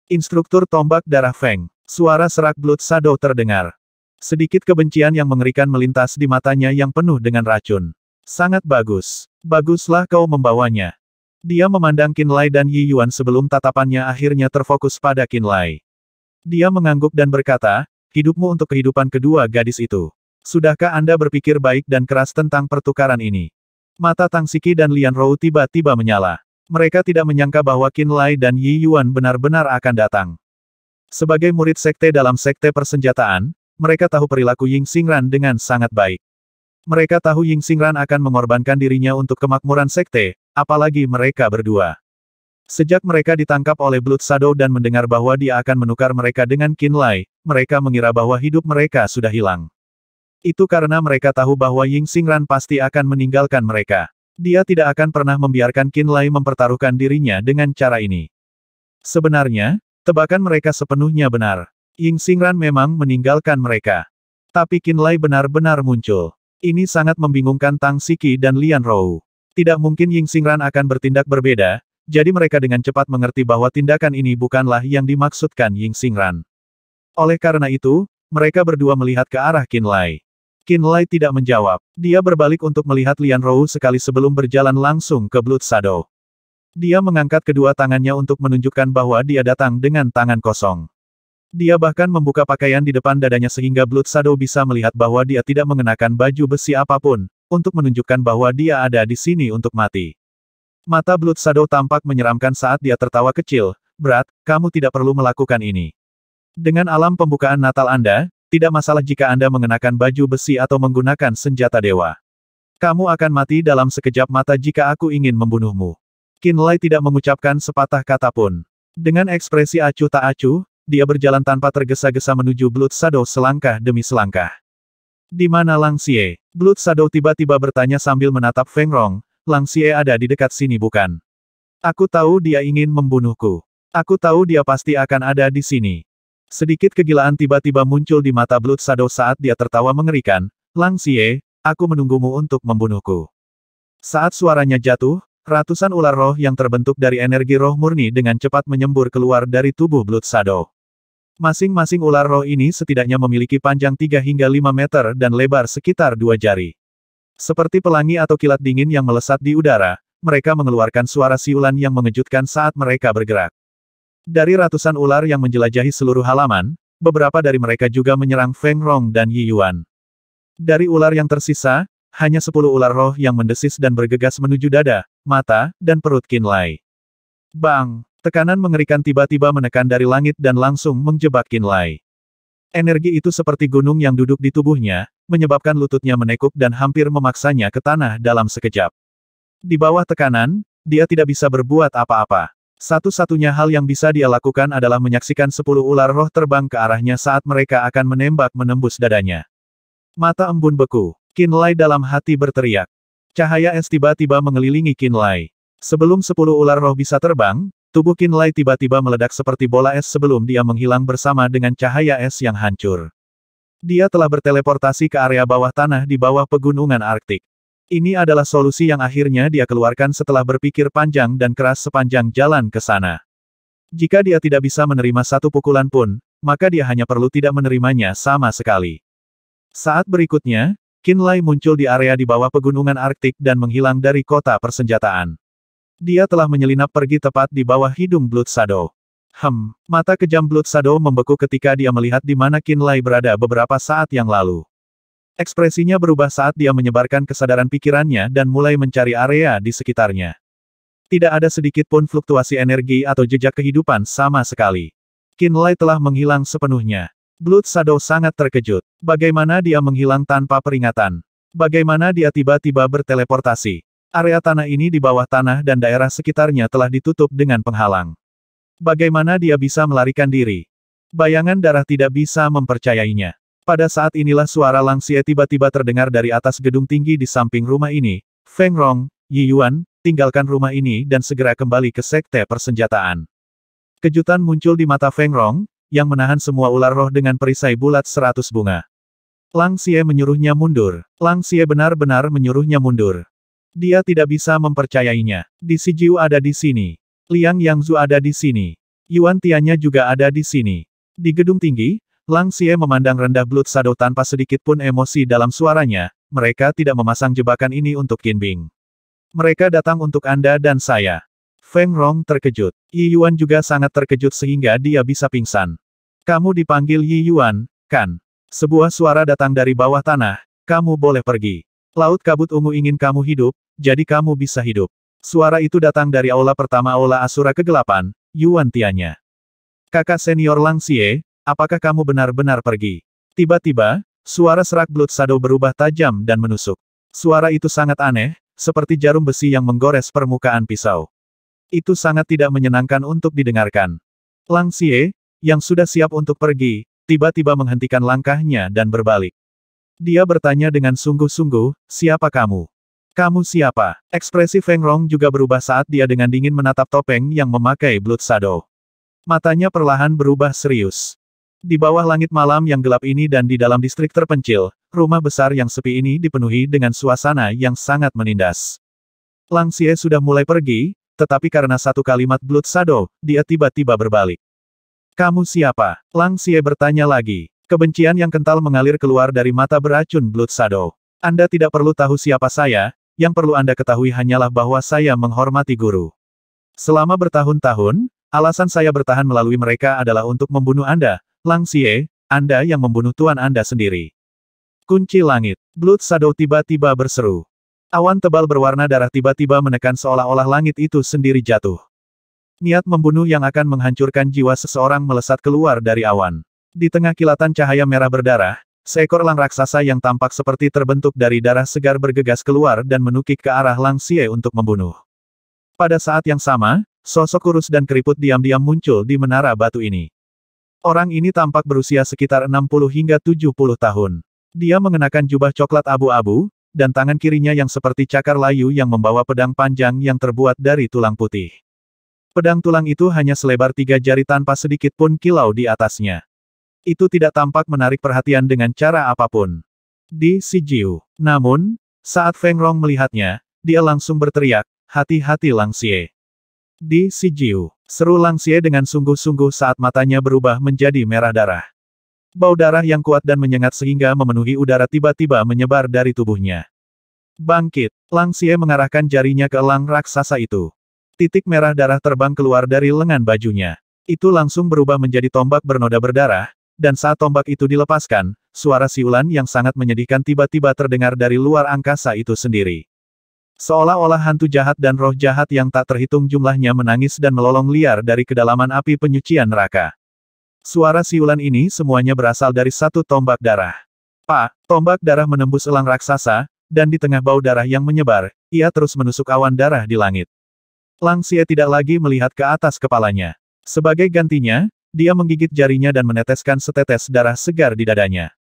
Instruktur tombak darah Feng, suara serak Blood Shadow terdengar. Sedikit kebencian yang mengerikan melintas di matanya yang penuh dengan racun. Sangat bagus. Baguslah kau membawanya. Dia memandang Qin Lai dan Yi Yuan sebelum tatapannya akhirnya terfokus pada Qin Lai. Dia mengangguk dan berkata, hidupmu untuk kehidupan kedua gadis itu. Sudahkah Anda berpikir baik dan keras tentang pertukaran ini? Mata Tang Siki dan Lian Rou tiba-tiba menyala. Mereka tidak menyangka bahwa Qin Lai dan Yi Yuan benar-benar akan datang. Sebagai murid sekte dalam sekte persenjataan, mereka tahu perilaku Ying Xingran dengan sangat baik. Mereka tahu Ying Xingran akan mengorbankan dirinya untuk kemakmuran sekte, apalagi mereka berdua. Sejak mereka ditangkap oleh Blood Shadow dan mendengar bahwa dia akan menukar mereka dengan Qin Lai, mereka mengira bahwa hidup mereka sudah hilang. Itu karena mereka tahu bahwa Ying Xingran pasti akan meninggalkan mereka. Dia tidak akan pernah membiarkan Qin Lai mempertaruhkan dirinya dengan cara ini. Sebenarnya, tebakan mereka sepenuhnya benar. Ying Xingran memang meninggalkan mereka. Tapi Qin Lai benar-benar muncul. Ini sangat membingungkan Tang Siki dan Lian Rou. Tidak mungkin Ying Xingran akan bertindak berbeda, jadi mereka dengan cepat mengerti bahwa tindakan ini bukanlah yang dimaksudkan Ying Xingran. Oleh karena itu, mereka berdua melihat ke arah Qin Lai. Qin Lai tidak menjawab. Dia berbalik untuk melihat Lian Rou sekali sebelum berjalan langsung ke Blood Shadow. Dia mengangkat kedua tangannya untuk menunjukkan bahwa dia datang dengan tangan kosong. Dia bahkan membuka pakaian di depan dadanya sehingga Blood Shadow bisa melihat bahwa dia tidak mengenakan baju besi apapun, untuk menunjukkan bahwa dia ada di sini untuk mati. Mata Blood Shadow tampak menyeramkan saat dia tertawa kecil. Berat, kamu tidak perlu melakukan ini. Dengan alam pembukaan Natal Anda, tidak masalah jika Anda mengenakan baju besi atau menggunakan senjata dewa. Kamu akan mati dalam sekejap mata jika aku ingin membunuhmu. Qin Lai tidak mengucapkan sepatah kata pun. Dengan ekspresi acuh tak acuh, dia berjalan tanpa tergesa-gesa menuju Blood Shadow selangkah demi selangkah. Di mana Lang Xie? Blood Shadow tiba-tiba bertanya sambil menatap Feng Rong. Lang Xie ada di dekat sini bukan? Aku tahu dia ingin membunuhku. Aku tahu dia pasti akan ada di sini. Sedikit kegilaan tiba-tiba muncul di mata Blood Shadow saat dia tertawa mengerikan. Lang Xie, aku menunggumu untuk membunuhku. Saat suaranya jatuh, ratusan ular roh yang terbentuk dari energi roh murni dengan cepat menyembur keluar dari tubuh Blood Shadow. Masing-masing ular roh ini setidaknya memiliki panjang 3 hingga 5 meter dan lebar sekitar 2 jari. Seperti pelangi atau kilat dingin yang melesat di udara, mereka mengeluarkan suara siulan yang mengejutkan saat mereka bergerak. Dari ratusan ular yang menjelajahi seluruh halaman, beberapa dari mereka juga menyerang Feng Rong dan Yi Yuan. Dari ular yang tersisa, hanya 10 ular roh yang mendesis dan bergegas menuju dada, mata, dan perut Qin Lai. Bang! Tekanan mengerikan tiba-tiba menekan dari langit dan langsung menjebak Qin Lai. Energi itu seperti gunung yang duduk di tubuhnya, menyebabkan lututnya menekuk dan hampir memaksanya ke tanah dalam sekejap. Di bawah tekanan, dia tidak bisa berbuat apa-apa. Satu-satunya hal yang bisa dia lakukan adalah menyaksikan 10 ular roh terbang ke arahnya saat mereka akan menembak menembus dadanya. Mata embun beku. Qin Lai dalam hati berteriak. Cahaya es tiba-tiba mengelilingi Qin Lai. Sebelum 10 ular roh bisa terbang, tubuh Qin Lai tiba-tiba meledak seperti bola es sebelum dia menghilang bersama dengan cahaya es yang hancur. Dia telah berteleportasi ke area bawah tanah di bawah pegunungan Arktik. Ini adalah solusi yang akhirnya dia keluarkan setelah berpikir panjang dan keras sepanjang jalan ke sana. Jika dia tidak bisa menerima satu pukulan pun, maka dia hanya perlu tidak menerimanya sama sekali. Saat berikutnya, Qin Lai muncul di area di bawah pegunungan Arktik dan menghilang dari kota persenjataan. Dia telah menyelinap pergi tepat di bawah hidung Blood Shadow. Mata kejam Blood Shadow membeku ketika dia melihat di mana Qin Lai berada beberapa saat yang lalu. Ekspresinya berubah saat dia menyebarkan kesadaran pikirannya dan mulai mencari area di sekitarnya. Tidak ada sedikit pun fluktuasi energi atau jejak kehidupan sama sekali. Qin Lai telah menghilang sepenuhnya. Blood Shadow sangat terkejut. Bagaimana dia menghilang tanpa peringatan? Bagaimana dia tiba-tiba berteleportasi? Area tanah ini di bawah tanah dan daerah sekitarnya telah ditutup dengan penghalang. Bagaimana dia bisa melarikan diri? Bayangan darah tidak bisa mempercayainya. Pada saat inilah suara Lang Xie tiba-tiba terdengar dari atas gedung tinggi di samping rumah ini. Feng Rong, Yi Yuan, tinggalkan rumah ini dan segera kembali ke sekte persenjataan. Kejutan muncul di mata Feng Rong, yang menahan semua ular roh dengan perisai bulat 100 bunga. Lang Xie menyuruhnya mundur. Lang Xie benar-benar menyuruhnya mundur. Dia tidak bisa mempercayainya. Di Sijiu ada di sini. Liang Yangzu ada di sini. Yuan Tiannya juga ada di sini. Di gedung tinggi, Lang Xie memandang rendah Blood Shadow tanpa sedikit pun emosi dalam suaranya. Mereka tidak memasang jebakan ini untuk Qin Bing. Mereka datang untuk Anda dan saya. Feng Rong terkejut. Yi Yuan juga sangat terkejut sehingga dia bisa pingsan. Kamu dipanggil Yi Yuan, kan? Sebuah suara datang dari bawah tanah. Kamu boleh pergi. Laut kabut ungu ingin kamu hidup, jadi kamu bisa hidup. Suara itu datang dari aula pertama aula Asura Kegelapan, Yuan Tiannya. Kakak senior Lang Xie, apakah kamu benar-benar pergi? Tiba-tiba, suara serak Blood Shadow berubah tajam dan menusuk. Suara itu sangat aneh, seperti jarum besi yang menggores permukaan pisau. Itu sangat tidak menyenangkan untuk didengarkan. Lang Xie, yang sudah siap untuk pergi, tiba-tiba menghentikan langkahnya dan berbalik. Dia bertanya dengan sungguh-sungguh, siapa kamu? Kamu siapa? Ekspresi Feng Rong juga berubah saat dia dengan dingin menatap topeng yang memakai Blood Shadow. Matanya perlahan berubah serius. Di bawah langit malam yang gelap ini dan di dalam distrik terpencil, rumah besar yang sepi ini dipenuhi dengan suasana yang sangat menindas. Lang Xie sudah mulai pergi, tetapi karena satu kalimat Blood Shadow, dia tiba-tiba berbalik. Kamu siapa? Lang Xie bertanya lagi. Kebencian yang kental mengalir keluar dari mata beracun Blood Shadow. Anda tidak perlu tahu siapa saya, yang perlu Anda ketahui hanyalah bahwa saya menghormati guru. Selama bertahun-tahun, alasan saya bertahan melalui mereka adalah untuk membunuh Anda, Lang Xie, Anda yang membunuh tuan Anda sendiri. Kunci langit. Blood Shadow tiba-tiba berseru. Awan tebal berwarna darah tiba-tiba menekan seolah-olah langit itu sendiri jatuh. Niat membunuh yang akan menghancurkan jiwa seseorang melesat keluar dari awan. Di tengah kilatan cahaya merah berdarah, seekor elang raksasa yang tampak seperti terbentuk dari darah segar bergegas keluar dan menukik ke arah Lang Xie untuk membunuh. Pada saat yang sama, sosok kurus dan keriput diam-diam muncul di menara batu ini. Orang ini tampak berusia sekitar 60 hingga 70 tahun. Dia mengenakan jubah coklat abu-abu, dan tangan kirinya yang seperti cakar layu yang membawa pedang panjang yang terbuat dari tulang putih. Pedang tulang itu hanya selebar 3 jari tanpa sedikit pun kilau di atasnya. Itu tidak tampak menarik perhatian dengan cara apapun. Di Sijiu. Namun, saat Feng Rong melihatnya, dia langsung berteriak, hati-hati Lang Xie. Di Sijiu. Seru Lang Xie dengan sungguh-sungguh saat matanya berubah menjadi merah darah. Bau darah yang kuat dan menyengat sehingga memenuhi udara tiba-tiba menyebar dari tubuhnya. Bangkit. Lang Xie mengarahkan jarinya ke elang raksasa itu. Titik merah darah terbang keluar dari lengan bajunya. Itu langsung berubah menjadi tombak bernoda berdarah, dan saat tombak itu dilepaskan, suara siulan yang sangat menyedihkan tiba-tiba terdengar dari luar angkasa itu sendiri. Seolah-olah hantu jahat dan roh jahat yang tak terhitung jumlahnya menangis dan melolong liar dari kedalaman api penyucian neraka. Suara siulan ini semuanya berasal dari satu tombak darah. Pak, tombak darah menembus elang raksasa, dan di tengah bau darah yang menyebar, ia terus menusuk awan darah di langit. Lang Xie tidak lagi melihat ke atas kepalanya. Sebagai gantinya, dia menggigit jarinya dan meneteskan setetes darah segar di dadanya.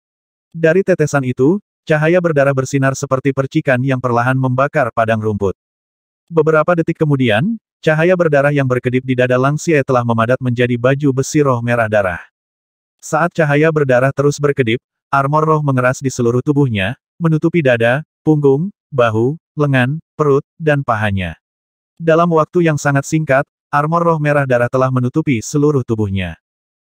Dari tetesan itu, cahaya berdarah bersinar seperti percikan yang perlahan membakar padang rumput. Beberapa detik kemudian, cahaya berdarah yang berkedip di dada Lang Xie telah memadat menjadi baju besi roh merah darah. Saat cahaya berdarah terus berkedip, armor roh mengeras di seluruh tubuhnya, menutupi dada, punggung, bahu, lengan, perut, dan pahanya. Dalam waktu yang sangat singkat, armor roh merah darah telah menutupi seluruh tubuhnya.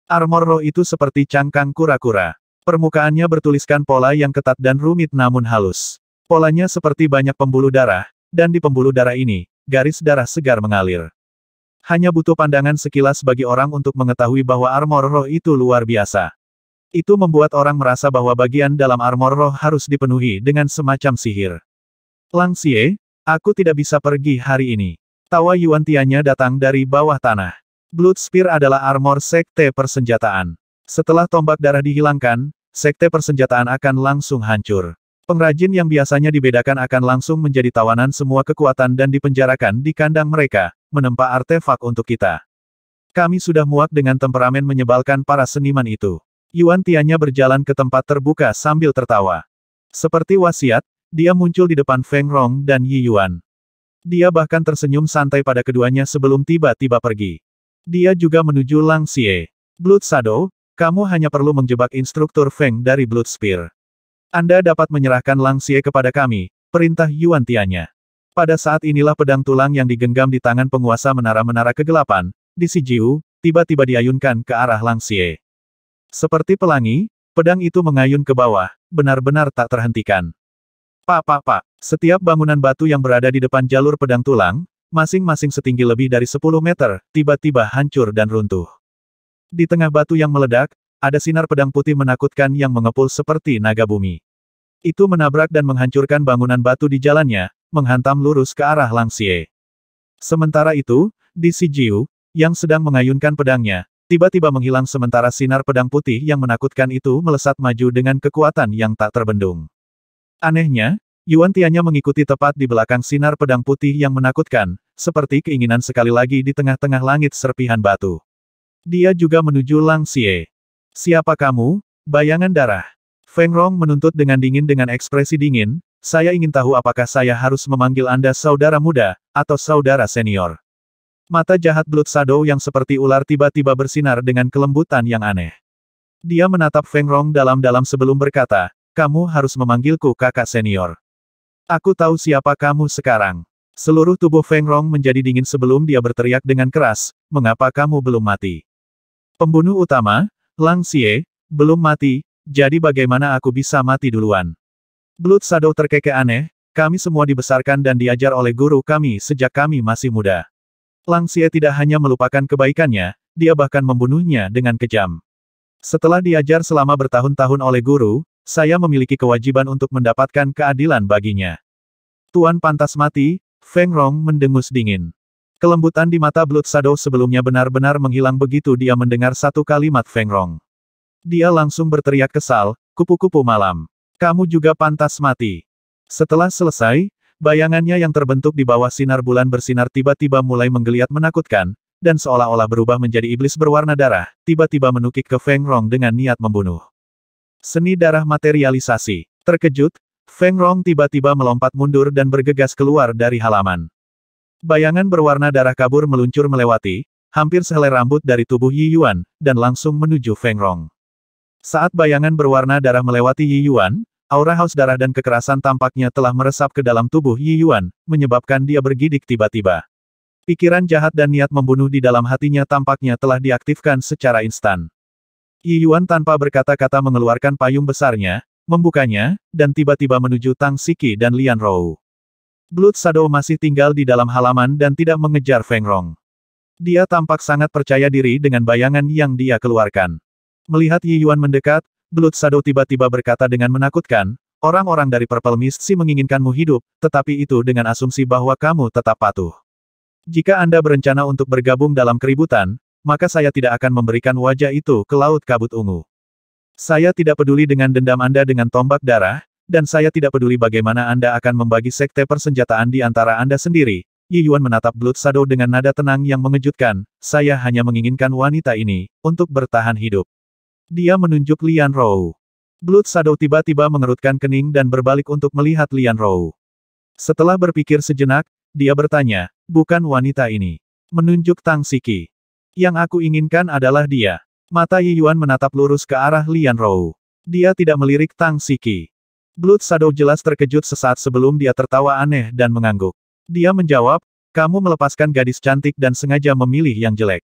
Armor roh itu seperti cangkang kura-kura. Permukaannya bertuliskan pola yang ketat dan rumit namun halus. Polanya seperti banyak pembuluh darah, dan di pembuluh darah ini, garis darah segar mengalir. Hanya butuh pandangan sekilas bagi orang untuk mengetahui bahwa armor roh itu luar biasa. Itu membuat orang merasa bahwa bagian dalam armor roh harus dipenuhi dengan semacam sihir. Lang Xie, aku tidak bisa pergi hari ini. Tawa Yuan Tianya datang dari bawah tanah. Blood Spear adalah armor sekte persenjataan. Setelah tombak darah dihilangkan, sekte persenjataan akan langsung hancur. Pengrajin yang biasanya dibedakan akan langsung menjadi tawanan semua kekuatan dan dipenjarakan di kandang mereka, menempa artefak untuk kita. Kami sudah muak dengan temperamen menyebalkan para seniman itu. Yuan Tianya berjalan ke tempat terbuka sambil tertawa. Seperti wasiat, dia muncul di depan Feng Rong dan Yi Yuan. Dia bahkan tersenyum santai pada keduanya sebelum tiba-tiba pergi. Dia juga menuju Lang Xie. Blood Shadow, kamu hanya perlu menjebak instruktur Feng dari Blood Spear. Anda dapat menyerahkan Lang Xie kepada kami, perintah Yuan Tianya. Pada saat inilah pedang tulang yang digenggam di tangan penguasa menara-menara kegelapan, di Sijiu, tiba-tiba diayunkan ke arah Lang Xie. Seperti pelangi, pedang itu mengayun ke bawah, benar-benar tak terhentikan. Pak, setiap bangunan batu yang berada di depan jalur pedang tulang, masing-masing setinggi lebih dari 10 meter, tiba-tiba hancur dan runtuh. Di tengah batu yang meledak, ada sinar pedang putih menakutkan yang mengepul seperti naga bumi. Itu menabrak dan menghancurkan bangunan batu di jalannya, menghantam lurus ke arah Lang Xie. Sementara itu, di Sijiu, yang sedang mengayunkan pedangnya, tiba-tiba menghilang sementara sinar pedang putih yang menakutkan itu melesat maju dengan kekuatan yang tak terbendung. Anehnya, Yuan Tianya mengikuti tepat di belakang sinar pedang putih yang menakutkan, seperti keinginan sekali lagi di tengah-tengah langit serpihan batu. Dia juga menuju Lang Xie. Siapa kamu, bayangan darah? Feng Rong menuntut dengan dingin dengan ekspresi dingin, saya ingin tahu apakah saya harus memanggil Anda saudara muda, atau saudara senior. Mata jahat Blood Shadow yang seperti ular tiba-tiba bersinar dengan kelembutan yang aneh. Dia menatap Feng Rong dalam-dalam sebelum berkata, kamu harus memanggilku kakak senior. Aku tahu siapa kamu sekarang. Seluruh tubuh Feng Rong menjadi dingin sebelum dia berteriak dengan keras, mengapa kamu belum mati? Pembunuh utama, Lang Xie, belum mati, jadi bagaimana aku bisa mati duluan? Blood Shadow terkekeh aneh, kami semua dibesarkan dan diajar oleh guru kami sejak kami masih muda. Lang Xie tidak hanya melupakan kebaikannya, dia bahkan membunuhnya dengan kejam. Setelah diajar selama bertahun-tahun oleh guru, saya memiliki kewajiban untuk mendapatkan keadilan baginya. Tuan pantas mati, Feng Rong mendengus dingin. Kelembutan di mata Blood Shadow sebelumnya benar-benar menghilang begitu dia mendengar satu kalimat Feng Rong. Dia langsung berteriak kesal, kupu-kupu malam. Kamu juga pantas mati. Setelah selesai, bayangannya yang terbentuk di bawah sinar bulan bersinar tiba-tiba mulai menggeliat menakutkan, dan seolah-olah berubah menjadi iblis berwarna darah, tiba-tiba menukik ke Feng Rong dengan niat membunuh. Seni darah materialisasi. Terkejut, Feng Rong tiba-tiba melompat mundur dan bergegas keluar dari halaman. Bayangan berwarna darah kabur meluncur melewati, hampir sehelai rambut dari tubuh Yi Yuan, dan langsung menuju Feng Rong. Saat bayangan berwarna darah melewati Yi Yuan, aura haus darah dan kekerasan tampaknya telah meresap ke dalam tubuh Yi Yuan, menyebabkan dia bergidik tiba-tiba. Pikiran jahat dan niat membunuh di dalam hatinya tampaknya telah diaktifkan secara instan. Yi Yuan tanpa berkata-kata mengeluarkan payung besarnya, membukanya, dan tiba-tiba menuju Tang Siki dan Lian Rou. Blood Shadow masih tinggal di dalam halaman dan tidak mengejar Feng Rong. Dia tampak sangat percaya diri dengan bayangan yang dia keluarkan. Melihat Yi Yuan mendekat, Blood Shadow tiba-tiba berkata dengan menakutkan, orang-orang dari Purple Mist Sea menginginkanmu hidup, tetapi itu dengan asumsi bahwa kamu tetap patuh. Jika Anda berencana untuk bergabung dalam keributan, maka saya tidak akan memberikan wajah itu ke Laut Kabut Ungu. Saya tidak peduli dengan dendam Anda dengan tombak darah, dan saya tidak peduli bagaimana Anda akan membagi sekte persenjataan di antara Anda sendiri. Yi Yuan menatap Blood Shadow dengan nada tenang yang mengejutkan, saya hanya menginginkan wanita ini, untuk bertahan hidup. Dia menunjuk Lian Rou. Blood Shadow tiba-tiba mengerutkan kening dan berbalik untuk melihat Lian Rou. Setelah berpikir sejenak, dia bertanya, bukan wanita ini. Menunjuk Tang Siki. Yang aku inginkan adalah dia. Mata Yi Yuan menatap lurus ke arah Lian Rou. Dia tidak melirik Tang Siki. Blood Shadow jelas terkejut sesaat sebelum dia tertawa aneh dan mengangguk. Dia menjawab, kamu melepaskan gadis cantik dan sengaja memilih yang jelek.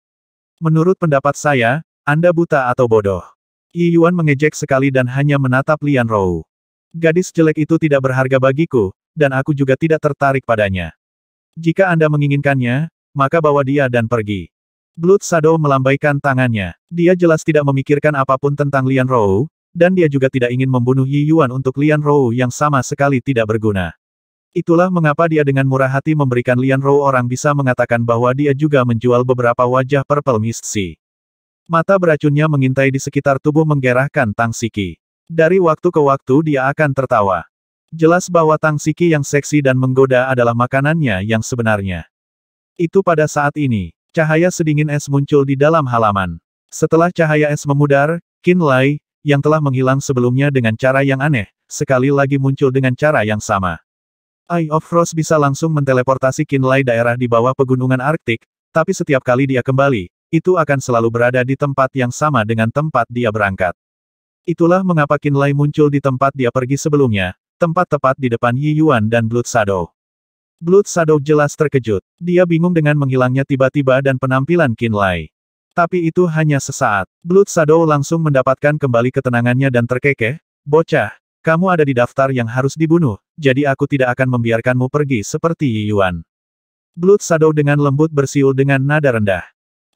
Menurut pendapat saya, Anda buta atau bodoh. Yi Yuan mengejek sekali dan hanya menatap Lian Rou. Gadis jelek itu tidak berharga bagiku, dan aku juga tidak tertarik padanya. Jika Anda menginginkannya, maka bawa dia dan pergi. Blood Shadow melambaikan tangannya. Dia jelas tidak memikirkan apapun tentang Lian Rou, dan dia juga tidak ingin membunuh Yi Yuan untuk Lian Rou yang sama sekali tidak berguna. Itulah mengapa dia dengan murah hati memberikan Lian Rou. Orang bisa mengatakan bahwa dia juga menjual beberapa wajah Purple Mist Sea. Mata beracunnya mengintai di sekitar tubuh menggerahkan Tang Siki. Dari waktu ke waktu dia akan tertawa. Jelas bahwa Tang Siki yang seksi dan menggoda adalah makanannya yang sebenarnya. Itu pada saat ini. Cahaya sedingin es muncul di dalam halaman. Setelah cahaya es memudar, Qin Lai, yang telah menghilang sebelumnya dengan cara yang aneh, sekali lagi muncul dengan cara yang sama. Eye of Frost bisa langsung menteleportasi Qin Lai daerah di bawah pegunungan Arktik, tapi setiap kali dia kembali, itu akan selalu berada di tempat yang sama dengan tempat dia berangkat. Itulah mengapa Qin Lai muncul di tempat dia pergi sebelumnya, tempat tepat di depan Yi Yuan dan Blood Shadow. Blood Shadow jelas terkejut. Dia bingung dengan menghilangnya tiba-tiba dan penampilan Qin Lai. Tapi itu hanya sesaat. Blood Shadow langsung mendapatkan kembali ketenangannya dan terkekeh, bocah, kamu ada di daftar yang harus dibunuh, jadi aku tidak akan membiarkanmu pergi seperti Yi Yuan. Blood Shadow dengan lembut bersiul dengan nada rendah.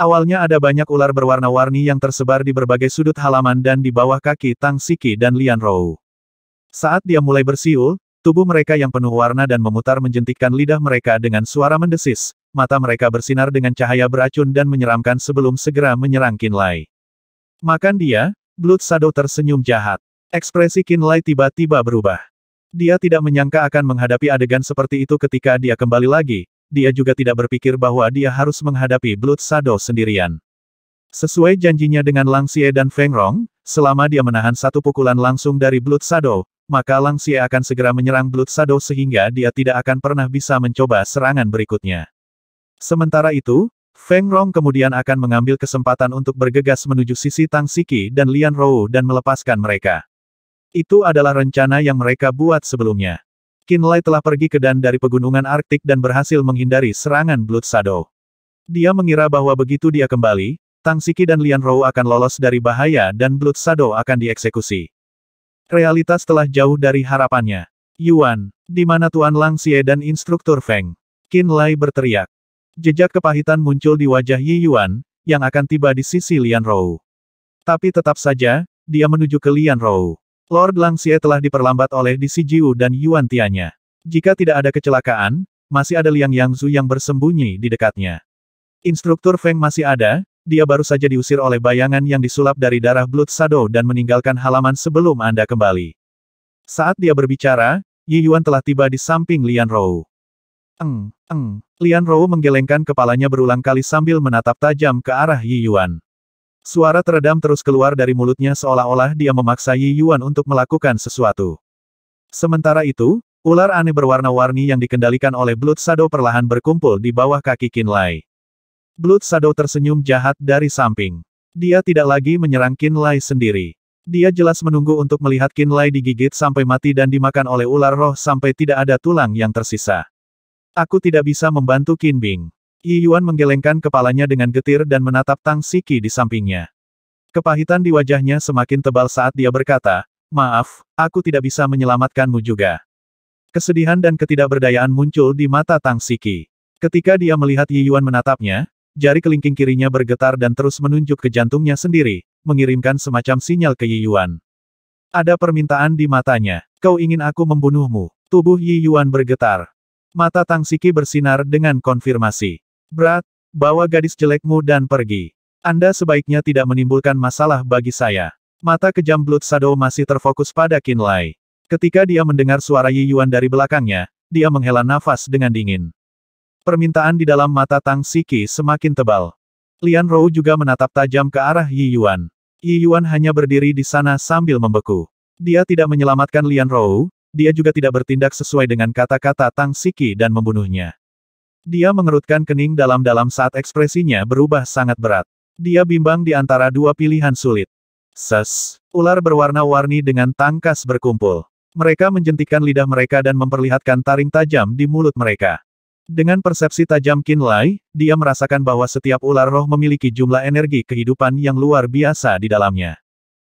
Awalnya ada banyak ular berwarna-warni yang tersebar di berbagai sudut halaman dan di bawah kaki Tang Siki dan Lian Rou. Saat dia mulai bersiul, tubuh mereka yang penuh warna dan memutar menjentikkan lidah mereka dengan suara mendesis, mata mereka bersinar dengan cahaya beracun dan menyeramkan sebelum segera menyerang Qin Lai. Makan dia, Blood Shadow tersenyum jahat. Ekspresi Qin Lai tiba-tiba berubah. Dia tidak menyangka akan menghadapi adegan seperti itu ketika dia kembali lagi, dia juga tidak berpikir bahwa dia harus menghadapi Blood Shadow sendirian. Sesuai janjinya dengan Lang Xie dan Feng Rong, selama dia menahan satu pukulan langsung dari Blood Shadow, maka Lang Xie akan segera menyerang Blood Shadow sehingga dia tidak akan pernah bisa mencoba serangan berikutnya. Sementara itu, Feng Rong kemudian akan mengambil kesempatan untuk bergegas menuju sisi Tang Siki dan Lian Rou dan melepaskan mereka. Itu adalah rencana yang mereka buat sebelumnya. Qin Lai telah pergi ke Dan dari pegunungan Arktik dan berhasil menghindari serangan Blood Shadow. Dia mengira bahwa begitu dia kembali, Tang Siki dan Lian Rou akan lolos dari bahaya dan Blood Shadow akan dieksekusi. Realitas telah jauh dari harapannya. Yuan, di mana Tuan Lang Xie dan Instruktur Feng? Qin Lai berteriak. Jejak kepahitan muncul di wajah Yi Yuan, yang akan tiba di sisi Lian Rou. Tapi tetap saja, dia menuju ke Lian Rou. Lord Lang Xie telah diperlambat oleh Di Sijiu dan Yuan Tianya. Jika tidak ada kecelakaan, masih ada Liang Yangzu yang bersembunyi di dekatnya. Instruktur Feng masih ada, dia baru saja diusir oleh bayangan yang disulap dari darah Blood Shadow dan meninggalkan halaman sebelum Anda kembali. Saat dia berbicara, Yi Yuan telah tiba di samping Lian Rou. Lian Rou menggelengkan kepalanya berulang kali sambil menatap tajam ke arah Yi Yuan. Suara teredam terus keluar dari mulutnya seolah-olah dia memaksa Yi Yuan untuk melakukan sesuatu. Sementara itu, ular aneh berwarna-warni yang dikendalikan oleh Blood Shadow perlahan berkumpul di bawah kaki Qin Lai. Blood Shadow tersenyum jahat dari samping. Dia tidak lagi menyerang Qin Lai sendiri. Dia jelas menunggu untuk melihat Qin Lai digigit sampai mati dan dimakan oleh ular roh sampai tidak ada tulang yang tersisa. Aku tidak bisa membantu Qin Bing. Yi Yuan menggelengkan kepalanya dengan getir dan menatap Tang Siki di sampingnya. Kepahitan di wajahnya semakin tebal saat dia berkata, maaf, aku tidak bisa menyelamatkanmu juga. Kesedihan dan ketidakberdayaan muncul di mata Tang Siki. Ketika dia melihat Yi Yuan menatapnya, jari kelingking kirinya bergetar dan terus menunjuk ke jantungnya sendiri, mengirimkan semacam sinyal ke Yi Yuan. Ada permintaan di matanya. Kau ingin aku membunuhmu? Tubuh Yi Yuan bergetar. Mata Tang Siki bersinar dengan konfirmasi. Bawa gadis jelekmu dan pergi. Anda sebaiknya tidak menimbulkan masalah bagi saya. Mata kejam Blood Shadow masih terfokus pada Qinlai. Ketika dia mendengar suara Yi Yuan dari belakangnya, dia menghela nafas dengan dingin. Permintaan di dalam mata Tang Siki semakin tebal. Lian Rou juga menatap tajam ke arah Yi Yuan. Yi Yuan hanya berdiri di sana sambil membeku. Dia tidak menyelamatkan Lian Rou, dia juga tidak bertindak sesuai dengan kata-kata Tang Siki dan membunuhnya. Dia mengerutkan kening dalam-dalam saat ekspresinya berubah sangat berat. Dia bimbang di antara dua pilihan sulit. Ular berwarna-warni dengan tangkas berkumpul. Mereka menjentikkan lidah mereka dan memperlihatkan taring tajam di mulut mereka. Dengan persepsi tajam Qinlai, dia merasakan bahwa setiap ular roh memiliki jumlah energi kehidupan yang luar biasa di dalamnya.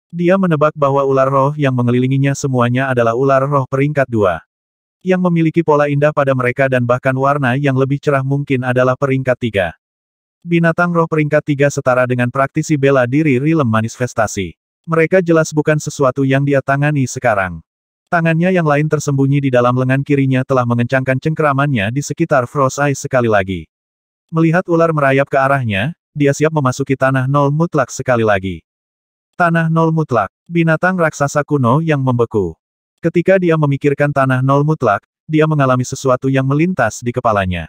Dia menebak bahwa ular roh yang mengelilinginya semuanya adalah ular roh peringkat 2. Yang memiliki pola indah pada mereka dan bahkan warna yang lebih cerah mungkin adalah peringkat 3. Binatang roh peringkat 3 setara dengan praktisi bela diri rilem manifestasi. Mereka jelas bukan sesuatu yang dia tangani sekarang. Tangannya yang lain tersembunyi di dalam lengan kirinya telah mengencangkan cengkeramannya di sekitar Frost Eye sekali lagi. Melihat ular merayap ke arahnya, dia siap memasuki tanah nol mutlak sekali lagi. Tanah nol mutlak, binatang raksasa kuno yang membeku. Ketika dia memikirkan tanah nol mutlak, dia mengalami sesuatu yang melintas di kepalanya.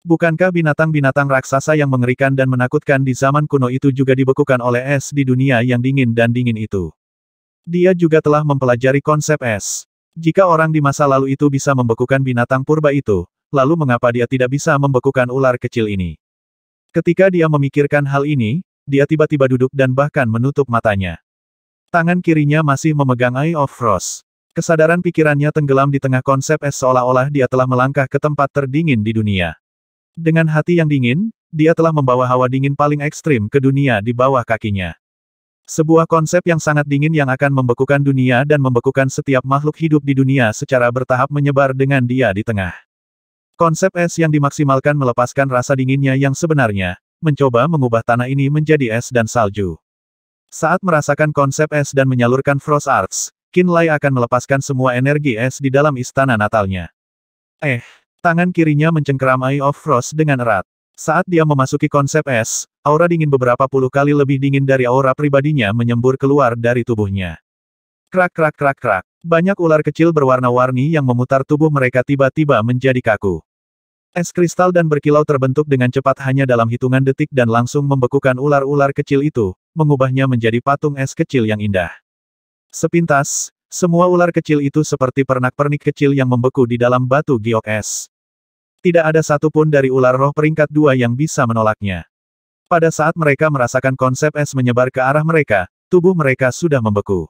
Bukankah binatang-binatang raksasa yang mengerikan dan menakutkan di zaman kuno itu juga dibekukan oleh es di dunia yang dingin dan dingin itu? Dia juga telah mempelajari konsep es. Jika orang di masa lalu itu bisa membekukan binatang purba itu, lalu mengapa dia tidak bisa membekukan ular kecil ini? Ketika dia memikirkan hal ini, dia tiba-tiba duduk dan bahkan menutup matanya. Tangan kirinya masih memegang Eye of Frost. Kesadaran pikirannya tenggelam di tengah konsep es seolah-olah dia telah melangkah ke tempat terdingin di dunia. Dengan hati yang dingin, dia telah membawa hawa dingin paling ekstrim ke dunia di bawah kakinya. Sebuah konsep yang sangat dingin yang akan membekukan dunia dan membekukan setiap makhluk hidup di dunia secara bertahap menyebar dengan dia di tengah. Konsep es yang dimaksimalkan melepaskan rasa dinginnya yang sebenarnya, mencoba mengubah tanah ini menjadi es dan salju. Saat merasakan konsep es dan menyalurkan Frost Arts, Qinlai akan melepaskan semua energi es di dalam istana natalnya. Tangan kirinya mencengkeram Eye of Frost dengan erat. Saat dia memasuki konsep es, aura dingin beberapa puluh kali lebih dingin dari aura pribadinya menyembur keluar dari tubuhnya. Krak krak krak krak. Banyak ular kecil berwarna-warni yang memutar tubuh mereka tiba-tiba menjadi kaku. Es kristal dan berkilau terbentuk dengan cepat hanya dalam hitungan detik dan langsung membekukan ular-ular kecil itu, mengubahnya menjadi patung es kecil yang indah. Sepintas, semua ular kecil itu seperti pernak-pernik kecil yang membeku di dalam batu giok es. Tidak ada satupun dari ular roh peringkat 2 yang bisa menolaknya. Pada saat mereka merasakan konsep es menyebar ke arah mereka, tubuh mereka sudah membeku.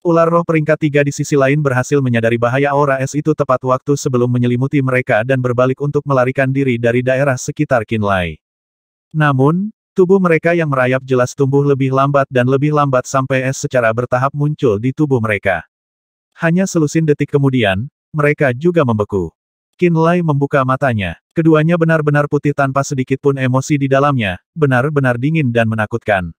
Ular roh peringkat 3 di sisi lain berhasil menyadari bahaya aura es itu tepat waktu sebelum menyelimuti mereka dan berbalik untuk melarikan diri dari daerah sekitar Qinlai. Namun, tubuh mereka yang merayap jelas tumbuh lebih lambat dan lebih lambat sampai es secara bertahap muncul di tubuh mereka. Hanya selusin detik kemudian, mereka juga membeku. Qinlai membuka matanya. Keduanya benar-benar putih tanpa sedikit pun emosi di dalamnya, benar-benar dingin dan menakutkan.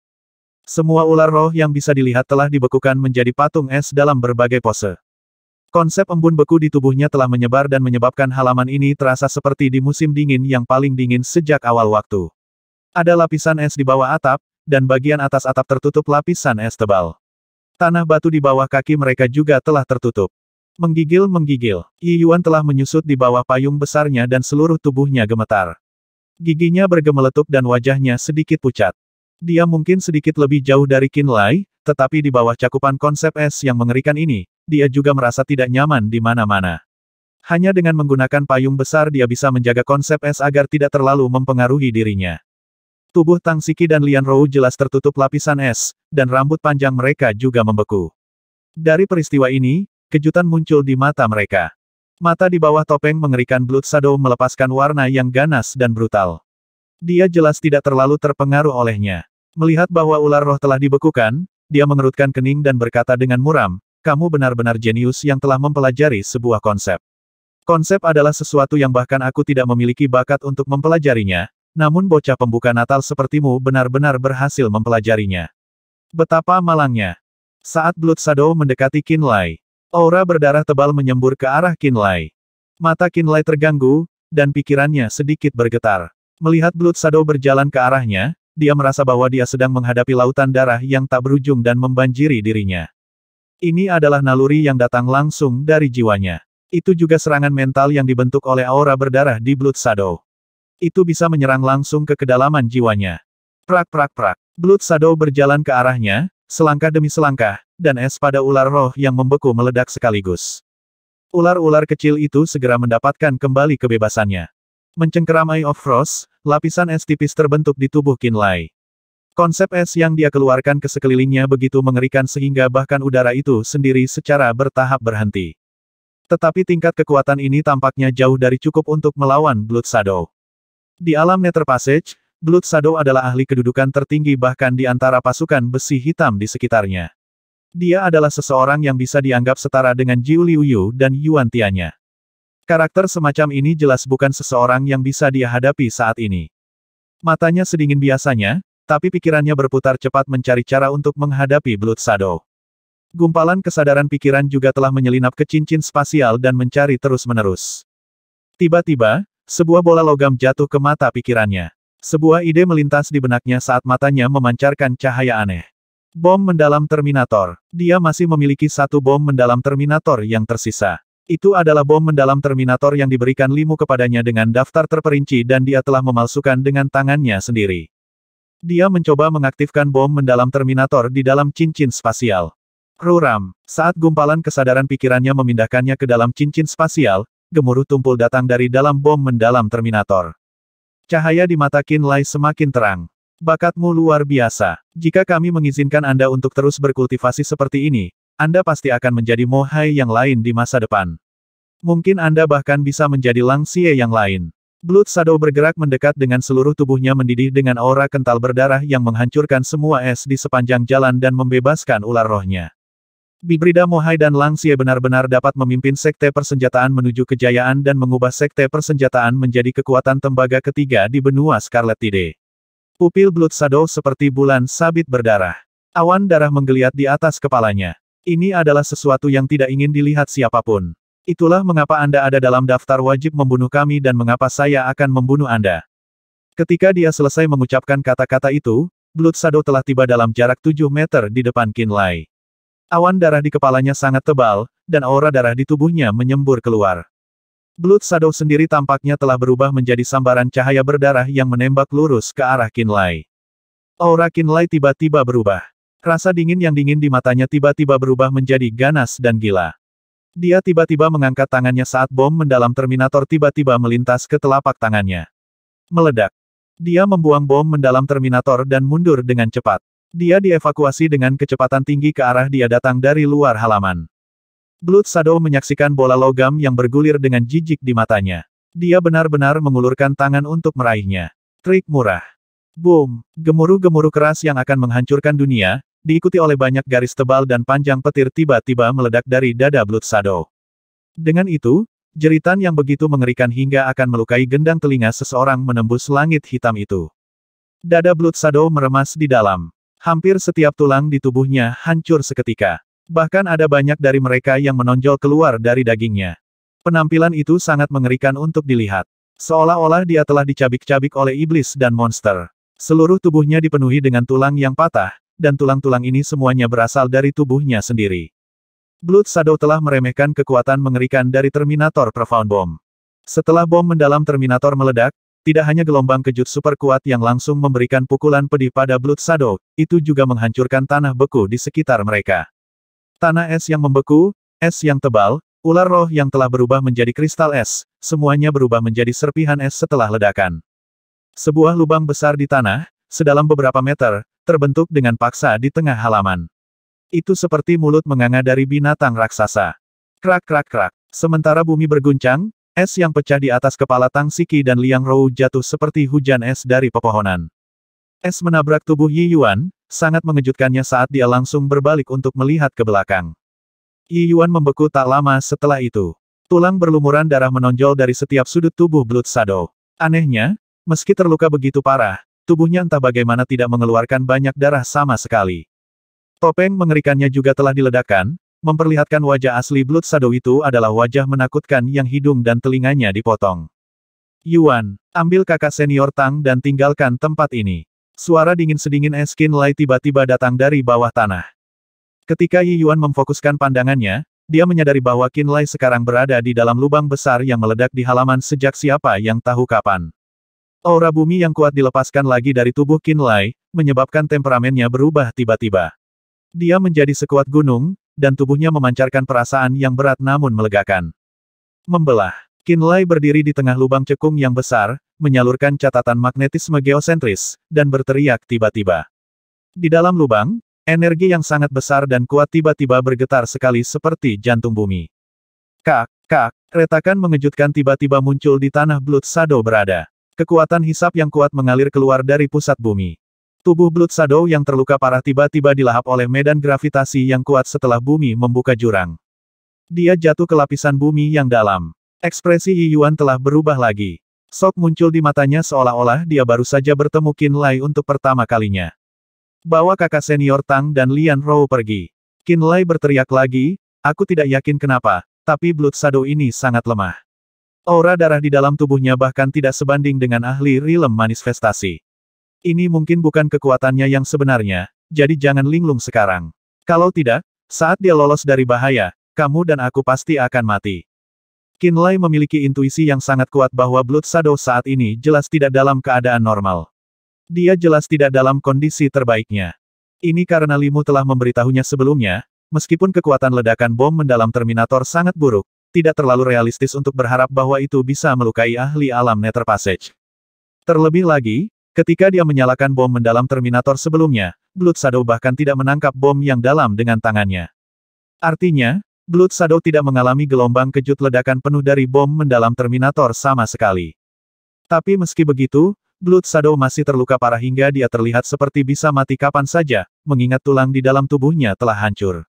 Semua ular roh yang bisa dilihat telah dibekukan menjadi patung es dalam berbagai pose. Konsep embun beku di tubuhnya telah menyebar dan menyebabkan halaman ini terasa seperti di musim dingin yang paling dingin sejak awal waktu. Ada lapisan es di bawah atap, dan bagian atas atap tertutup lapisan es tebal. Tanah batu di bawah kaki mereka juga telah tertutup. Menggigil-menggigil, Yi Yuan telah menyusut di bawah payung besarnya dan seluruh tubuhnya gemetar. Giginya bergemeletup dan wajahnya sedikit pucat. Dia mungkin sedikit lebih jauh dari Qinlai, tetapi di bawah cakupan konsep es yang mengerikan ini, dia juga merasa tidak nyaman di mana-mana. Hanya dengan menggunakan payung besar dia bisa menjaga konsep es agar tidak terlalu mempengaruhi dirinya. Tubuh Tang Siki dan Lian Rou jelas tertutup lapisan es, dan rambut panjang mereka juga membeku. Dari peristiwa ini, kejutan muncul di mata mereka. Mata di bawah topeng mengerikan Blood Shadow melepaskan warna yang ganas dan brutal. Dia jelas tidak terlalu terpengaruh olehnya. Melihat bahwa ular roh telah dibekukan, dia mengerutkan kening dan berkata dengan muram, "Kamu benar-benar jenius yang telah mempelajari sebuah konsep. Konsep adalah sesuatu yang bahkan aku tidak memiliki bakat untuk mempelajarinya, namun bocah pembuka Natal sepertimu benar-benar berhasil mempelajarinya." Betapa malangnya. Saat Blood Shadow mendekati Qinlai, aura berdarah tebal menyembur ke arah Qinlai. Mata Qinlai terganggu, dan pikirannya sedikit bergetar. Melihat Blood Shadow berjalan ke arahnya, dia merasa bahwa dia sedang menghadapi lautan darah yang tak berujung dan membanjiri dirinya. Ini adalah naluri yang datang langsung dari jiwanya. Itu juga serangan mental yang dibentuk oleh aura berdarah di Blood Shadow. Itu bisa menyerang langsung ke kedalaman jiwanya. Prak prak prak. Blood Shadow berjalan ke arahnya, selangkah demi selangkah, dan es pada ular roh yang membeku meledak sekaligus. Ular-ular kecil itu segera mendapatkan kembali kebebasannya. Mencengkeram Eye of Frost, lapisan es tipis terbentuk di tubuh Qinlai. Konsep es yang dia keluarkan ke sekelilingnya begitu mengerikan sehingga bahkan udara itu sendiri secara bertahap berhenti. Tetapi tingkat kekuatan ini tampaknya jauh dari cukup untuk melawan Blood Shadow. Di alam Nether Passage, Blood Shadow adalah ahli kedudukan tertinggi bahkan di antara pasukan besi hitam di sekitarnya. Dia adalah seseorang yang bisa dianggap setara dengan Jiu Liuyu dan Yuan Tianya. Karakter semacam ini jelas bukan seseorang yang bisa dia hadapi saat ini. Matanya sedingin biasanya, tapi pikirannya berputar cepat mencari cara untuk menghadapi Blood Shadow. Gumpalan kesadaran pikiran juga telah menyelinap ke cincin spasial dan mencari terus-menerus. Tiba-tiba, sebuah bola logam jatuh ke mata pikirannya. Sebuah ide melintas di benaknya saat matanya memancarkan cahaya aneh. Bom mendalam Terminator. Dia masih memiliki satu bom mendalam Terminator yang tersisa. Itu adalah bom mendalam Terminator yang diberikan Limu kepadanya dengan daftar terperinci dan dia telah memalsukan dengan tangannya sendiri. Dia mencoba mengaktifkan bom mendalam Terminator di dalam cincin spasial. Ruram. Saat gumpalan kesadaran pikirannya memindahkannya ke dalam cincin spasial, gemuruh tumpul datang dari dalam bom mendalam Terminator. Cahaya di mata Qinlai semakin terang. Bakatmu luar biasa. Jika kami mengizinkan Anda untuk terus berkultivasi seperti ini, Anda pasti akan menjadi Mohai yang lain di masa depan. Mungkin Anda bahkan bisa menjadi Lang Xie yang lain. Blood Shadow bergerak mendekat dengan seluruh tubuhnya mendidih dengan aura kental berdarah yang menghancurkan semua es di sepanjang jalan dan membebaskan ular rohnya. Bibrida Mohai dan Lang Xie benar-benar dapat memimpin sekte persenjataan menuju kejayaan dan mengubah sekte persenjataan menjadi kekuatan tembaga ketiga di benua Scarlet Tide. Pupil Blood Shadow seperti bulan sabit berdarah. Awan darah menggeliat di atas kepalanya. Ini adalah sesuatu yang tidak ingin dilihat siapapun. Itulah mengapa Anda ada dalam daftar wajib membunuh kami dan mengapa saya akan membunuh Anda. Ketika dia selesai mengucapkan kata-kata itu, Blood Shadow telah tiba dalam jarak 7 meter di depan Qinlai. Awan darah di kepalanya sangat tebal, dan aura darah di tubuhnya menyembur keluar. Blood Shadow sendiri tampaknya telah berubah menjadi sambaran cahaya berdarah yang menembak lurus ke arah Qinlai. Aura Qinlai tiba-tiba berubah. Rasa dingin yang dingin di matanya tiba-tiba berubah menjadi ganas dan gila. Dia tiba-tiba mengangkat tangannya saat bom mendalam Terminator tiba-tiba melintas ke telapak tangannya. Meledak. Dia membuang bom mendalam Terminator dan mundur dengan cepat. Dia dievakuasi dengan kecepatan tinggi ke arah dia datang dari luar halaman. Blood Shadow menyaksikan bola logam yang bergulir dengan jijik di matanya. Dia benar-benar mengulurkan tangan untuk meraihnya. Trik murah. Boom! Gemuruh-gemuruh keras yang akan menghancurkan dunia, diikuti oleh banyak garis tebal dan panjang petir tiba-tiba meledak dari dada Blood Shadow. Dengan itu, jeritan yang begitu mengerikan hingga akan melukai gendang telinga seseorang menembus langit hitam itu. Dada Blood Shadow meremas di dalam. Hampir setiap tulang di tubuhnya hancur seketika. Bahkan ada banyak dari mereka yang menonjol keluar dari dagingnya. Penampilan itu sangat mengerikan untuk dilihat. Seolah-olah dia telah dicabik-cabik oleh iblis dan monster. Seluruh tubuhnya dipenuhi dengan tulang yang patah, dan tulang-tulang ini semuanya berasal dari tubuhnya sendiri. Blood Shadow telah meremehkan kekuatan mengerikan dari Terminator Profound Bomb. Setelah bom mendalam Terminator meledak, tidak hanya gelombang kejut super kuat yang langsung memberikan pukulan pedih pada Blood Shadow, itu juga menghancurkan tanah beku di sekitar mereka. Tanah es yang membeku, es yang tebal, ular roh yang telah berubah menjadi kristal es, semuanya berubah menjadi serpihan es setelah ledakan. Sebuah lubang besar di tanah, sedalam beberapa meter, terbentuk dengan paksa di tengah halaman. Itu seperti mulut menganga dari binatang raksasa. Krak krak krak. Sementara bumi berguncang, es yang pecah di atas kepala Tang Siki dan Liang Rou jatuh seperti hujan es dari pepohonan. Es menabrak tubuh Yi Yuan, sangat mengejutkannya saat dia langsung berbalik untuk melihat ke belakang. Yi Yuan membeku tak lama setelah itu. Tulang berlumuran darah menonjol dari setiap sudut tubuh Blood Shadow. Anehnya, meski terluka begitu parah, tubuhnya entah bagaimana tidak mengeluarkan banyak darah sama sekali. Topeng mengerikannya juga telah diledakkan, memperlihatkan wajah asli Blood Shadow itu adalah wajah menakutkan yang hidung dan telinganya dipotong. Yuan, ambil kakak senior Tang dan tinggalkan tempat ini. Suara dingin sedingin es Qin Lai tiba-tiba datang dari bawah tanah. Ketika Yi Yuan memfokuskan pandangannya, dia menyadari bahwa Qin Lai sekarang berada di dalam lubang besar yang meledak di halaman sejak siapa yang tahu kapan. Aura bumi yang kuat dilepaskan lagi dari tubuh Qin Lai, menyebabkan temperamennya berubah tiba-tiba. Dia menjadi sekuat gunung, dan tubuhnya memancarkan perasaan yang berat namun melegakan. Membelah. Qin Lai berdiri di tengah lubang cekung yang besar, menyalurkan catatan magnetisme geosentris, dan berteriak tiba-tiba. Di dalam lubang, energi yang sangat besar dan kuat tiba-tiba bergetar sekali seperti jantung bumi. Kak, retakan mengejutkan tiba-tiba muncul di tanah Blood Shadow berada. Kekuatan hisap yang kuat mengalir keluar dari pusat bumi. Tubuh Blood Shadow yang terluka parah tiba-tiba dilahap oleh medan gravitasi yang kuat setelah bumi membuka jurang. Dia jatuh ke lapisan bumi yang dalam. Ekspresi Yi Yuan telah berubah lagi. Sok muncul di matanya seolah-olah dia baru saja bertemu Qin Lai untuk pertama kalinya. Bawa kakak senior Tang dan Lian Rou pergi. Qin Lai berteriak lagi, aku tidak yakin kenapa, tapi Blood Shadow ini sangat lemah. Aura darah di dalam tubuhnya bahkan tidak sebanding dengan ahli rilem manifestasi. Ini mungkin bukan kekuatannya yang sebenarnya, jadi jangan linglung sekarang. Kalau tidak, saat dia lolos dari bahaya, kamu dan aku pasti akan mati. Qin Lai memiliki intuisi yang sangat kuat bahwa Blood Shadow saat ini jelas tidak dalam keadaan normal. Dia jelas tidak dalam kondisi terbaiknya. Ini karena Limu telah memberitahunya sebelumnya, meskipun kekuatan ledakan bom mendalam Terminator sangat buruk, tidak terlalu realistis untuk berharap bahwa itu bisa melukai ahli alam Nether Passage. Terlebih lagi, ketika dia menyalakan bom mendalam Terminator sebelumnya, Blood Shadow bahkan tidak menangkap bom yang dalam dengan tangannya. Artinya, Blood Shadow tidak mengalami gelombang kejut ledakan penuh dari bom mendalam Terminator sama sekali. Tapi meski begitu, Blood Shadow masih terluka parah hingga dia terlihat seperti bisa mati kapan saja, mengingat tulang di dalam tubuhnya telah hancur.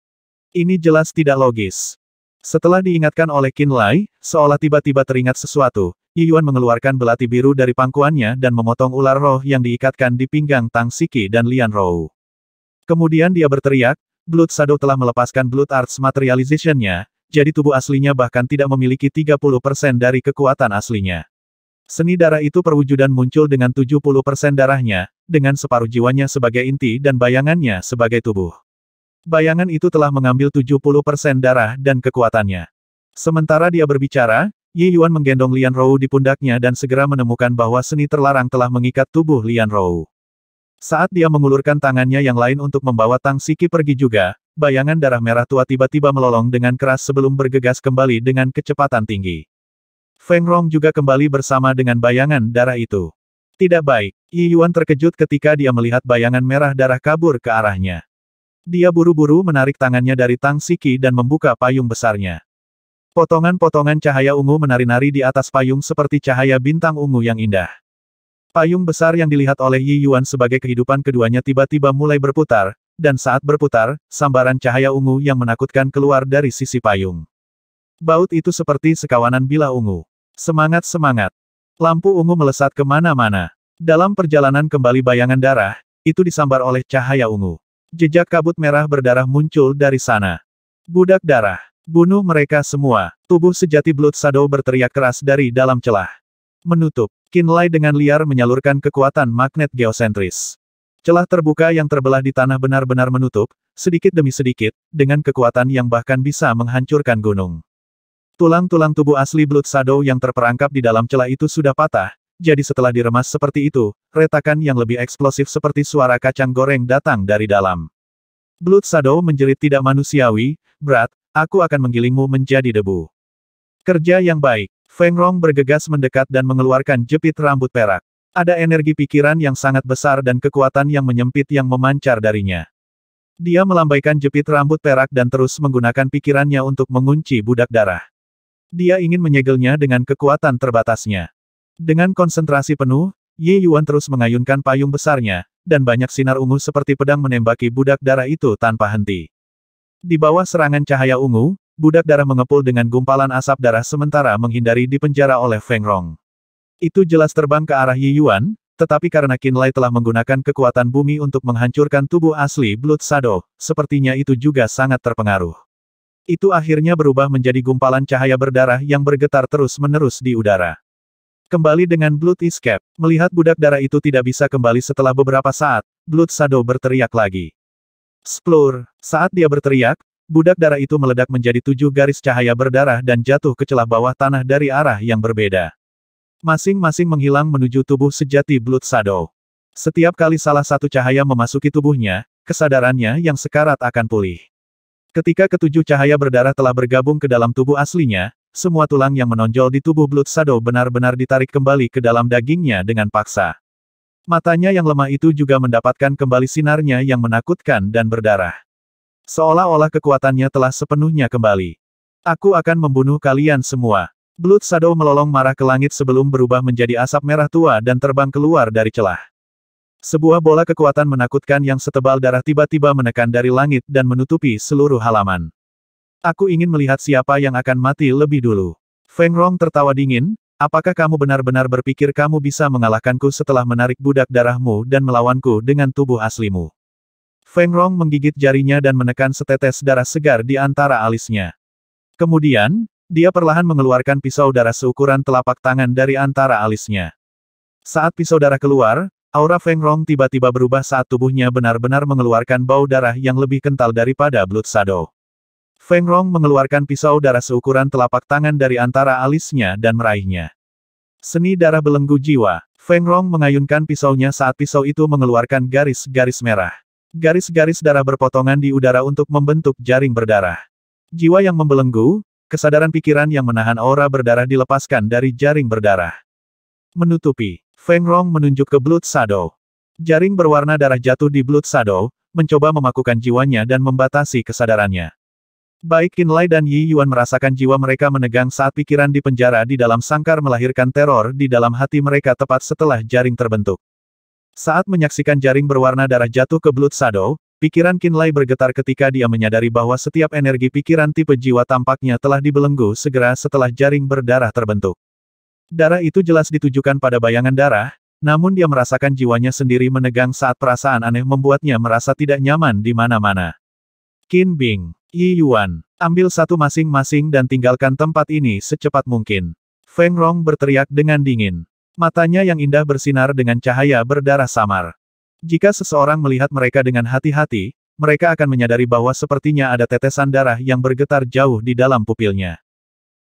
Ini jelas tidak logis. Setelah diingatkan oleh Qin Lai, seolah tiba-tiba teringat sesuatu, Yi Yuan mengeluarkan belati biru dari pangkuannya dan memotong ular roh yang diikatkan di pinggang Tang Siki dan Lian Rou. Kemudian dia berteriak, Blood Shadow telah melepaskan Blood Arts Materialization-nya, jadi tubuh aslinya bahkan tidak memiliki 30% dari kekuatan aslinya. Seni darah itu perwujudan muncul dengan 70% darahnya, dengan separuh jiwanya sebagai inti dan bayangannya sebagai tubuh. Bayangan itu telah mengambil 70% darah dan kekuatannya. Sementara dia berbicara, Yi Yuan menggendong Lian Rou di pundaknya dan segera menemukan bahwa seni terlarang telah mengikat tubuh Lian Rou. Saat dia mengulurkan tangannya yang lain untuk membawa Tang Siki pergi juga, bayangan darah merah tua tiba-tiba melolong dengan keras sebelum bergegas kembali dengan kecepatan tinggi. Feng Rong juga kembali bersama dengan bayangan darah itu. Tidak baik, Yi Yuan terkejut ketika dia melihat bayangan merah darah kabur ke arahnya. Dia buru-buru menarik tangannya dari Tang Siki dan membuka payung besarnya. Potongan-potongan cahaya ungu menari-nari di atas payung seperti cahaya bintang ungu yang indah. Payung besar yang dilihat oleh Yi Yuan sebagai kehidupan keduanya tiba-tiba mulai berputar, dan saat berputar, sambaran cahaya ungu yang menakutkan keluar dari sisi payung. Baut itu seperti sekawanan bilah ungu. Semangat-semangat. Lampu ungu melesat kemana-mana. Dalam perjalanan kembali bayangan darah, itu disambar oleh cahaya ungu. Jejak kabut merah berdarah muncul dari sana. Budak darah. Bunuh mereka semua. Tubuh sejati Blood Shadow berteriak keras dari dalam celah. Menutup. Qin Lai dengan liar menyalurkan kekuatan magnet geosentris. Celah terbuka yang terbelah di tanah benar-benar menutup, sedikit demi sedikit, dengan kekuatan yang bahkan bisa menghancurkan gunung. Tulang-tulang tubuh asli Blood Shadow yang terperangkap di dalam celah itu sudah patah, jadi setelah diremas seperti itu, retakan yang lebih eksplosif seperti suara kacang goreng datang dari dalam. Blood Shadow menjerit tidak manusiawi, berat, aku akan menggilingmu menjadi debu. Kerja yang baik. Feng Rong bergegas mendekat dan mengeluarkan jepit rambut perak. Ada energi pikiran yang sangat besar dan kekuatan yang menyempit yang memancar darinya. Dia melambaikan jepit rambut perak dan terus menggunakan pikirannya untuk mengunci budak darah. Dia ingin menyegelnya dengan kekuatan terbatasnya. Dengan konsentrasi penuh, Yi Yuan terus mengayunkan payung besarnya, dan banyak sinar ungu seperti pedang menembaki budak darah itu tanpa henti. Di bawah serangan cahaya ungu, budak darah mengepul dengan gumpalan asap darah sementara menghindari dipenjara oleh Feng Rong. Itu jelas terbang ke arah Yi Yuan, tetapi karena Qin Lai telah menggunakan kekuatan bumi untuk menghancurkan tubuh asli Blood Shadow, sepertinya itu juga sangat terpengaruh. Itu akhirnya berubah menjadi gumpalan cahaya berdarah yang bergetar terus-menerus di udara. Kembali dengan Blood Escape. Melihat budak darah itu tidak bisa kembali setelah beberapa saat, Blood Shadow berteriak lagi. Splur. Saat dia berteriak, budak darah itu meledak menjadi 7 garis cahaya berdarah dan jatuh ke celah bawah tanah dari arah yang berbeda. Masing-masing menghilang menuju tubuh sejati Blood Shadow. Setiap kali salah satu cahaya memasuki tubuhnya, kesadarannya yang sekarat akan pulih. Ketika ketujuh cahaya berdarah telah bergabung ke dalam tubuh aslinya, semua tulang yang menonjol di tubuh Blood Shadow benar-benar ditarik kembali ke dalam dagingnya dengan paksa. Matanya yang lemah itu juga mendapatkan kembali sinarnya yang menakutkan dan berdarah. Seolah-olah kekuatannya telah sepenuhnya kembali. Aku akan membunuh kalian semua. Blood Shadow melolong marah ke langit sebelum berubah menjadi asap merah tua dan terbang keluar dari celah. Sebuah bola kekuatan menakutkan yang setebal darah tiba-tiba menekan dari langit dan menutupi seluruh halaman. Aku ingin melihat siapa yang akan mati lebih dulu. Feng Rong tertawa dingin, apakah kamu benar-benar berpikir kamu bisa mengalahkanku setelah menarik budak darahmu dan melawanku dengan tubuh aslimu? Feng Rong menggigit jarinya dan menekan setetes darah segar di antara alisnya. Kemudian, dia perlahan mengeluarkan pisau darah seukuran telapak tangan dari antara alisnya. Saat pisau darah keluar, aura Feng Rong tiba-tiba berubah saat tubuhnya benar-benar mengeluarkan bau darah yang lebih kental daripada Blood Shadow. Feng Rong mengeluarkan pisau darah seukuran telapak tangan dari antara alisnya dan meraihnya. Seni darah belenggu jiwa. Feng Rong mengayunkan pisaunya saat pisau itu mengeluarkan garis-garis merah. Garis-garis darah berpotongan di udara untuk membentuk jaring berdarah. Jiwa yang membelenggu, kesadaran pikiran yang menahan aura berdarah dilepaskan dari jaring berdarah. Menutupi. Feng Rong menunjuk ke Blood Shadow. Jaring berwarna darah jatuh di Blood Shadow, mencoba memakukan jiwanya dan membatasi kesadarannya. Baik Qin Lai dan Yi Yuan merasakan jiwa mereka menegang saat pikiran di penjara di dalam sangkar melahirkan teror di dalam hati mereka tepat setelah jaring terbentuk. Saat menyaksikan jaring berwarna darah jatuh ke Blood Shadow, pikiran Qin Lai bergetar ketika dia menyadari bahwa setiap energi pikiran tipe jiwa tampaknya telah dibelenggu segera setelah jaring berdarah terbentuk. Darah itu jelas ditujukan pada bayangan darah, namun dia merasakan jiwanya sendiri menegang saat perasaan aneh membuatnya merasa tidak nyaman di mana-mana. Qin Bing, Yi Yuan, ambil satu masing-masing dan tinggalkan tempat ini secepat mungkin. Feng Rong berteriak dengan dingin. Matanya yang indah bersinar dengan cahaya berdarah samar. Jika seseorang melihat mereka dengan hati-hati, mereka akan menyadari bahwa sepertinya ada tetesan darah yang bergetar jauh di dalam pupilnya.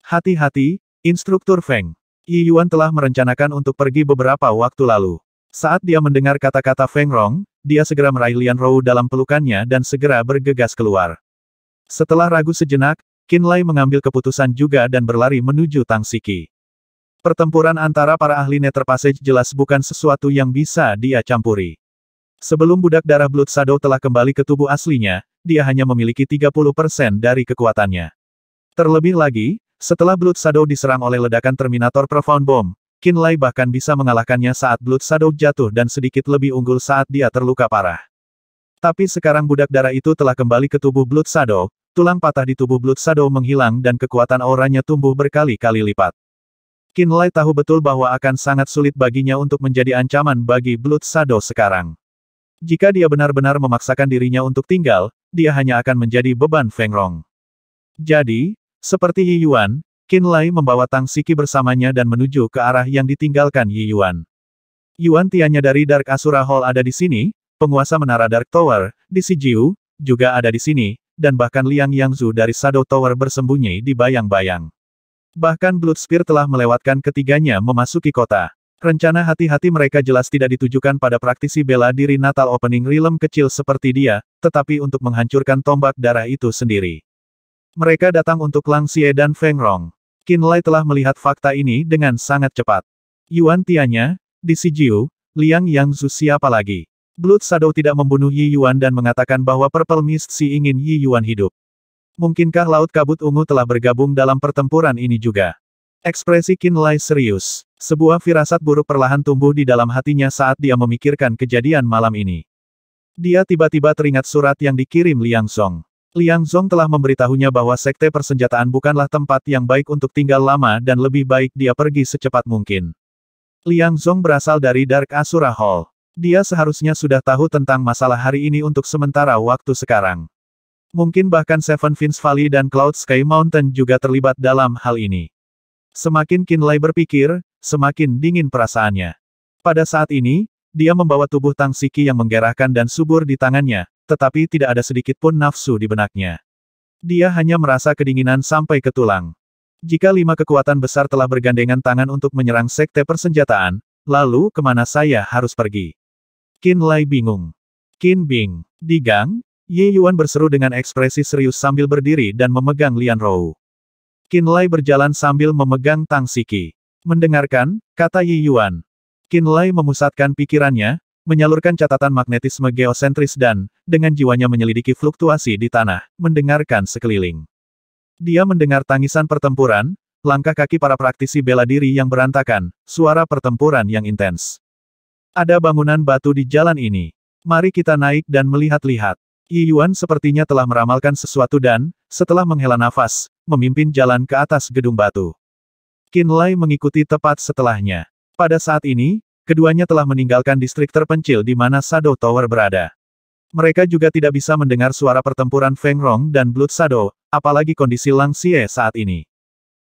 Hati-hati, Instruktur Feng. Yi Yuan telah merencanakan untuk pergi beberapa waktu lalu. Saat dia mendengar kata-kata Feng Rong, dia segera meraih Lian Rou dalam pelukannya dan segera bergegas keluar. Setelah ragu sejenak, Qin Lai mengambil keputusan juga dan berlari menuju Tang Siki. Pertempuran antara para ahli Nether Passage jelas bukan sesuatu yang bisa dia campuri. Sebelum budak darah Blood Shadow telah kembali ke tubuh aslinya, dia hanya memiliki 30% dari kekuatannya. Terlebih lagi, setelah Blood Shadow diserang oleh ledakan Terminator Profound Bomb, Qin Lai bahkan bisa mengalahkannya saat Blood Shadow jatuh dan sedikit lebih unggul saat dia terluka parah. Tapi sekarang budak darah itu telah kembali ke tubuh Blood Shadow, tulang patah di tubuh Blood Shadow menghilang dan kekuatan auranya tumbuh berkali-kali lipat. Qin Lai tahu betul bahwa akan sangat sulit baginya untuk menjadi ancaman bagi Blood Shadow sekarang. Jika dia benar-benar memaksakan dirinya untuk tinggal, dia hanya akan menjadi beban Feng Rong. Jadi, seperti Yi Yuan, Qin Lai membawa Tang Siki bersamanya dan menuju ke arah yang ditinggalkan Yi Yuan. Yuan Tianya dari Dark Asura Hall ada di sini, penguasa menara Dark Tower, di Sijiu, juga ada di sini, dan bahkan Liang Yangzu dari Shadow Tower bersembunyi di bayang-bayang. Bahkan Blood Spear telah melewatkan ketiganya memasuki kota. Rencana hati-hati mereka jelas tidak ditujukan pada praktisi bela diri Natal Opening Realm kecil seperti dia, tetapi untuk menghancurkan tombak darah itu sendiri. Mereka datang untuk Lang Xie dan Feng Rong. Qin Lai telah melihat fakta ini dengan sangat cepat. Yuan Tianya, di Sijiu, Liang Yangzu siapa lagi? Blood Shadow tidak membunuh Yi Yuan dan mengatakan bahwa Purple Mist Sea ingin Yi Yuan hidup. Mungkinkah Laut Kabut Ungu telah bergabung dalam pertempuran ini juga? Ekspresi Qin Lai serius. Sebuah firasat buruk perlahan tumbuh di dalam hatinya saat dia memikirkan kejadian malam ini. Dia tiba-tiba teringat surat yang dikirim Liang Zong. Liang Zong telah memberitahunya bahwa sekte persenjataan bukanlah tempat yang baik untuk tinggal lama dan lebih baik dia pergi secepat mungkin. Liang Zong berasal dari Dark Asura Hall. Dia seharusnya sudah tahu tentang masalah hari ini untuk sementara waktu sekarang. Mungkin bahkan Seven Fins Valley dan Cloud Sky Mountain juga terlibat dalam hal ini. Semakin Qin Lai berpikir, semakin dingin perasaannya. Pada saat ini, dia membawa tubuh Tang Siki yang menggerahkan dan subur di tangannya, tetapi tidak ada sedikit pun nafsu di benaknya. Dia hanya merasa kedinginan sampai ke tulang. Jika 5 kekuatan besar telah bergandengan tangan untuk menyerang sekte persenjataan, lalu kemana saya harus pergi? Qin Lai bingung. Qin Bing. Di gang, Ye Yuan berseru dengan ekspresi serius sambil berdiri dan memegang Lian Rou. Qin Lai berjalan sambil memegang Tang Siki. Mendengarkan, kata Ye Yuan. Qin Lai memusatkan pikirannya, menyalurkan catatan magnetisme geosentris dan, dengan jiwanya menyelidiki fluktuasi di tanah, mendengarkan sekeliling. Dia mendengar tangisan pertempuran, langkah kaki para praktisi bela diri yang berantakan, suara pertempuran yang intens. Ada bangunan batu di jalan ini. Mari kita naik dan melihat-lihat. Yi Yuan sepertinya telah meramalkan sesuatu dan, setelah menghela nafas, memimpin jalan ke atas gedung batu. Qin Lai mengikuti tepat setelahnya. Pada saat ini, keduanya telah meninggalkan distrik terpencil di mana Shadow Tower berada. Mereka juga tidak bisa mendengar suara pertempuran Feng Rong dan Blood Shadow, apalagi kondisi Lang Xie saat ini.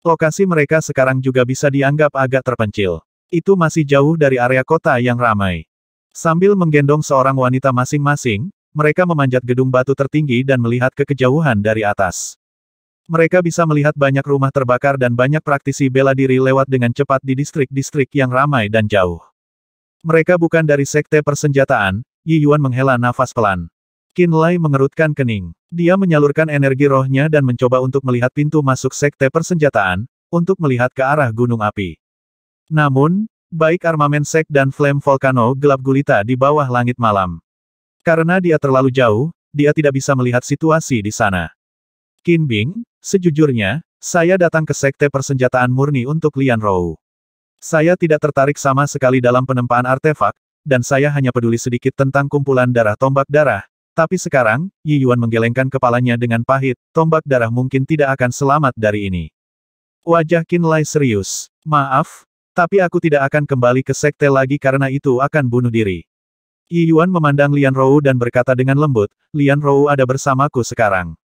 Lokasi mereka sekarang juga bisa dianggap agak terpencil. Itu masih jauh dari area kota yang ramai. Sambil menggendong seorang wanita masing-masing, mereka memanjat gedung batu tertinggi dan melihat ke kejauhan dari atas. Mereka bisa melihat banyak rumah terbakar dan banyak praktisi bela diri lewat dengan cepat di distrik-distrik yang ramai dan jauh. Mereka bukan dari sekte persenjataan. Yi Yuan menghela nafas pelan. Qin Lai mengerutkan kening. Dia menyalurkan energi rohnya dan mencoba untuk melihat pintu masuk sekte persenjataan, untuk melihat ke arah gunung api. Namun, baik armamen sek dan flame volcano gelap gulita di bawah langit malam. Karena dia terlalu jauh, dia tidak bisa melihat situasi di sana. Qin Bing, sejujurnya, saya datang ke sekte persenjataan murni untuk Lian Rou. Saya tidak tertarik sama sekali dalam penempaan artefak, dan saya hanya peduli sedikit tentang kumpulan darah tombak darah. Tapi sekarang, Yi Yuan menggelengkan kepalanya dengan pahit, tombak darah mungkin tidak akan selamat dari ini. Wajah Qin Lai serius. Maaf, tapi aku tidak akan kembali ke sekte lagi karena itu akan bunuh diri. Yi Yuan memandang Lian Rou dan berkata dengan lembut, Lian Rou ada bersamaku sekarang.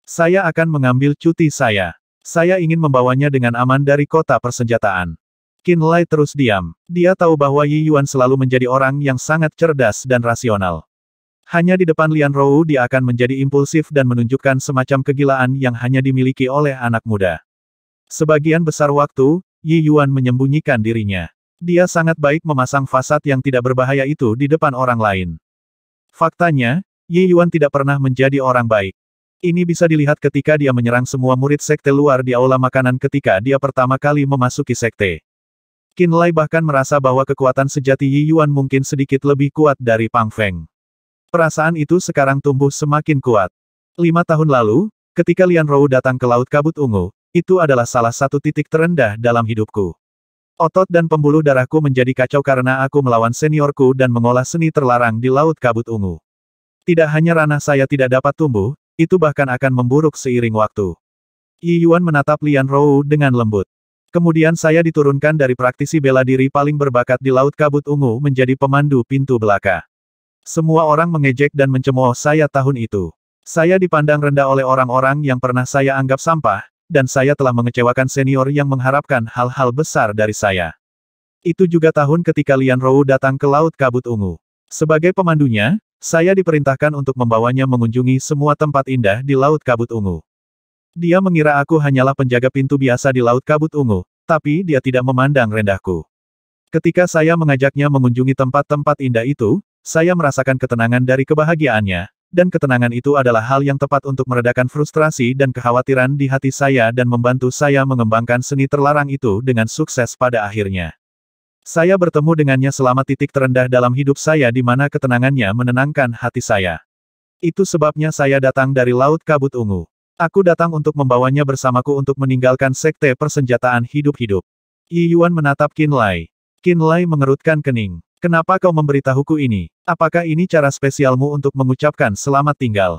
Saya akan mengambil cuti saya. Saya ingin membawanya dengan aman dari kota persenjataan. Qin Lai terus diam. Dia tahu bahwa Yi Yuan selalu menjadi orang yang sangat cerdas dan rasional. Hanya di depan Lian Rou dia akan menjadi impulsif dan menunjukkan semacam kegilaan yang hanya dimiliki oleh anak muda. Sebagian besar waktu, Yi Yuan menyembunyikan dirinya. Dia sangat baik memasang fasad yang tidak berbahaya itu di depan orang lain. Faktanya, Yi Yuan tidak pernah menjadi orang baik. Ini bisa dilihat ketika dia menyerang semua murid sekte luar di aula makanan ketika dia pertama kali memasuki sekte. Qin Lai bahkan merasa bahwa kekuatan sejati Yi Yuan mungkin sedikit lebih kuat dari Pang Feng. Perasaan itu sekarang tumbuh semakin kuat. 5 tahun lalu, ketika Lian Rou datang ke Laut Kabut Ungu, itu adalah salah satu titik terendah dalam hidupku. Otot dan pembuluh darahku menjadi kacau karena aku melawan seniorku dan mengolah seni terlarang di Laut Kabut Ungu. Tidak hanya ranah saya tidak dapat tumbuh, itu bahkan akan memburuk seiring waktu. Yi Yuan menatap Lian Rou dengan lembut. Kemudian saya diturunkan dari praktisi bela diri paling berbakat di Laut Kabut Ungu menjadi pemandu pintu belaka. Semua orang mengejek dan mencemooh saya tahun itu. Saya dipandang rendah oleh orang-orang yang pernah saya anggap sampah, dan saya telah mengecewakan senior yang mengharapkan hal-hal besar dari saya. Itu juga tahun ketika Lian Rou datang ke Laut Kabut Ungu. Sebagai pemandunya, saya diperintahkan untuk membawanya mengunjungi semua tempat indah di Laut Kabut Ungu. Dia mengira aku hanyalah penjaga pintu biasa di Laut Kabut Ungu, tapi dia tidak memandang rendahku. Ketika saya mengajaknya mengunjungi tempat-tempat indah itu, saya merasakan ketenangan dari kebahagiaannya. Dan ketenangan itu adalah hal yang tepat untuk meredakan frustrasi dan kekhawatiran di hati saya dan membantu saya mengembangkan seni terlarang itu dengan sukses pada akhirnya. Saya bertemu dengannya selama titik terendah dalam hidup saya di mana ketenangannya menenangkan hati saya. Itu sebabnya saya datang dari Laut Kabut Ungu. Aku datang untuk membawanya bersamaku untuk meninggalkan sekte persenjataan hidup-hidup. Yi Yuan menatap Qin Lai. Qin Lai mengerutkan kening. Kenapa kau memberitahuku ini? Apakah ini cara spesialmu untuk mengucapkan selamat tinggal?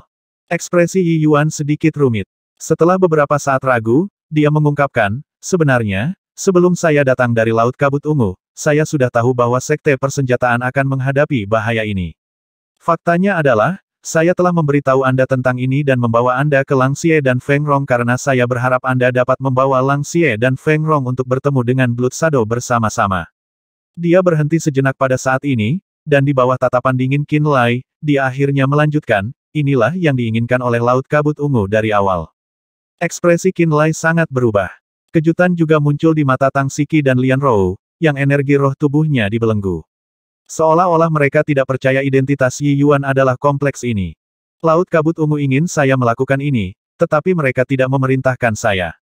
Ekspresi Yi Yuan sedikit rumit. Setelah beberapa saat ragu, dia mengungkapkan, sebenarnya, sebelum saya datang dari Laut Kabut Ungu, saya sudah tahu bahwa sekte persenjataan akan menghadapi bahaya ini. Faktanya adalah, Saya telah memberitahu Anda tentang ini dan membawa Anda ke Lang Xie dan Feng Rong karena saya berharap Anda dapat membawa Lang Xie dan Feng Rong untuk bertemu dengan Blood Shadow bersama-sama. Dia berhenti sejenak pada saat ini, dan di bawah tatapan dingin Qin Lai, dia akhirnya melanjutkan, inilah yang diinginkan oleh Laut Kabut Ungu dari awal. Ekspresi Qin Lai sangat berubah. Kejutan juga muncul di mata Tang Siki dan Lian Rou, yang energi roh tubuhnya dibelenggu. Seolah-olah mereka tidak percaya identitas Yi Yuan adalah kompleks ini. Laut Kabut Ungu ingin saya melakukan ini, tetapi mereka tidak memerintahkan saya.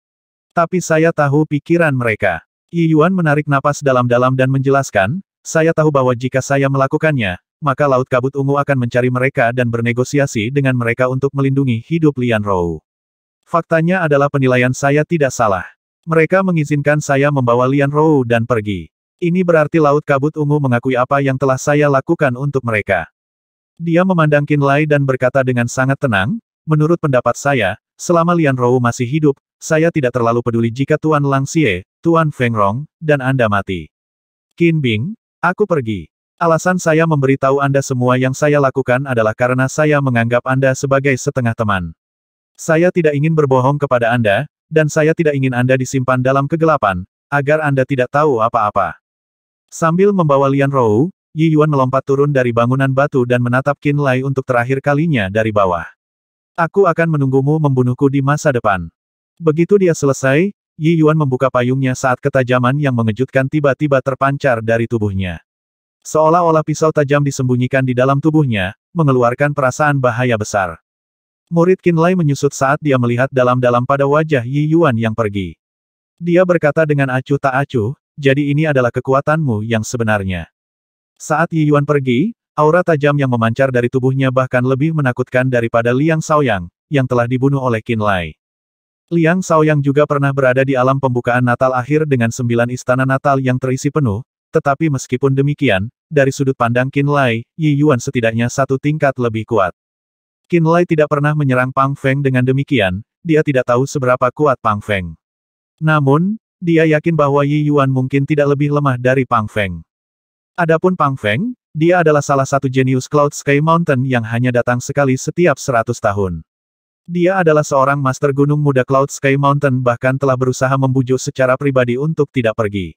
Tapi saya tahu pikiran mereka. Yi Yuan menarik napas dalam-dalam dan menjelaskan, saya tahu bahwa jika saya melakukannya, maka Laut Kabut Ungu akan mencari mereka dan bernegosiasi dengan mereka untuk melindungi hidup Lian Rou. Faktanya adalah penilaian saya tidak salah. Mereka mengizinkan saya membawa Lian Rou dan pergi. Ini berarti Laut Kabut Ungu mengakui apa yang telah saya lakukan untuk mereka. Dia memandang Qin Lai dan berkata dengan sangat tenang, menurut pendapat saya, selama Lian Rou masih hidup, saya tidak terlalu peduli jika Tuan Lang Xie, Tuan Feng Rong, dan Anda mati. Qin Bing, aku pergi. Alasan saya memberitahu Anda semua yang saya lakukan adalah karena saya menganggap Anda sebagai setengah teman. Saya tidak ingin berbohong kepada Anda, dan saya tidak ingin Anda disimpan dalam kegelapan, agar Anda tidak tahu apa-apa. Sambil membawa Lian Rou, Yi Yuan melompat turun dari bangunan batu dan menatap Qin Lai untuk terakhir kalinya dari bawah. Aku akan menunggumu membunuhku di masa depan. Begitu dia selesai, Yi Yuan membuka payungnya saat ketajaman yang mengejutkan tiba-tiba terpancar dari tubuhnya. Seolah-olah pisau tajam disembunyikan di dalam tubuhnya, mengeluarkan perasaan bahaya besar. Murid Qin Lai menyusut saat dia melihat dalam-dalam pada wajah Yi Yuan yang pergi. Dia berkata dengan acuh tak acuh, jadi ini adalah kekuatanmu yang sebenarnya. Saat Yi Yuan pergi, aura tajam yang memancar dari tubuhnya bahkan lebih menakutkan daripada Liang Shaoyang, yang telah dibunuh oleh Qin Lai. Liang Shaoyang juga pernah berada di alam pembukaan Natal akhir dengan 9 istana Natal yang terisi penuh, tetapi meskipun demikian, dari sudut pandang Qin Lai, Yi Yuan setidaknya satu tingkat lebih kuat. Qin Lai tidak pernah menyerang Pang Feng dengan demikian, dia tidak tahu seberapa kuat Pang Feng. Namun, dia yakin bahwa Yi Yuan mungkin tidak lebih lemah dari Pang Feng. Adapun Pang Feng, dia adalah salah satu jenius Cloud Sky Mountain yang hanya datang sekali setiap 100 tahun. Dia adalah seorang master gunung muda Cloud Sky Mountain bahkan telah berusaha membujuk secara pribadi untuk tidak pergi.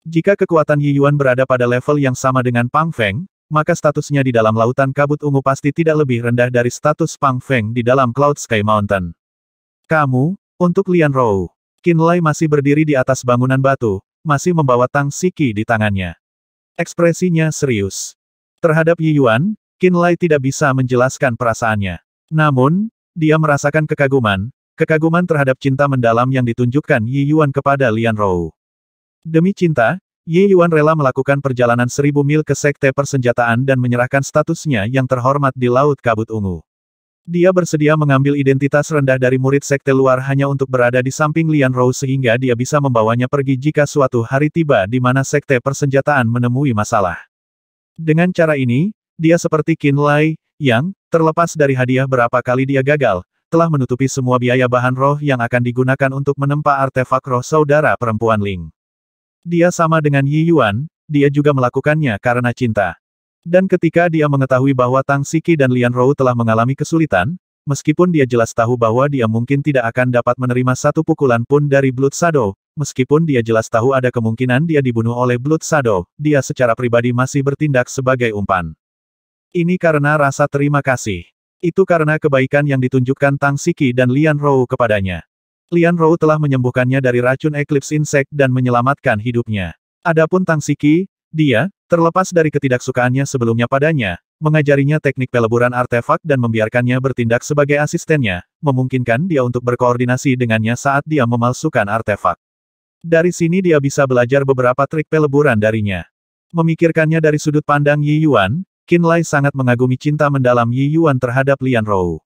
Jika kekuatan Yi Yuan berada pada level yang sama dengan Pang Feng, maka statusnya di dalam Lautan Kabut Ungu pasti tidak lebih rendah dari status Pang Feng di dalam Cloud Sky Mountain. Kamu, untuk Lian Rou. Qin Lai masih berdiri di atas bangunan batu, masih membawa Tang Siki di tangannya. Ekspresinya serius. Terhadap Yi Yuan, Qin Lai tidak bisa menjelaskan perasaannya. Namun, dia merasakan kekaguman terhadap cinta mendalam yang ditunjukkan Yi Yuan kepada Lian Rou. Demi cinta, Yi Yuan rela melakukan perjalanan 1000 mil ke Sekte Persenjataan dan menyerahkan statusnya yang terhormat di Laut Kabut Ungu. Dia bersedia mengambil identitas rendah dari murid sekte luar hanya untuk berada di samping Lian Rou sehingga dia bisa membawanya pergi jika suatu hari tiba di mana Sekte Persenjataan menemui masalah. Dengan cara ini, dia seperti Qin Lai, yang, terlepas dari hadiah berapa kali dia gagal, telah menutupi semua biaya bahan roh yang akan digunakan untuk menempa artefak roh saudara perempuan Ling. Dia sama dengan Yi Yuan, dia juga melakukannya karena cinta. Dan ketika dia mengetahui bahwa Tang Siki dan Lian Rou telah mengalami kesulitan, meskipun dia jelas tahu bahwa dia mungkin tidak akan dapat menerima satu pukulan pun dari Blood Shadow, meskipun dia jelas tahu ada kemungkinan dia dibunuh oleh Blood Shadow, dia secara pribadi masih bertindak sebagai umpan. Ini karena rasa terima kasih. Itu karena kebaikan yang ditunjukkan Tang Siki dan Lian Rou kepadanya. Lian Rou telah menyembuhkannya dari racun Eclipse Insect dan menyelamatkan hidupnya. Adapun Tang Siki, dia, terlepas dari ketidaksukaannya sebelumnya padanya, mengajarinya teknik peleburan artefak dan membiarkannya bertindak sebagai asistennya, memungkinkan dia untuk berkoordinasi dengannya saat dia memalsukan artefak. Dari sini dia bisa belajar beberapa trik peleburan darinya. Memikirkannya dari sudut pandang Yi Yuan, Qin Lai sangat mengagumi cinta mendalam Yi Yuan terhadap Lian Rou.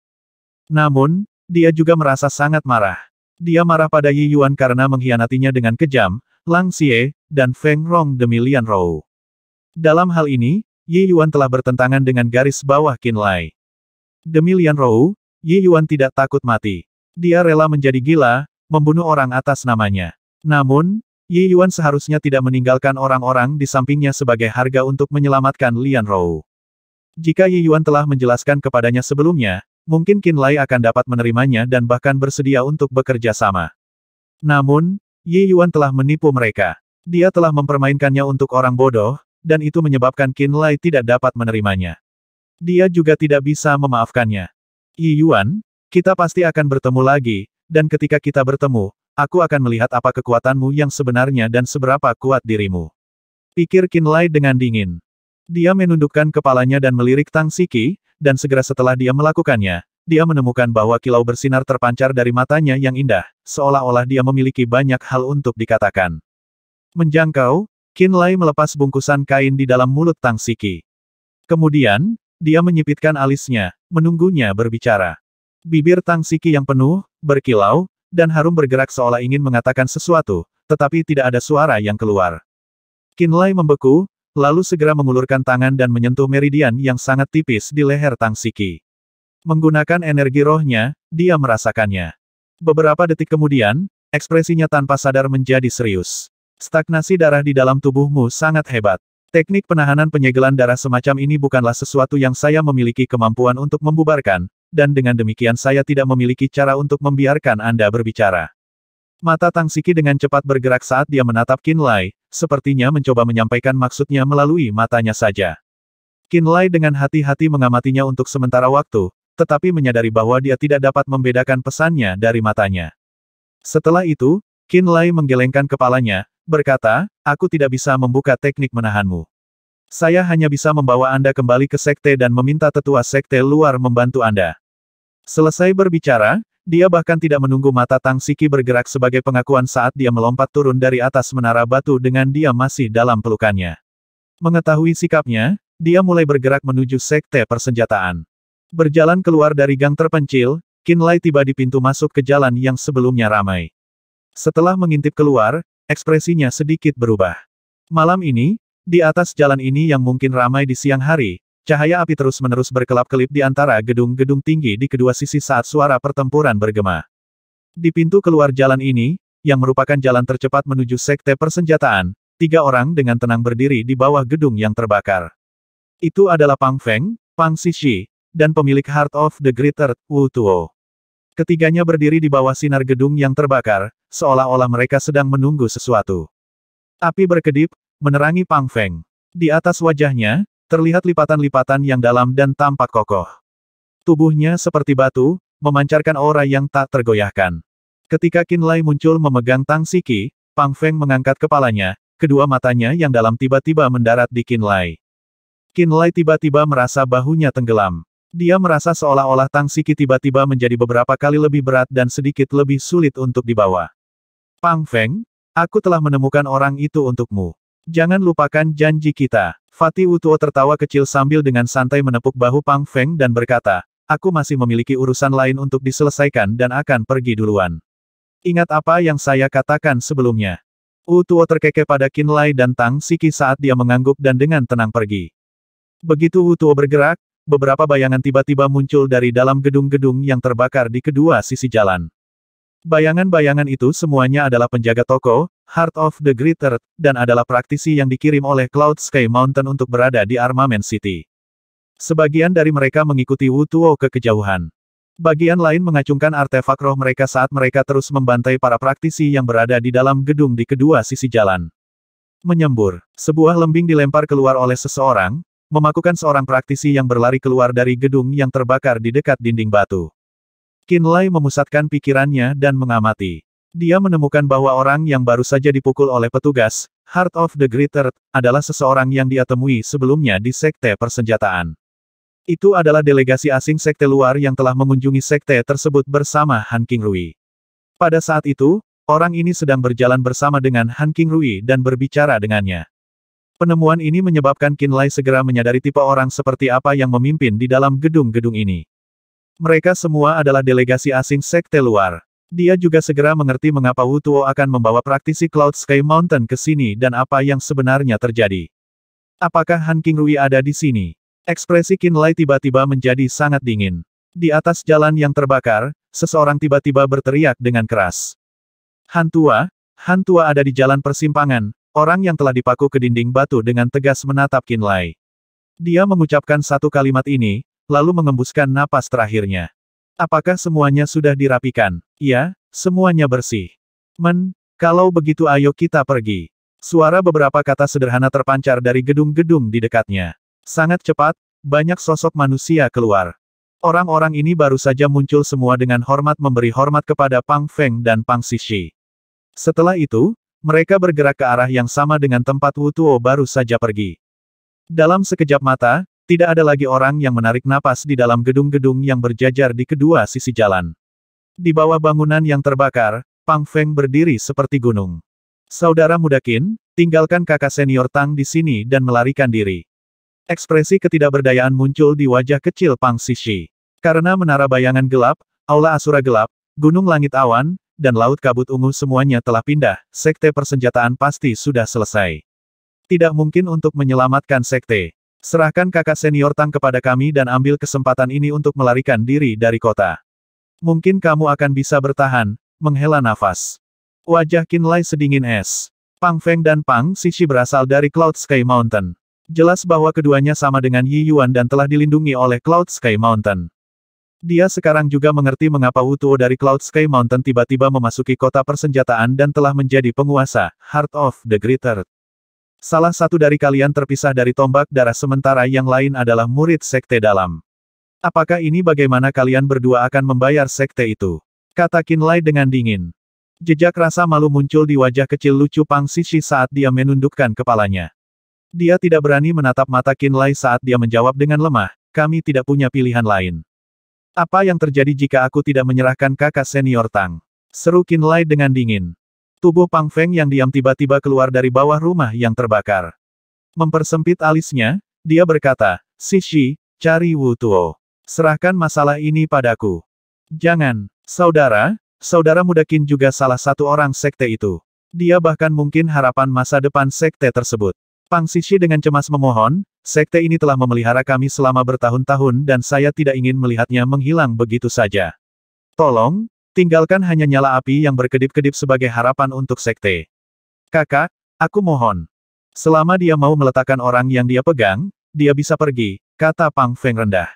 Namun, dia juga merasa sangat marah. Dia marah pada Yi Yuan karena mengkhianatinya dengan kejam, Lang Xie, dan Feng Rong demi Lian Rou. Dalam hal ini, Yi Yuan telah bertentangan dengan garis bawah Qin Lai. Demi Lian Rou, Yi Yuan tidak takut mati. Dia rela menjadi gila, membunuh orang atas namanya. Namun, Yi Yuan seharusnya tidak meninggalkan orang-orang di sampingnya sebagai harga untuk menyelamatkan Lian Rou. Jika Yi Yuan telah menjelaskan kepadanya sebelumnya, mungkin Qin Lai akan dapat menerimanya dan bahkan bersedia untuk bekerja sama. Namun, Yi Yuan telah menipu mereka. Dia telah mempermainkannya untuk orang bodoh, dan itu menyebabkan Qin Lai tidak dapat menerimanya. Dia juga tidak bisa memaafkannya. Yi Yuan, kita pasti akan bertemu lagi, dan ketika kita bertemu, aku akan melihat apa kekuatanmu yang sebenarnya dan seberapa kuat dirimu. Pikir Qin Lai dengan dingin. Dia menundukkan kepalanya dan melirik Tang Siki, dan segera setelah dia melakukannya, dia menemukan bahwa kilau bersinar terpancar dari matanya yang indah, seolah-olah dia memiliki banyak hal untuk dikatakan. Menjangkau, Qin Lai melepas bungkusan kain di dalam mulut Tang Siki. Kemudian, dia menyipitkan alisnya, menunggunya berbicara. Bibir Tang Siki yang penuh, berkilau, dan harum bergerak seolah ingin mengatakan sesuatu, tetapi tidak ada suara yang keluar. Qin Lai membeku, lalu segera mengulurkan tangan dan menyentuh meridian yang sangat tipis di leher Tang Siki. Menggunakan energi rohnya, dia merasakannya. Beberapa detik kemudian, ekspresinya tanpa sadar menjadi serius. Stagnasi darah di dalam tubuhmu sangat hebat. Teknik penahanan penyegelan darah semacam ini bukanlah sesuatu yang saya memiliki kemampuan untuk membubarkan, dan dengan demikian saya tidak memiliki cara untuk membiarkan Anda berbicara. Mata Tang Siki dengan cepat bergerak saat dia menatap Qin Lai, sepertinya mencoba menyampaikan maksudnya melalui matanya saja. Qin Lai dengan hati-hati mengamatinya untuk sementara waktu, tetapi menyadari bahwa dia tidak dapat membedakan pesannya dari matanya. Setelah itu, Qin Lai menggelengkan kepalanya, berkata, aku tidak bisa membuka teknik menahanmu. Saya hanya bisa membawa Anda kembali ke sekte dan meminta tetua sekte luar membantu Anda. Selesai berbicara, dia bahkan tidak menunggu mata Tang Siki bergerak sebagai pengakuan saat dia melompat turun dari atas menara batu dengan dia masih dalam pelukannya. Mengetahui sikapnya, dia mulai bergerak menuju sekte persenjataan. Berjalan keluar dari gang terpencil, Qin Lai tiba di pintu masuk ke jalan yang sebelumnya ramai. Setelah mengintip keluar, ekspresinya sedikit berubah. Malam ini, di atas jalan ini yang mungkin ramai di siang hari, cahaya api terus-menerus berkelap-kelip di antara gedung-gedung tinggi di kedua sisi saat suara pertempuran bergema. Di pintu keluar jalan ini, yang merupakan jalan tercepat menuju sekte persenjataan, 3 orang dengan tenang berdiri di bawah gedung yang terbakar. Itu adalah Pang Feng, Pang Xixi, dan pemilik Heart of the Great Earth, Wu Tuo. Ketiganya berdiri di bawah sinar gedung yang terbakar, seolah-olah mereka sedang menunggu sesuatu. Api berkedip, menerangi Pang Feng. Di atas wajahnya, terlihat lipatan-lipatan yang dalam dan tampak kokoh. Tubuhnya seperti batu, memancarkan aura yang tak tergoyahkan. Ketika Qin Lai muncul memegang Tang Siki, Pang Feng mengangkat kepalanya, kedua matanya yang dalam tiba-tiba mendarat di Qin Lai. Qin Lai tiba-tiba merasa bahunya tenggelam. Dia merasa seolah-olah Tang Siki tiba-tiba menjadi beberapa kali lebih berat dan sedikit lebih sulit untuk dibawa. Pang Feng, aku telah menemukan orang itu untukmu. Jangan lupakan janji kita. Fatih Wu Tuo tertawa kecil sambil dengan santai menepuk bahu Pang Feng dan berkata, aku masih memiliki urusan lain untuk diselesaikan dan akan pergi duluan. Ingat apa yang saya katakan sebelumnya. Wu Tuo terkekeh pada Qin Lai dan Tang Siki saat dia mengangguk dan dengan tenang pergi. Begitu Wu Tuo bergerak, beberapa bayangan tiba-tiba muncul dari dalam gedung-gedung yang terbakar di kedua sisi jalan. Bayangan-bayangan itu semuanya adalah penjaga toko, Heart of the Great Earth, dan adalah praktisi yang dikirim oleh Cloud Sky Mountain untuk berada di Armament City. Sebagian dari mereka mengikuti Wu Tuo ke kejauhan. Bagian lain mengacungkan artefak roh mereka saat mereka terus membantai para praktisi yang berada di dalam gedung di kedua sisi jalan. Menyembur, sebuah lembing dilempar keluar oleh seseorang, memakukan seorang praktisi yang berlari keluar dari gedung yang terbakar di dekat dinding batu. Qin Lai memusatkan pikirannya dan mengamati. Dia menemukan bahwa orang yang baru saja dipukul oleh petugas, Heart of the Great Earth, adalah seseorang yang dia temui sebelumnya di sekte persenjataan. Itu adalah delegasi asing sekte luar yang telah mengunjungi sekte tersebut bersama Han Qingrui. Pada saat itu, orang ini sedang berjalan bersama dengan Han Qingrui dan berbicara dengannya. Penemuan ini menyebabkan Qin Lai segera menyadari tipe orang seperti apa yang memimpin di dalam gedung-gedung ini. Mereka semua adalah delegasi asing sekte luar. Dia juga segera mengerti mengapa Wu Tuo akan membawa praktisi Cloud Sky Mountain ke sini dan apa yang sebenarnya terjadi. Apakah Han Qingrui ada di sini? Ekspresi Qin Lai tiba-tiba menjadi sangat dingin. Di atas jalan yang terbakar, seseorang tiba-tiba berteriak dengan keras. Han Tua ada di jalan persimpangan, orang yang telah dipaku ke dinding batu dengan tegas menatap Qin Lai. Dia mengucapkan satu kalimat ini, lalu mengembuskan napas terakhirnya. Apakah semuanya sudah dirapikan? Ya, semuanya bersih. Kalau begitu ayo kita pergi. Suara beberapa kata sederhana terpancar dari gedung-gedung di dekatnya. Sangat cepat, banyak sosok manusia keluar. Orang-orang ini baru saja muncul semua dengan hormat memberi hormat kepada Pang Feng dan Pang Xixi. Setelah itu, mereka bergerak ke arah yang sama dengan tempat Wu Tuo baru saja pergi. Dalam sekejap mata, tidak ada lagi orang yang menarik napas di dalam gedung-gedung yang berjajar di kedua sisi jalan. Di bawah bangunan yang terbakar, Pang Feng berdiri seperti gunung. Saudara muda Qin, tinggalkan kakak senior Tang di sini dan melarikan diri. Ekspresi ketidakberdayaan muncul di wajah kecil Pang Xixi. Karena menara bayangan gelap, aula asura gelap, gunung langit awan, dan laut kabut ungu semuanya telah pindah, sekte persenjataan pasti sudah selesai. Tidak mungkin untuk menyelamatkan sekte. Serahkan kakak senior Tang kepada kami dan ambil kesempatan ini untuk melarikan diri dari kota. Mungkin kamu akan bisa bertahan, menghela nafas. Wajah Qin Lai sedingin es. Pang Feng dan Pang Xixi berasal dari Cloud Sky Mountain. Jelas bahwa keduanya sama dengan Yi Yuan dan telah dilindungi oleh Cloud Sky Mountain. Dia sekarang juga mengerti mengapa Wu Tuo dari Cloud Sky Mountain tiba-tiba memasuki kota persenjataan dan telah menjadi penguasa, Heart of the Great Earth. Salah satu dari kalian terpisah dari tombak darah sementara yang lain adalah murid sekte dalam. Apakah ini bagaimana kalian berdua akan membayar sekte itu? Kata Qin Lai dengan dingin. Jejak rasa malu muncul di wajah kecil lucu Pang Xixi saat dia menundukkan kepalanya. Dia tidak berani menatap mata Qin Lai saat dia menjawab dengan lemah, kami tidak punya pilihan lain. Apa yang terjadi jika aku tidak menyerahkan kakak senior Tang? Seru Qin Lai dengan dingin. Tubuh Pang Feng yang diam tiba-tiba keluar dari bawah rumah yang terbakar. Mempersempit alisnya, dia berkata, Xixi, cari Wu Tuo. Serahkan masalah ini padaku. Jangan, saudara muda Qin juga salah satu orang sekte itu. Dia bahkan mungkin harapan masa depan sekte tersebut. Pang Xixi dengan cemas memohon, sekte ini telah memelihara kami selama bertahun-tahun dan saya tidak ingin melihatnya menghilang begitu saja. Tolong, tinggalkan hanya nyala api yang berkedip-kedip sebagai harapan untuk sekte. Kakak, aku mohon. Selama dia mau meletakkan orang yang dia pegang, dia bisa pergi, kata Pang Feng rendah.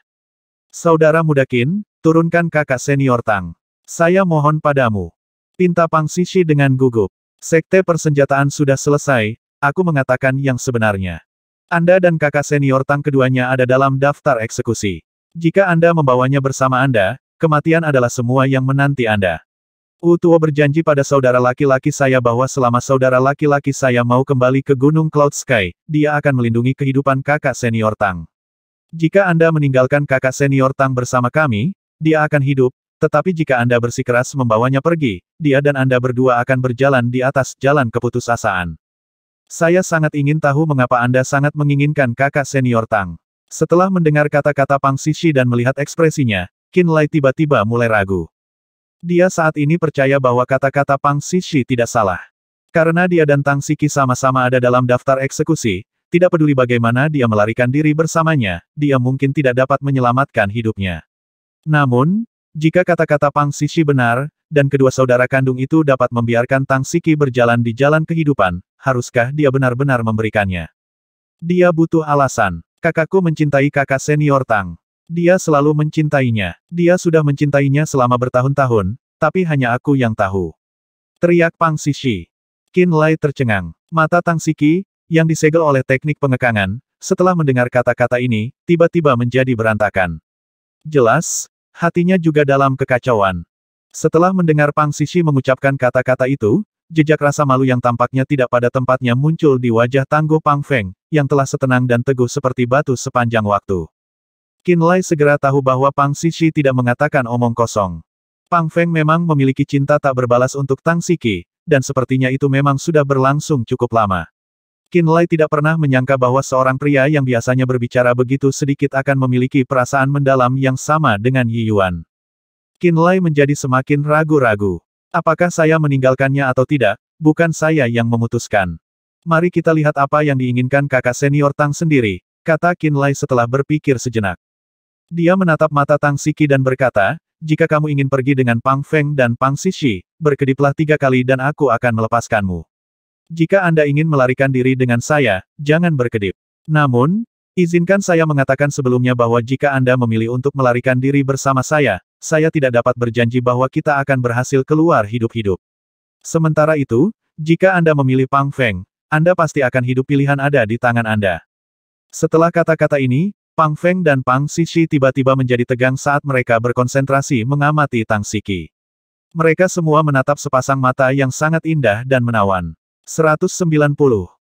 Saudara muda Qin, turunkan kakak senior Tang. Saya mohon padamu. Pinta Pang Xixi dengan gugup. Sekte persenjataan sudah selesai, aku mengatakan yang sebenarnya. Anda dan kakak senior Tang keduanya ada dalam daftar eksekusi. Jika Anda membawanya bersama Anda, kematian adalah semua yang menanti Anda. Wu Tuo berjanji pada saudara laki-laki saya bahwa selama saudara laki-laki saya mau kembali ke Gunung Cloud Sky, dia akan melindungi kehidupan kakak senior Tang. Jika Anda meninggalkan kakak senior Tang bersama kami, dia akan hidup, tetapi jika Anda bersikeras membawanya pergi, dia dan Anda berdua akan berjalan di atas jalan keputusasaan. Saya sangat ingin tahu mengapa Anda sangat menginginkan kakak senior Tang. Setelah mendengar kata-kata Pang Xixi dan melihat ekspresinya, Qin Lai tiba-tiba mulai ragu. Dia saat ini percaya bahwa kata-kata Pang Xixi tidak salah. Karena dia dan Tang Xixi sama-sama ada dalam daftar eksekusi, tidak peduli bagaimana dia melarikan diri bersamanya, dia mungkin tidak dapat menyelamatkan hidupnya. Namun, jika kata-kata Pang Xixi benar, dan kedua saudara kandung itu dapat membiarkan Tang Xixi berjalan di jalan kehidupan, haruskah dia benar-benar memberikannya? Dia butuh alasan. Kakakku mencintai kakak senior Tang. Dia selalu mencintainya. Dia sudah mencintainya selama bertahun-tahun, tapi hanya aku yang tahu. Teriak Pang Xixi. Qin Lai tercengang. Mata Tang Xixi, yang disegel oleh teknik pengekangan, setelah mendengar kata-kata ini, tiba-tiba menjadi berantakan. Jelas, hatinya juga dalam kekacauan. Setelah mendengar Pang Xixi mengucapkan kata-kata itu, jejak rasa malu yang tampaknya tidak pada tempatnya muncul di wajah tangguh Pang Feng, yang telah setenang dan teguh seperti batu sepanjang waktu. Qin Lai segera tahu bahwa Pang Xixi tidak mengatakan omong kosong. Pang Feng memang memiliki cinta tak berbalas untuk Tang Xixi, dan sepertinya itu memang sudah berlangsung cukup lama. Qin Lai tidak pernah menyangka bahwa seorang pria yang biasanya berbicara begitu sedikit akan memiliki perasaan mendalam yang sama dengan Yi Yuan. Qin Lai menjadi semakin ragu-ragu. Apakah saya meninggalkannya atau tidak, bukan saya yang memutuskan. Mari kita lihat apa yang diinginkan kakak senior Tang sendiri, kata Qin Lai setelah berpikir sejenak. Dia menatap mata Tang Xixi dan berkata, jika kamu ingin pergi dengan Pang Feng dan Pang Xixi, berkediplah 3 kali dan aku akan melepaskanmu. Jika Anda ingin melarikan diri dengan saya, jangan berkedip. Namun, Izinkan saya mengatakan sebelumnya bahwa jika Anda memilih untuk melarikan diri bersama saya tidak dapat berjanji bahwa kita akan berhasil keluar hidup-hidup. Sementara itu, jika Anda memilih Pang Feng, Anda pasti akan hidup pilihan ada di tangan Anda. Setelah kata-kata ini, Pang Feng dan Pang Xixi tiba-tiba menjadi tegang saat mereka berkonsentrasi mengamati Tang Siki. Mereka semua menatap sepasang mata yang sangat indah dan menawan. 190.